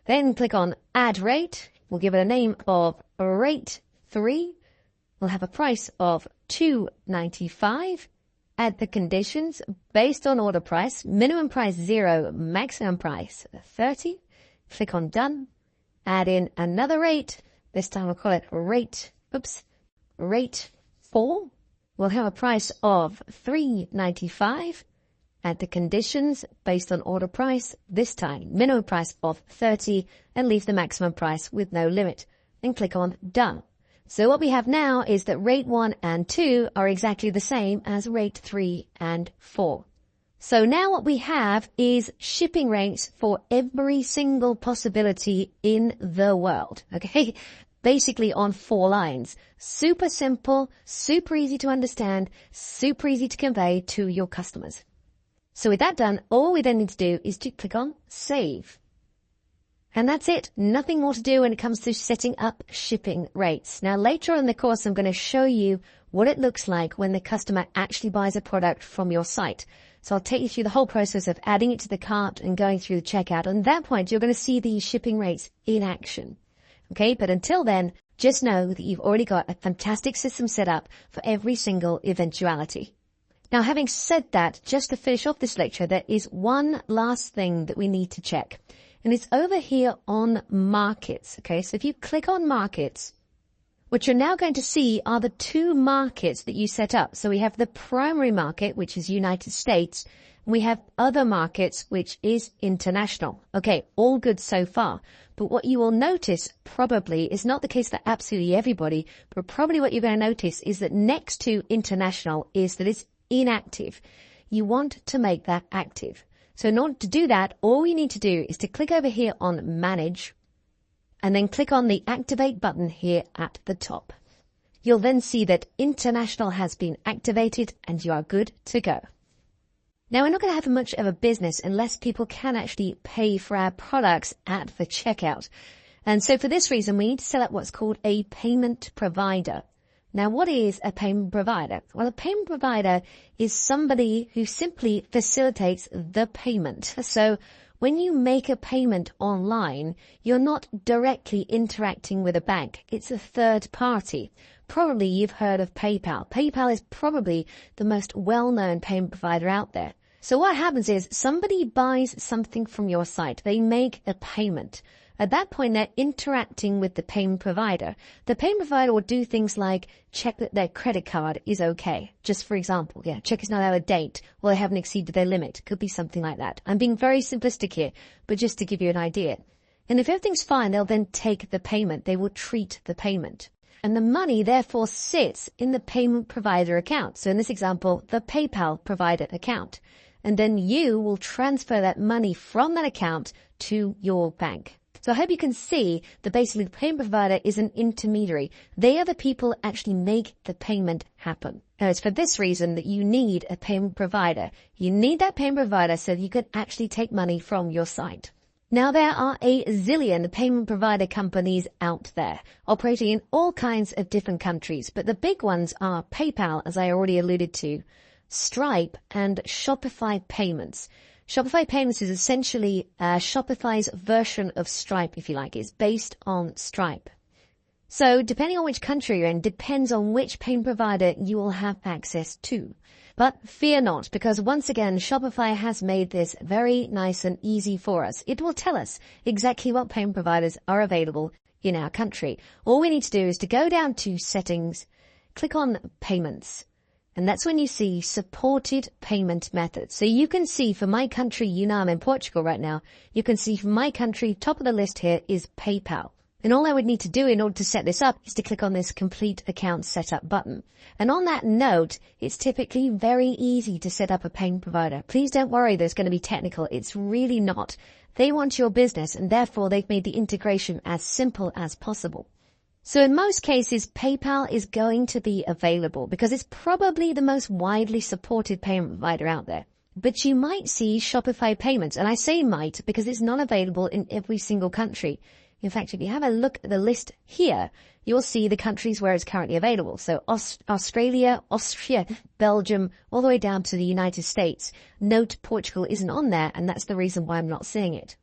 Then click on Add Rate. We'll give it a name of Rate 3. We'll have a price of $2.95. Add the conditions based on order price. Minimum price 0, maximum price 30. Click on Done. Add in another rate. This time we'll call it Rate 4. We'll have a price of $3.95. Add the conditions based on order price, this time minimum price of 30, and leave the maximum price with no limit. And click on Done. So what we have now is that rate 1 and 2 are exactly the same as rate 3 and 4. So now what we have is shipping rates for every single possibility in the world. Okay? Basically on 4 lines. Super simple, super easy to understand, super easy to convey to your customers. So with that done, all we then need to do is to click on Save. And that's it. Nothing more to do when it comes to setting up shipping rates. Now later on in the course, I'm going to show you what it looks like when the customer actually buys a product from your site. So I'll take you through the whole process of adding it to the cart and going through the checkout. And at that point, you're going to see the shipping rates in action. Okay, but until then, just know that you've already got a fantastic system set up for every single eventuality. Now, having said that, just to finish off this lecture, there is one last thing that we need to check. And it's over here on Markets. Okay, so if you click on Markets, what you're now going to see are the 2 markets that you set up. So we have the primary market, which is United States, and we have other markets, which is international. Okay, all good so far. But what you will notice probably is not the case for absolutely everybody, but probably what you're going to notice is that next to international is that it's inactive. You want to make that active. So in order to do that, all we need to do is to click over here on Manage and then click on the Activate button here at the top. You'll then see that international has been activated and you are good to go. Now, we're not going to have much of a business unless people can actually pay for our products at the checkout. And so for this reason, we need to set up what's called a payment provider. Now, what is a payment provider? Well, a payment provider is somebody who simply facilitates the payment. So when you make a payment online, you're not directly interacting with a bank. It's a third party. Probably you've heard of PayPal. PayPal is probably the most well-known payment provider out there. So what happens is somebody buys something from your site. They make a payment. At that point, they're interacting with the payment provider. The payment provider will do things like check that their credit card is okay. Just for example, check it's not out of date or they haven't exceeded their limit. Could be something like that. I'm being very simplistic here, but just to give you an idea. And if everything's fine, they'll then take the payment. They will treat the payment. And the money therefore sits in the payment provider account. So in this example, the PayPal provider account. And then you will transfer that money from that account to your bank. So I hope you can see that basically the payment provider is an intermediary. They are the people that actually make the payment happen. Now it's for this reason that you need a payment provider. You need that payment provider so that you can actually take money from your site. Now there are a zillion payment provider companies out there operating in all kinds of different countries, but the big ones are PayPal, as I already alluded to, Stripe, and Shopify Payments. Shopify Payments is essentially Shopify's version of Stripe, if you like. It's based on Stripe. So depending on which country you're in, depends on which payment provider you will have access to. But fear not, because once again, Shopify has made this very nice and easy for us. It will tell us exactly what payment providers are available in our country. All we need to do is to go down to Settings, click on Payments. And that's when you see supported payment methods. So you can see for my country, you know I'm in Portugal right now, you can see for my country, top of the list here is PayPal. And all I would need to do in order to set this up is to click on this Complete Account Setup button. And on that note, it's typically very easy to set up a payment provider. Please don't worry that it's going to be technical. It's really not. They want your business and therefore they've made the integration as simple as possible. So in most cases, PayPal is going to be available because it's probably the most widely supported payment provider out there. But you might see Shopify Payments, and I say might because it's not available in every single country. In fact, if you have a look at the list here, you'll see the countries where it's currently available. So Australia, Austria, Belgium, all the way down to the United States. Note Portugal isn't on there, and that's the reason why I'm not seeing it.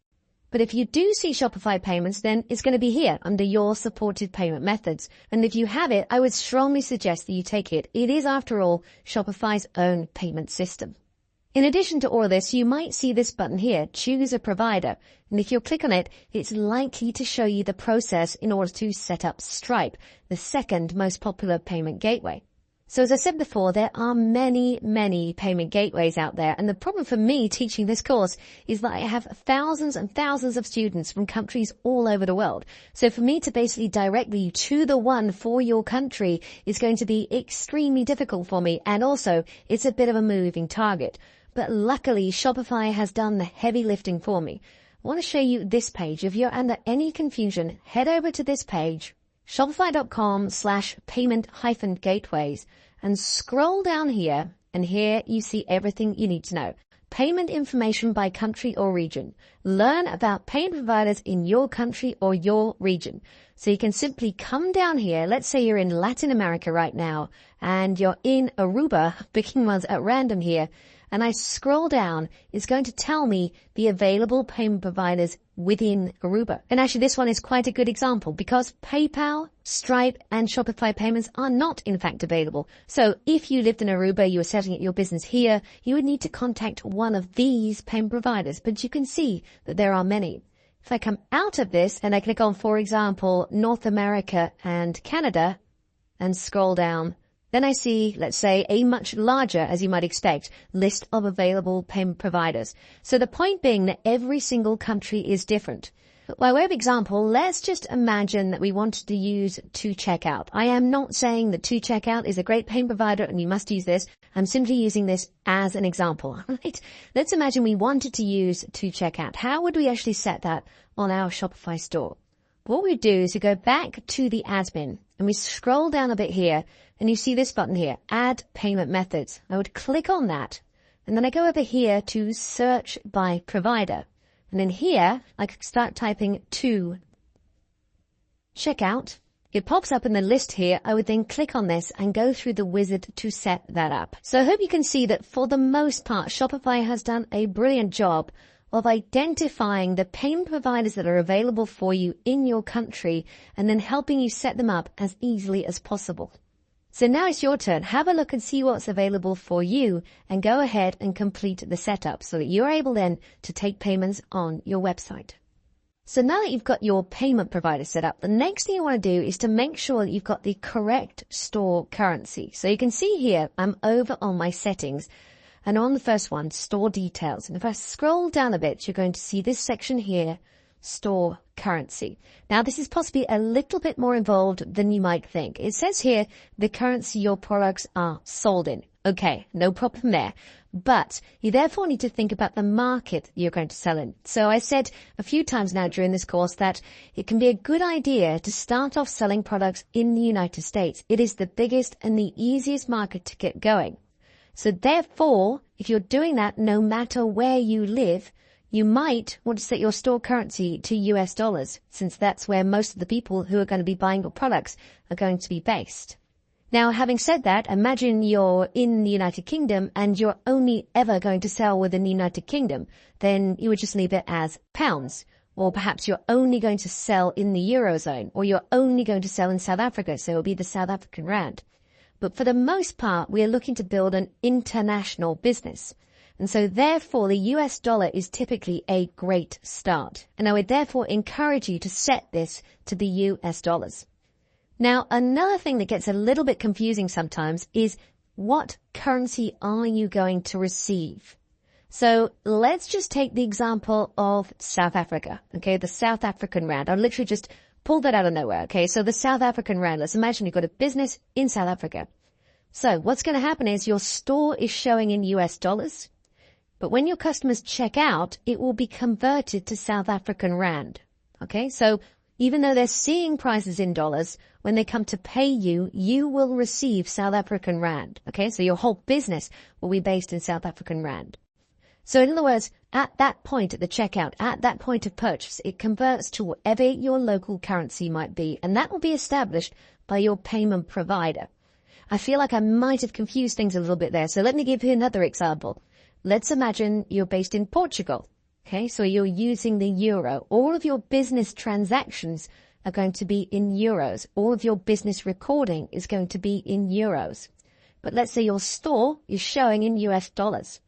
But if you do see Shopify Payments, then it's going to be here under your supported payment methods. And if you have it, I would strongly suggest that you take it. It is, after all, Shopify's own payment system. In addition to all of this, you might see this button here, Choose a Provider. And if you click on it, it's likely to show you the process in order to set up Stripe, the second most popular payment gateway. So as I said before, there are many, many payment gateways out there. And the problem for me teaching this course is that I have thousands and thousands of students from countries all over the world. So for me to basically direct you to the one for your country is going to be extremely difficult for me. And also, it's a bit of a moving target. But luckily, Shopify has done the heavy lifting for me. I want to show you this page. If you're under any confusion, head over to this page, shopify.com/payment-gateways, and scroll down here, and here you see everything you need to know. Payment information by country or region. Learn about payment providers in your country or your region. So you can simply come down here. Let's say you're in Latin America right now, and you're in Aruba, picking ones at random here, and I scroll down, it's going to tell me the available payment providers within Aruba. And actually this one is quite a good example because PayPal, Stripe, and Shopify Payments are not in fact available. So if you lived in Aruba, you were setting up your business here, you would need to contact one of these payment providers, but you can see that there are many. If I come out of this and I click on, for example, North America and Canada and scroll down, then I see, let's say, a much larger, as you might expect, list of available payment providers. So the point being that every single country is different. But by way of example, let's just imagine that we wanted to use 2Checkout. I am not saying that 2Checkout is a great payment provider and you must use this. I'm simply using this as an example. Right? Let's imagine we wanted to use 2Checkout. How would we actually set that on our Shopify store? What we do is we go back to the admin and we scroll down a bit here and you see this button here, Add Payment Methods. I would click on that and then I go over here to Search by Provider. And in here, I could start typing 2Checkout. It pops up in the list here. I would then click on this and go through the wizard to set that up. So I hope you can see that for the most part, Shopify has done a brilliant job of identifying the payment providers that are available for you in your country and then helping you set them up as easily as possible. So now it's your turn. Have a look and see what's available for you and go ahead and complete the setup so that you're able then to take payments on your website. So now that you've got your payment provider set up, the next thing you want to do is to make sure that you've got the correct store currency. So you can see here, I'm over on my settings and on the first one, store details. And if I scroll down a bit, you're going to see this section here, store currency. Now, this is possibly a little bit more involved than you might think. It says here the currency your products are sold in. Okay, no problem there. But you therefore need to think about the market you're going to sell in. So I said a few times now during this course that it can be a good idea to start off selling products in the United States. It is the biggest and the easiest market to get going. So therefore, if you're doing that, no matter where you live, you might want to set your store currency to US dollars, since that's where most of the people who are going to be buying your products are going to be based. Now, having said that, imagine you're in the United Kingdom and you're only ever going to sell within the United Kingdom. Then you would just leave it as pounds. Or perhaps you're only going to sell in the Eurozone, or you're only going to sell in South Africa, so it'll be the South African rand. But for the most part, we are looking to build an international business. And so therefore, the US dollar is typically a great start. And I would therefore encourage you to set this to the US dollars. Now, another thing that gets a little bit confusing sometimes is what currency are you going to receive? So let's just take the example of South Africa. Okay, the South African rand. I'll literally just pull that out of nowhere. Okay, so the South African rand. Let's imagine you've got a business in South Africa. So what's going to happen is your store is showing in US dollars. But when your customers check out, it will be converted to South African rand. Okay, so even though they're seeing prices in dollars, when they come to pay you, you will receive South African rand. Okay, so your whole business will be based in South African rand. So in other words, at that point at the checkout, at that point of purchase, it converts to whatever your local currency might be, and that will be established by your payment provider. I feel like I might have confused things a little bit there, so let me give you another example. Let's imagine you're based in Portugal. Okay, so you're using the euro. All of your business transactions are going to be in euros. All of your business recording is going to be in euros. But let's say your store is showing in US dollars.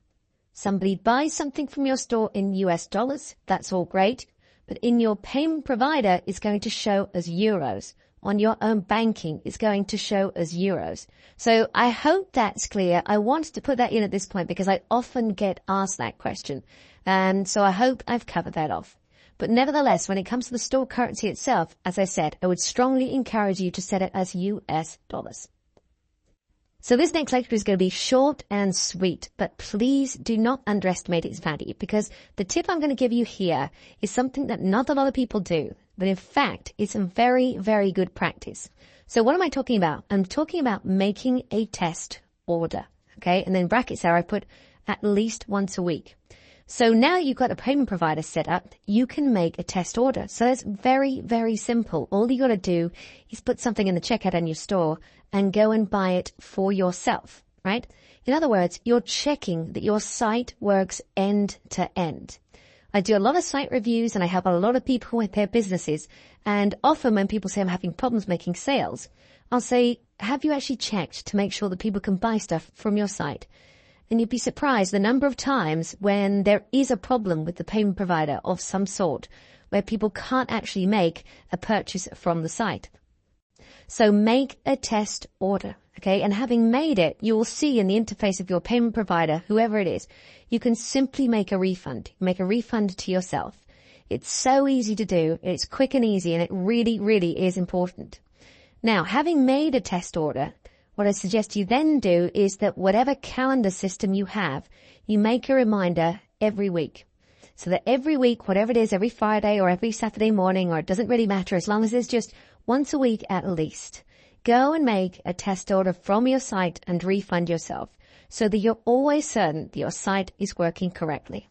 Somebody buys something from your store in US dollars. That's all great. But in your payment provider, it's going to show as euros. On your own banking, it's going to show as euros. So I hope that's clear. I wanted to put that in at this point because I often get asked that question. And so I hope I've covered that off. But nevertheless, when it comes to the store currency itself, as I said, I would strongly encourage you to set it as US dollars. So this next lecture is going to be short and sweet, but please do not underestimate its value because the tip I'm going to give you here is something that not a lot of people do, but in fact, it's a very, very good practice. So what am I talking about? I'm talking about making a test order, okay? And then brackets there, I put at least once a week. So now you've got a payment provider set up, you can make a test order. So it's very, very simple. All you got to do is put something in the checkout in your store and go and buy it for yourself, right? In other words, you're checking that your site works end to end. I do a lot of site reviews and I help a lot of people with their businesses. And often when people say I'm having problems making sales, I'll say, have you actually checked to make sure that people can buy stuff from your site? And you'd be surprised the number of times when there is a problem with the payment provider of some sort where people can't actually make a purchase from the site. So make a test order, okay? And having made it, you will see in the interface of your payment provider, whoever it is, you can simply make a refund. Make a refund to yourself. It's so easy to do. It's quick and easy, and it really, really is important. Now, having made a test order, what I suggest you then do is that whatever calendar system you have, you make a reminder every week. So that every week, whatever it is, every Friday or every Saturday morning, or it doesn't really matter as long as it's just once a week at least, go and make a test order from your site and refund yourself so that you're always certain that your site is working correctly.